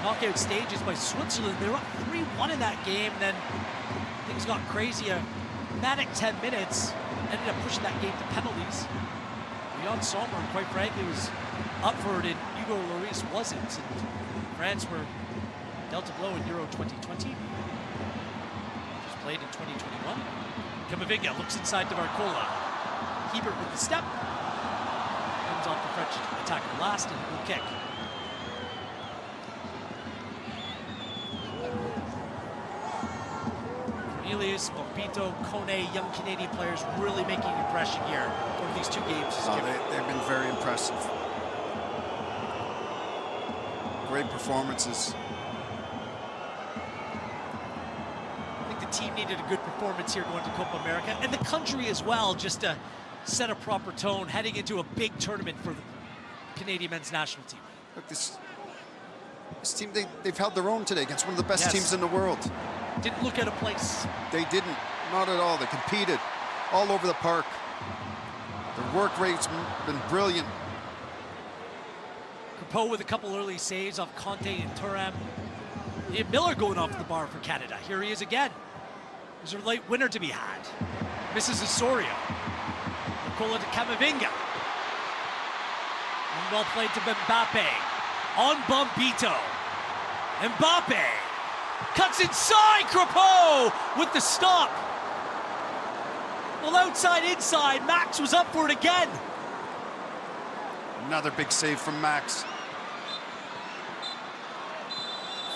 Knockout stages by Switzerland. They were up 3-1 in that game. Then things got crazy. A manic 10 minutes. Ended up pushing that game to penalties. Leon Sommer, quite frankly, was up for it, and Hugo Lloris wasn't. And France were dealt a blow in Euro 2020. Just played in 2021. Camavinga looks inside to Barcola. Hebert with the step. Comes off the French attacker last, and will kick. Cornelius, Bompito, Kone, young Canadian players really making an impression here over these 2 games. They've been very impressive. Great performances. I think the team needed a good performance here going to Copa America, and the country as well, just to set a proper tone heading into a big tournament for the Canadian men's national team. Look, this team, they've held their own today against one of the best teams in the world. Didn't look out of place. They didn't, not at all. They competed all over the park. Their work rate's been brilliant. Crepeau with a couple early saves off Conte and Thuram. Ian Miller going off the bar for Canada. Here he is again. There's a late winner to be had. Misses Osorio. Nicola to Camavinga. And well played to Mbappe. On Bompito. Mbappe cuts inside. Crepeau with the stop. Well, outside, inside. Max was up for it again. Another big save from Max.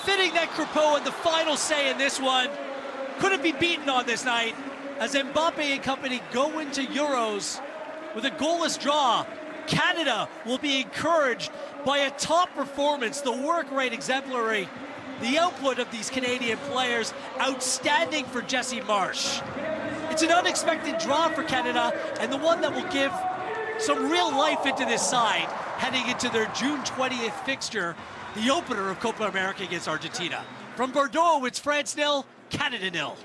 Fitting that Crepeau had the final say in this one. Couldn't be beaten on this night as Mbappe and company go into Euros with a goalless draw. Canada will be encouraged by a top performance, the work rate exemplary, the output of these Canadian players outstanding for Jesse Marsh. It's an unexpected draw for Canada and the one that will give some real life into this side heading into their June 20th fixture, the opener of Copa America against Argentina. From Bordeaux, it's France 0, Canada 0.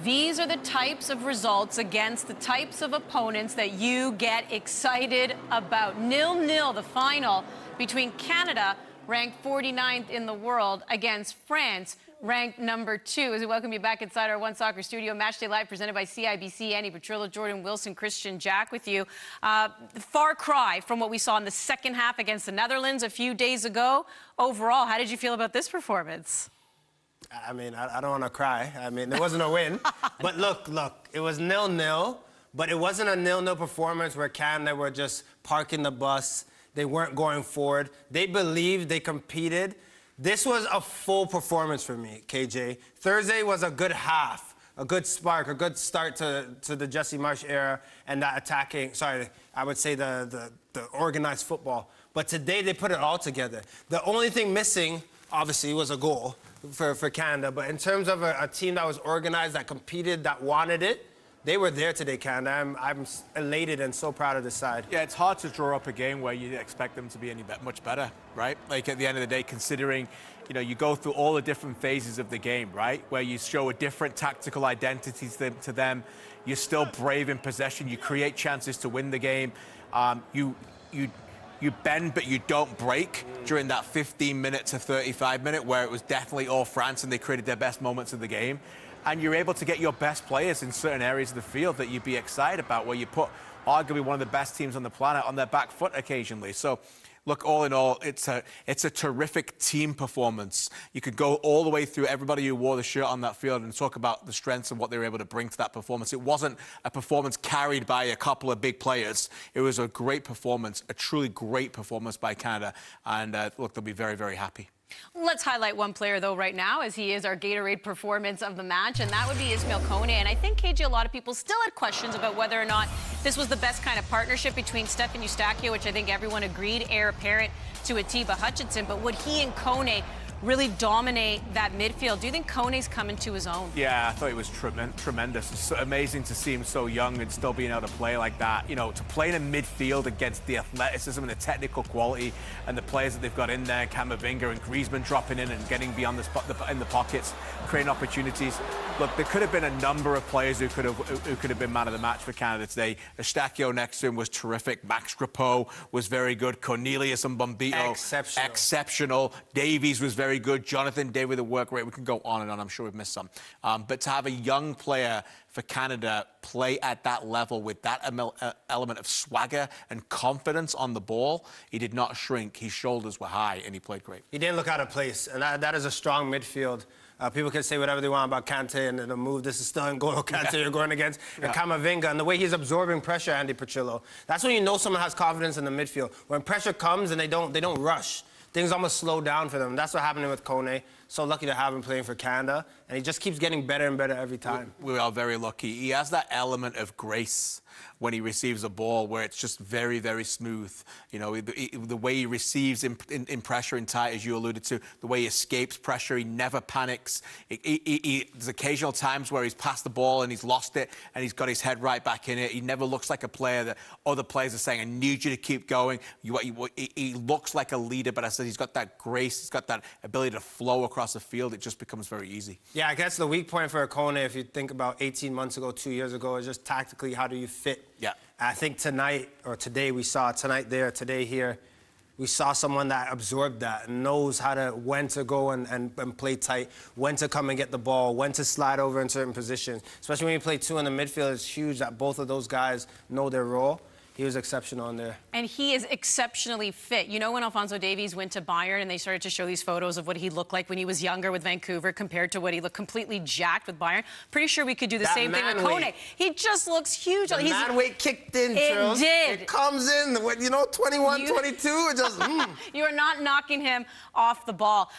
These are the types of results against the types of opponents that you get excited about. 0-0, the final between Canada, ranked 49th in the world, against France, ranked number 2. As we welcome you back inside our One Soccer studio, Matchday Live presented by CIBC. Andy Petrillo, Jordan Wilson, Christian Jack with you. Far cry from what we saw in the second half against the Netherlands a few days ago. Overall, how did you feel about this performance? I mean, I don't want to cry. I mean, there wasn't a win. But look, it was 0-0, but it wasn't a 0-0 performance where Canada were just parking the bus. They weren't going forward. They believed, they competed. This was a full performance for me, KJ. Thursday was a good half, a good spark, a good start to the Jesse Marsh era and that attacking, I would say the organized football. But today they put it all together. The only thing missing, obviously, was a goal for Canada. But in terms of a team that was organized, that competed, that wanted it, they were there today, Canada. I'm elated and so proud of this side. Yeah, it's hard to draw up a game where you expect them to be much better, right? Like, at the end of the day, considering, you know, you go through all the different phases of the game, right? Where you show a different tactical identity to them. You're still brave in possession. You create chances to win the game. You bend, but you don't break during that 15-minute to 35-minute where it was definitely all France and they created their best moments of the game. And you're able to get your best players in certain areas of the field that you'd be excited about, where you put arguably one of the best teams on the planet on their back foot occasionally. So, look, all in all, it's a terrific team performance. You could go all the way through everybody who wore the shirt on that field and talk about the strengths and what they were able to bring to that performance. It wasn't a performance carried by a couple of big players. It was a great performance, a truly great performance by Canada. And look, they'll be very, very happy. Let's highlight one player, though, right now, as he is our Gatorade performance of the match, and that would be Ismail Kone. And I think, KJ, a lot of people still had questions about whether or not this was the best kind of partnership between Steph and Eustachio, which I think everyone agreed, heir apparent to Atiba Hutchinson. But what he and Kone really dominate that midfield. Do you think Kone's coming to his own? Yeah, I thought he was tremendous. It's so amazing to see him so young and still being able to play like that. You know, to play in a midfield against the athleticism and the technical quality and the players that they've got in there, Camavinga and Griezmann dropping in and getting beyond in the pockets, creating opportunities. Look, there could have been a number of players who could have been man of the match for Canada today. Eustáquio next to him was terrific. Max Crepeau was very good. Cornelius and Bombito, exceptional. Davies was very good. Jonathan Day with a work rate. We can go on and on. I'm sure we've missed some. But to have a young player for Canada play at that level with that element of swagger and confidence on the ball, he did not shrink. His shoulders were high, and he played great. He didn't look out of place, and that is a strong midfield. People can say whatever they want about Kante and the move. This is still N'Golo Kante you're going against. Camavinga, and the way he's absorbing pressure, Andy Pachillo. That's when you know someone has confidence in the midfield. When pressure comes and they don't rush. Things almost slow down for them. That's what happened with Kone. So lucky to have him playing for Canada. And he just keeps getting better and better every time. We are very lucky. He has that element of grace when he receives a ball where it's just very, very smooth. You know, the way he receives in pressure in tight, as you alluded to, the way he escapes pressure, he never panics. There's occasional times where he's passed the ball and he's lost it and he's got his head right back in it. He never looks like a player that other players are saying, I need you to keep going. He looks like a leader, but I said he's got that grace, he's got that ability to flow across the field. It just becomes very easy. Yeah, I guess the weak point for Kone, if you think about 18 months ago, 2 years ago, is just tactically, how do you fit? Yeah. I think tonight, or today, we saw tonight there, today here, we saw someone that absorbed that and knows when to go and play tight, when to come and get the ball, when to slide over in certain positions. Especially when you play two in the midfield, it's huge that both of those guys know their role. He was exceptional in there. And he is exceptionally fit. You know, when Alphonso Davies went to Bayern and they started to show these photos of what he looked like when he was younger with Vancouver compared to what he looked completely jacked with Bayern, pretty sure we could do the same thing with Kone. He just looks huge. The man weight kicked in, Charles. It did. It comes in, 21, 22, it just, You are not knocking him off the ball.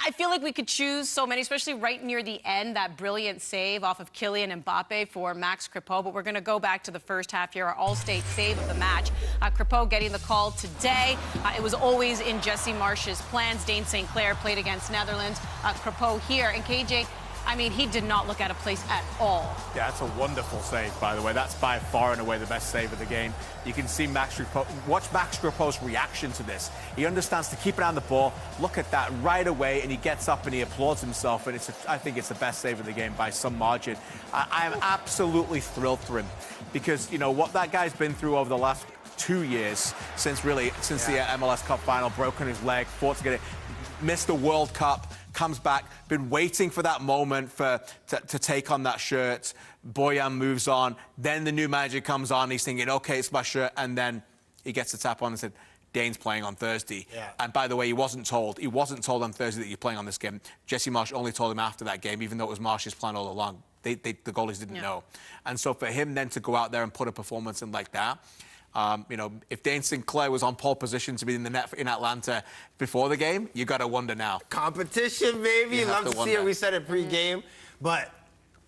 I feel like we could choose so many, especially right near the end, that brilliant save off of Kylian Mbappe for Max Crepeau. But we're going to go back to the first half here, our all-state save of the match. Crepeau getting the call today. It was always in Jesse Marsh's plans. Dane St. Clair played against Netherlands. Crepeau here. And KJ, I mean, he did not look out of place at all. Yeah, that's a wonderful save, by the way. That's by far and away the best save of the game. You can see Max Crepeau. Watch Max Crepeau's reaction to this. He understands to keep it on the ball. Look at that right away, and he gets up and he applauds himself. And I think it's the best save of the game by some margin. I am absolutely thrilled for him because, you know, what that guy's been through over the last 2 years since the MLS Cup final, broken his leg, fought to get it, missed the World Cup, comes back, been waiting for that moment to take on that shirt. Boyan moves on. Then the new manager comes on. He's thinking, okay, it's my shirt. And then he gets a tap on and said, Dane's playing on Thursday. Yeah. And by the way, he wasn't told on Thursday that you're playing on this game. Jesse Marsh only told him after that game, even though it was Marsh's plan all along. The goalies didn't know. And so for him then to go out there and put a performance in like that, you know, if Dane St. Clair was on pole position to be in the net in Atlanta before the game, you got to wonder now. Competition, baby. You love to see it. We said it pre-game. But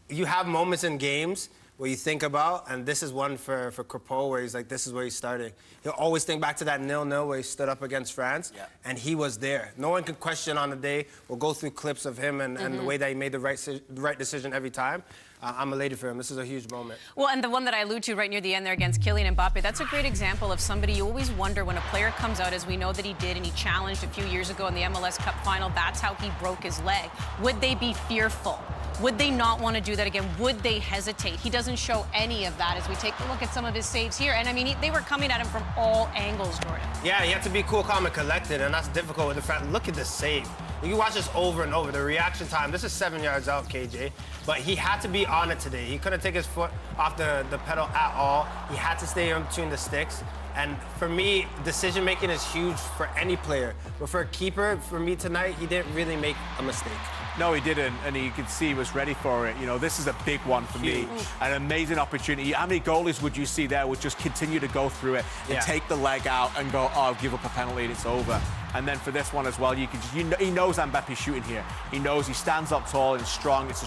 you have moments in games where you think about, and this is one for Crepeau where he's like, this is where he's starting. He'll always think back to that 0-0 where he stood up against France, and he was there. No one can question on the day. We'll go through clips of him and the way that he made the right decision every time. I'm elated for him. This is a huge moment. Well, and the one that I allude to right near the end there against Kylian Mbappe, that's a great example of somebody you always wonder when a player comes out, as we know that he did, and he challenged a few years ago in the MLS Cup final. That's how he broke his leg. Would they be fearful? Would they not want to do that again? Would they hesitate? He doesn't show any of that as we take a look at some of his saves here. And, I mean, they were coming at him from all angles, Jordan. Yeah, you have to be cool, calm, and collected, and that's difficult with the fact. Look at this save. You can watch this over and over. The reaction time, this is 7 yards out, KJ. But he had to be on it today. He couldn't take his foot off the pedal at all. He had to stay in between the sticks. And for me, decision-making is huge for any player. But for a keeper, for me tonight, he didn't really make a mistake. No, he didn't, and you could see he was ready for it. You know, this is a big one for me. An amazing opportunity. How many goalies would you see there would just continue to go through it and take the leg out and go, oh, give up a penalty and it's over. And then for this one as well, you can he knows Mbappe's shooting here. He knows he stands up tall and strong. It's a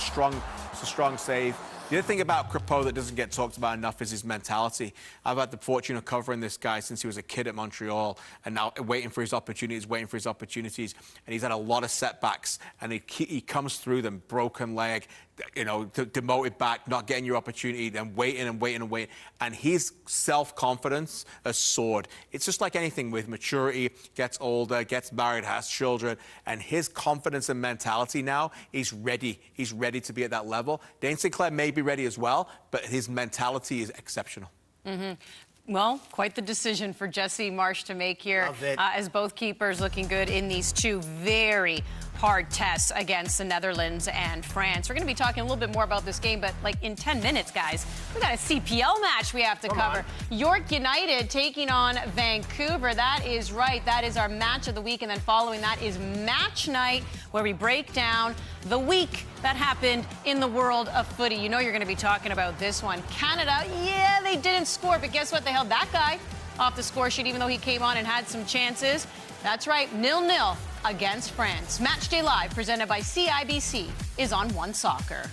strong save. The other thing about Crépeau that doesn't get talked about enough is his mentality. I've had the fortune of covering this guy since he was a kid at Montreal, and now waiting for his opportunities, and he's had a lot of setbacks, and he comes through them, broken leg, you know, demoted back, not getting your opportunity, then waiting, and his self-confidence has soared. It's just like anything with maturity, gets older, gets married, has children, and his confidence and mentality now, he's ready to be at that level. Dane Sinclair may be ready as well, but his mentality is exceptional. Well, quite the decision for Jesse Marsch to make here, as both keepers looking good in these two very hard tests against the Netherlands and France. We're going to be talking a little bit more about this game, but like in 10 minutes, guys, we got a CPL match we have to cover. York United taking on Vancouver. That is right. That is our match of the week. And then following that is match night, where we break down the week that happened in the world of footy. You know you're going to be talking about this one. Canada, yeah, they didn't score, but guess what? They held that guy off the score sheet, even though he came on and had some chances. That's right, 0-0 against France. Matchday Live, presented by CIBC, is on One Soccer.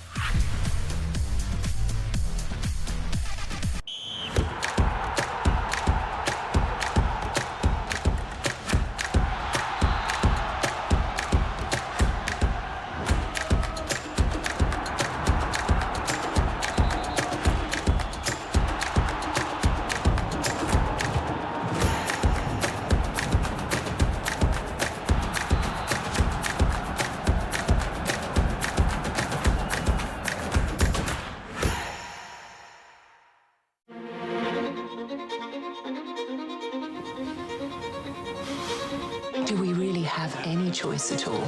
Do we really have any choice at all?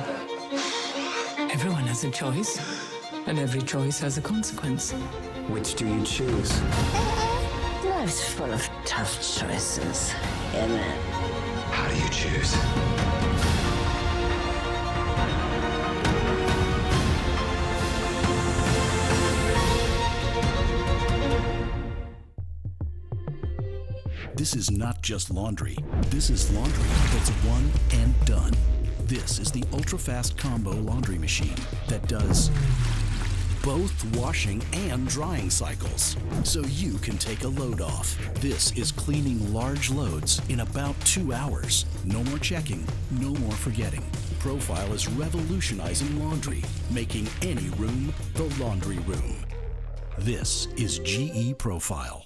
Everyone has a choice, and every choice has a consequence. Which do you choose? Life's full of tough choices, isn't it? How do you choose? This is not just laundry. This is laundry that's one and done. This is the ultra-fast combo laundry machine that does both washing and drying cycles, so you can take a load off. This is cleaning large loads in about 2 hours. No more checking, no more forgetting. Profile is revolutionizing laundry, making any room the laundry room. This is GE Profile.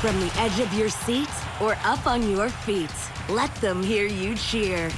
From the edge of your seat or up on your feet, let them hear you cheer.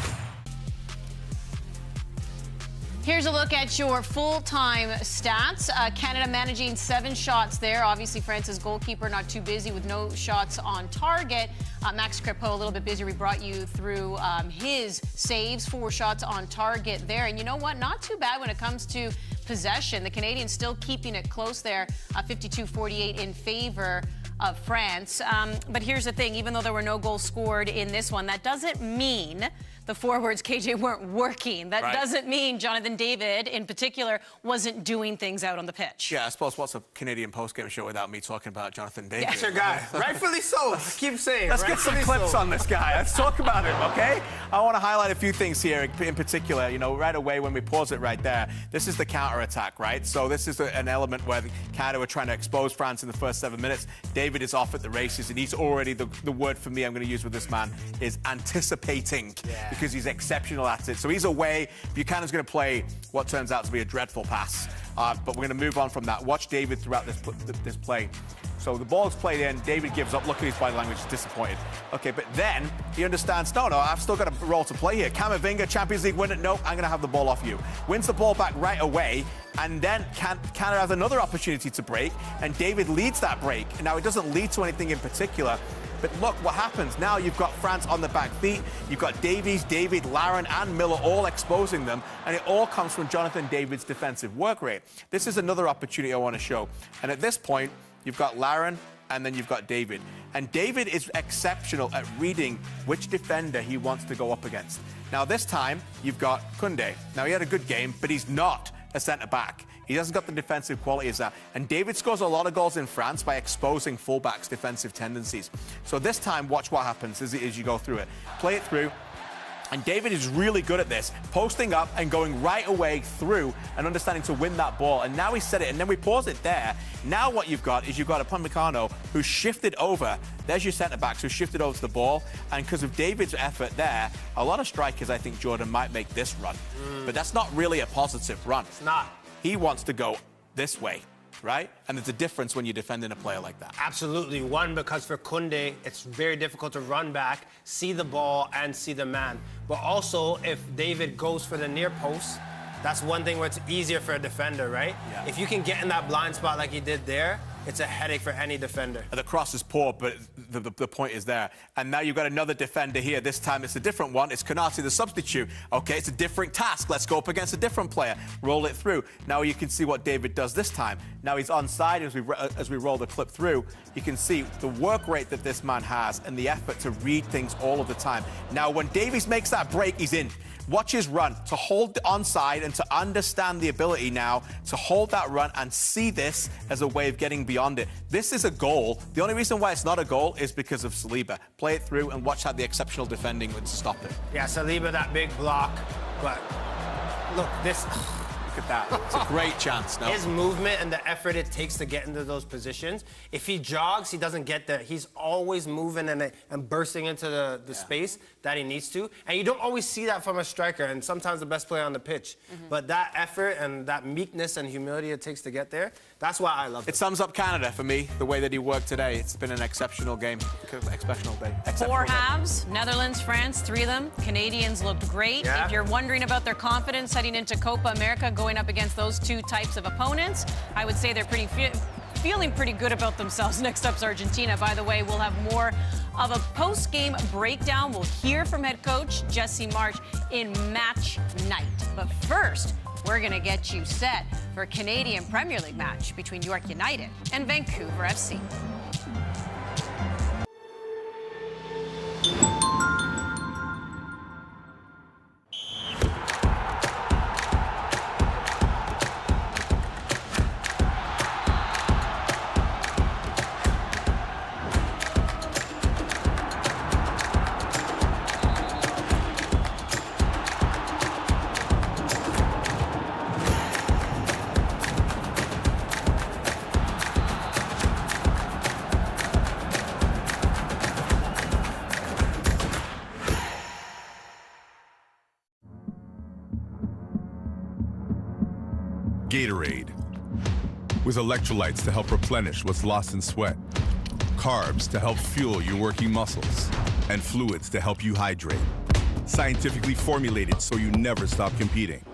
Here's a look at your full-time stats. Canada managing 7 shots there. Obviously, France's goalkeeper not too busy with no shots on target. Max Crépeau a little bit busy. We brought you through his saves, 4 shots on target there. And you know what? Not too bad when it comes to possession. The Canadians still keeping it close there, 52-48 in favor of France. But here's the thing, even though there were no goals scored in this one, that doesn't mean the forwards, KJ, weren't working. That doesn't mean Jonathan David, in particular, wasn't doing things out on the pitch. Yeah, I suppose what's a Canadian postgame show without me talking about Jonathan David? That's your guy. Rightfully so. Keep saying. Let's get some clips on this guy. Let's talk about him, okay? I want to highlight a few things here in particular. You know, right away when we pause it right there, this is the counter-attack, right? So this is an element where Canada were trying to expose France in the first 7 minutes. David is off at the races, and he's already, the word for me I'm going to use with this man is anticipating, because he's exceptional at it. So he's away. Buchanan's going to play what turns out to be a dreadful pass. But we're going to move on from that. Watch David throughout this play. So the ball's played in. David gives up. Look at his body language. He's disappointed. Okay, but then he understands, no, I've still got a role to play here. Camavinga, Champions League winner. No, I'm going to have the ball off you. Wins the ball back right away. And then Canada has another opportunity to break. And David leads that break. Now, it doesn't lead to anything in particular. But look what happens. Now you've got France on the back feet. You've got Davies, David, Larin, and Miller all exposing them. And it all comes from Jonathan David's defensive work rate. This is another opportunity I want to show. And at this point, you've got Larin, and then you've got David. And David is exceptional at reading which defender he wants to go up against. Now, this time, you've got Koundé. Now, he had a good game, but he's not a centre-back. He hasn't got the defensive quality as that. And David scores a lot of goals in France by exposing fullbacks' defensive tendencies. So this time, watch what happens as you go through it. Play it through. And David is really good at this, posting up and going right away through and understanding to win that ball. And now he set it, and then we pause it there. Now what you've got is you've got Upamecano who shifted over. There's your centre-backs who shifted over to the ball. And because of David's effort there, a lot of strikers, I think, Jordan, might make this run. But that's not really a positive run. It's not. He wants to go this way, right? And there's a difference when you're defending a player like that. Absolutely. One, because for Koundé, it's very difficult to run back, see the ball, and see the man. But also, if David goes for the near post, that's one thing where it's easier for a defender, right? Yeah. If you can get in that blind spot like he did there, it's a headache for any defender. The cross is poor, but the point is there. And now you've got another defender here. This time it's a different one. It's Konate, the substitute. Okay, it's a different task. Let's go up against a different player. Roll it through. Now you can see what David does this time. Now he's onside as we roll the clip through. You can see the work rate that this man has and the effort to read things all of the time. Now, when Davies makes that break, he's in. Watch his run, to hold the onside and to understand the ability now to hold that run and see this as a way of getting beyond it. This is a goal. The only reason why it's not a goal is because of Saliba. Play it through and watch how the exceptional defending would stop it. Yeah, Saliba, that big block. But look, this... Look at that. It's a great chance. No? His movement and the effort it takes to get into those positions. If he jogs, he doesn't get there. He's always moving and bursting into the space that he needs to. And you don't always see that from a striker, and sometimes the best player on the pitch. But that effort and that meekness and humility it takes to get there, that's why I love it. It sums up Canada for me, the way that he worked today. It's been an exceptional game. Exceptional day. Four halves, Netherlands, France, 3 of them. Canadians looked great. Yeah. If you're wondering about their confidence heading into Copa America, going up against those two types of opponents, I would say they're feeling pretty good about themselves. Next up's Argentina. By the way, we'll have more of a post-game breakdown. We'll hear from head coach Jesse March in match night. But first, we're going to get you set for a Canadian Premier League match between York United and Vancouver FC. Gatorade, with electrolytes to help replenish what's lost in sweat, carbs to help fuel your working muscles, and fluids to help you hydrate. Scientifically formulated so you never stop competing.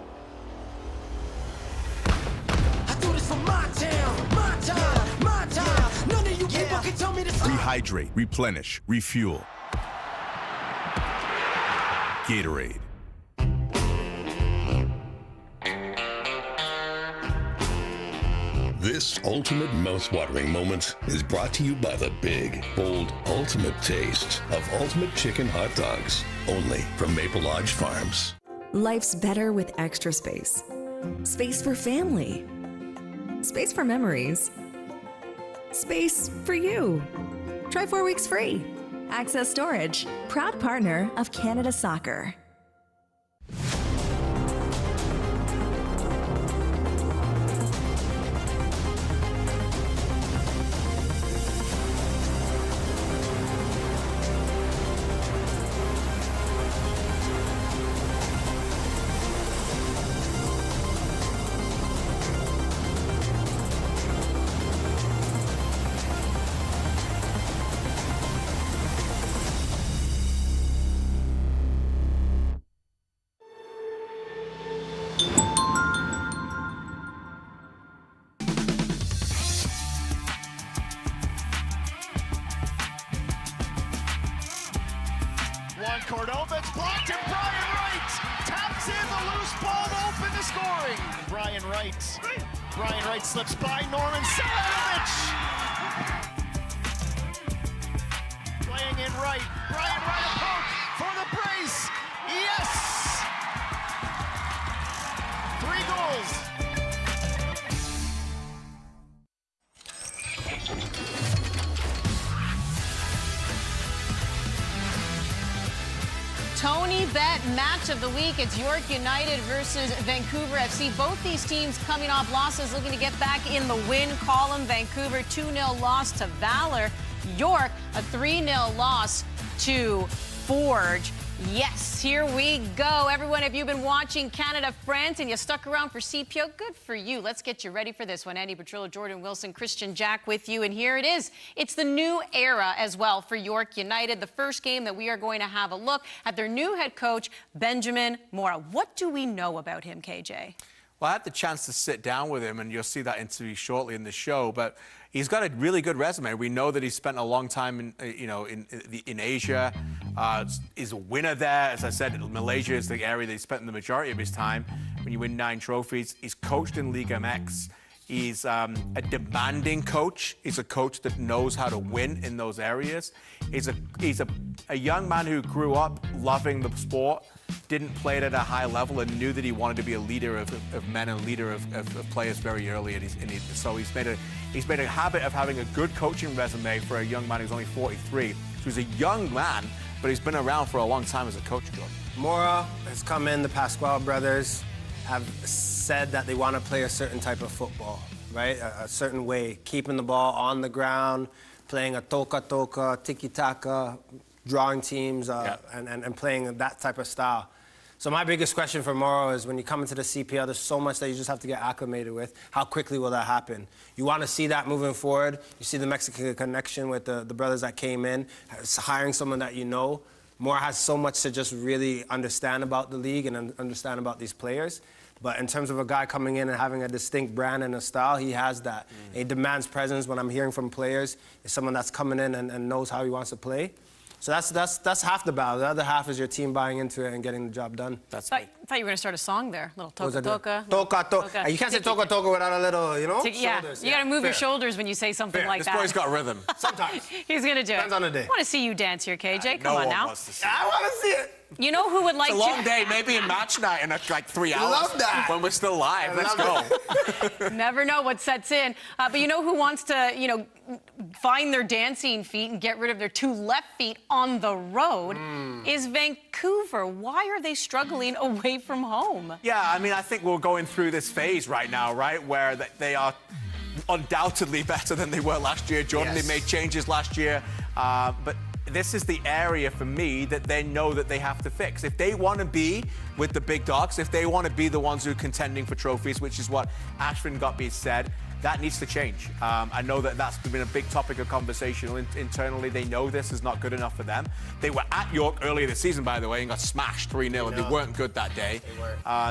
I do this for my town, my time, my time. None of you people can tell me to stop. Rehydrate, replenish, refuel. Gatorade. This ultimate mouth-watering moment is brought to you by the big, bold, ultimate taste of Ultimate Chicken Hot Dogs, only from Maple Lodge Farms. Life's better with extra space. Space for family. Space for memories. Space for you. Try 4 weeks free. Access Storage, proud partner of Canada Soccer. Cordova. It's blocked, and Brian Wright taps in the loose ball to open the scoring. Brian Wright slips by Norman Selanovich. Playing in right. Brian Wright a poke for the brace. Yes! 3 goals. Tony Bet match of the week. It's York United versus Vancouver FC. Both these teams coming off losses, looking to get back in the win column. Vancouver 2-0 loss to Valor. York a 3-0 loss to Forge. Yes, here we go. Everyone, if you've been watching Canada-France and you stuck around for CPO, good for you. Let's get you ready for this one. Andy Petrillo, Jordan Wilson, Christian Jack with you. And here it is. It's the new era as well for York United. The first game that we are going to have a look at their new head coach, Benjamin Mora. What do we know about him, KJ? Well, I had the chance to sit down with him, and you'll see that interview shortly in the show. But he's got a really good resume. We know that he's spent a long time in Asia. He's a winner there. As I said, Malaysia is the area that he spent the majority of his time. When you win 9 trophies, he's coached in Liga MX. He's a demanding coach. He's a coach that knows how to win in those areas. He's a young man who grew up loving the sport, didn't play it at a high level, and knew that he wanted to be a leader of men and a leader of players very early. So he's made a habit of having a good coaching resume for a young man who's only 43. So he's a young man, but he's been around for a long time as a coach, Jordan. Mora has come in, the Pasquale brothers have said that they want to play a certain type of football, right? A certain way, keeping the ball on the ground, playing a toka-toka, tiki-taka, drawing teams, and playing that type of style. So my biggest question for Mora is when you come into the CPL, there's so much that you just have to get acclimated with. How quickly will that happen? You want to see that moving forward. You see the Mexican connection with the brothers that came in, hiring someone that you know. Mora has so much to just really understand about the league and understand about these players. But in terms of a guy coming in and having a distinct brand and a style, he has that. He demands presence. When I'm hearing from players, it's someone that's coming in and knows how he wants to play. So that's half the battle. The other half is your team buying into it and getting the job done. I thought you were going to start a song there. Little toka-toka. Toka-toka. You can't say toka-toka without a little, yeah, shoulders. You got to move your shoulders when you say something like that. This boy's got rhythm. Sometimes. He's going to do it. Depends on the day. I want to see you dance here, KJ. Come on now. Wants to see I want to see it. You know who would like It's a long day, maybe a match night in like 3 hours. Love that. When we're still live. Let's go. Never know what sets in. But you know who wants to, find their dancing feet and get rid of their 2 left feet on the road is Vancouver. Why are they struggling away from home? Yeah, I mean, I think we're going through this phase right now, right, where they are undoubtedly better than they were last year. Jordan, They made changes last year, but this is the area for me that they know that they have to fix. If they want to be with the big dogs, if they want to be the ones who are contending for trophies, which is what Ashwin Gotby said, that needs to change. I know that that's been a big topic of conversation internally. They know this is not good enough for them. They were at York earlier this season, by the way, and got smashed 3-0, and they weren't good that day.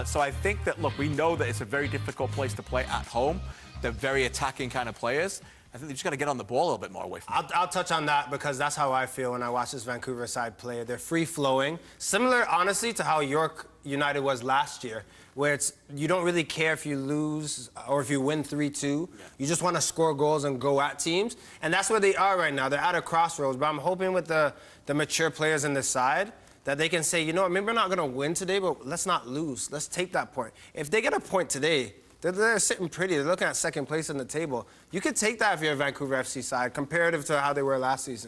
So I think that, look, we know that it's a very difficult place to play at home. They're very attacking kind of players. I think they just got to get on the ball a little bit more away from it. I'll touch on that because that's how I feel when I watch this Vancouver side play. They're free-flowing, similar, honestly, to how York United was last year, where you don't really care if you lose or if you win 3-2. You just want to score goals and go at teams. And that's where they are right now. They're at a crossroads. But I'm hoping with the mature players in this side that they can say, you know what, maybe we're not going to win today, but let's not lose. Let's take that point. If they get a point today, they're sitting pretty. They're looking at second place in the table. You could take that if you're a Vancouver FC side, comparative to how they were last season.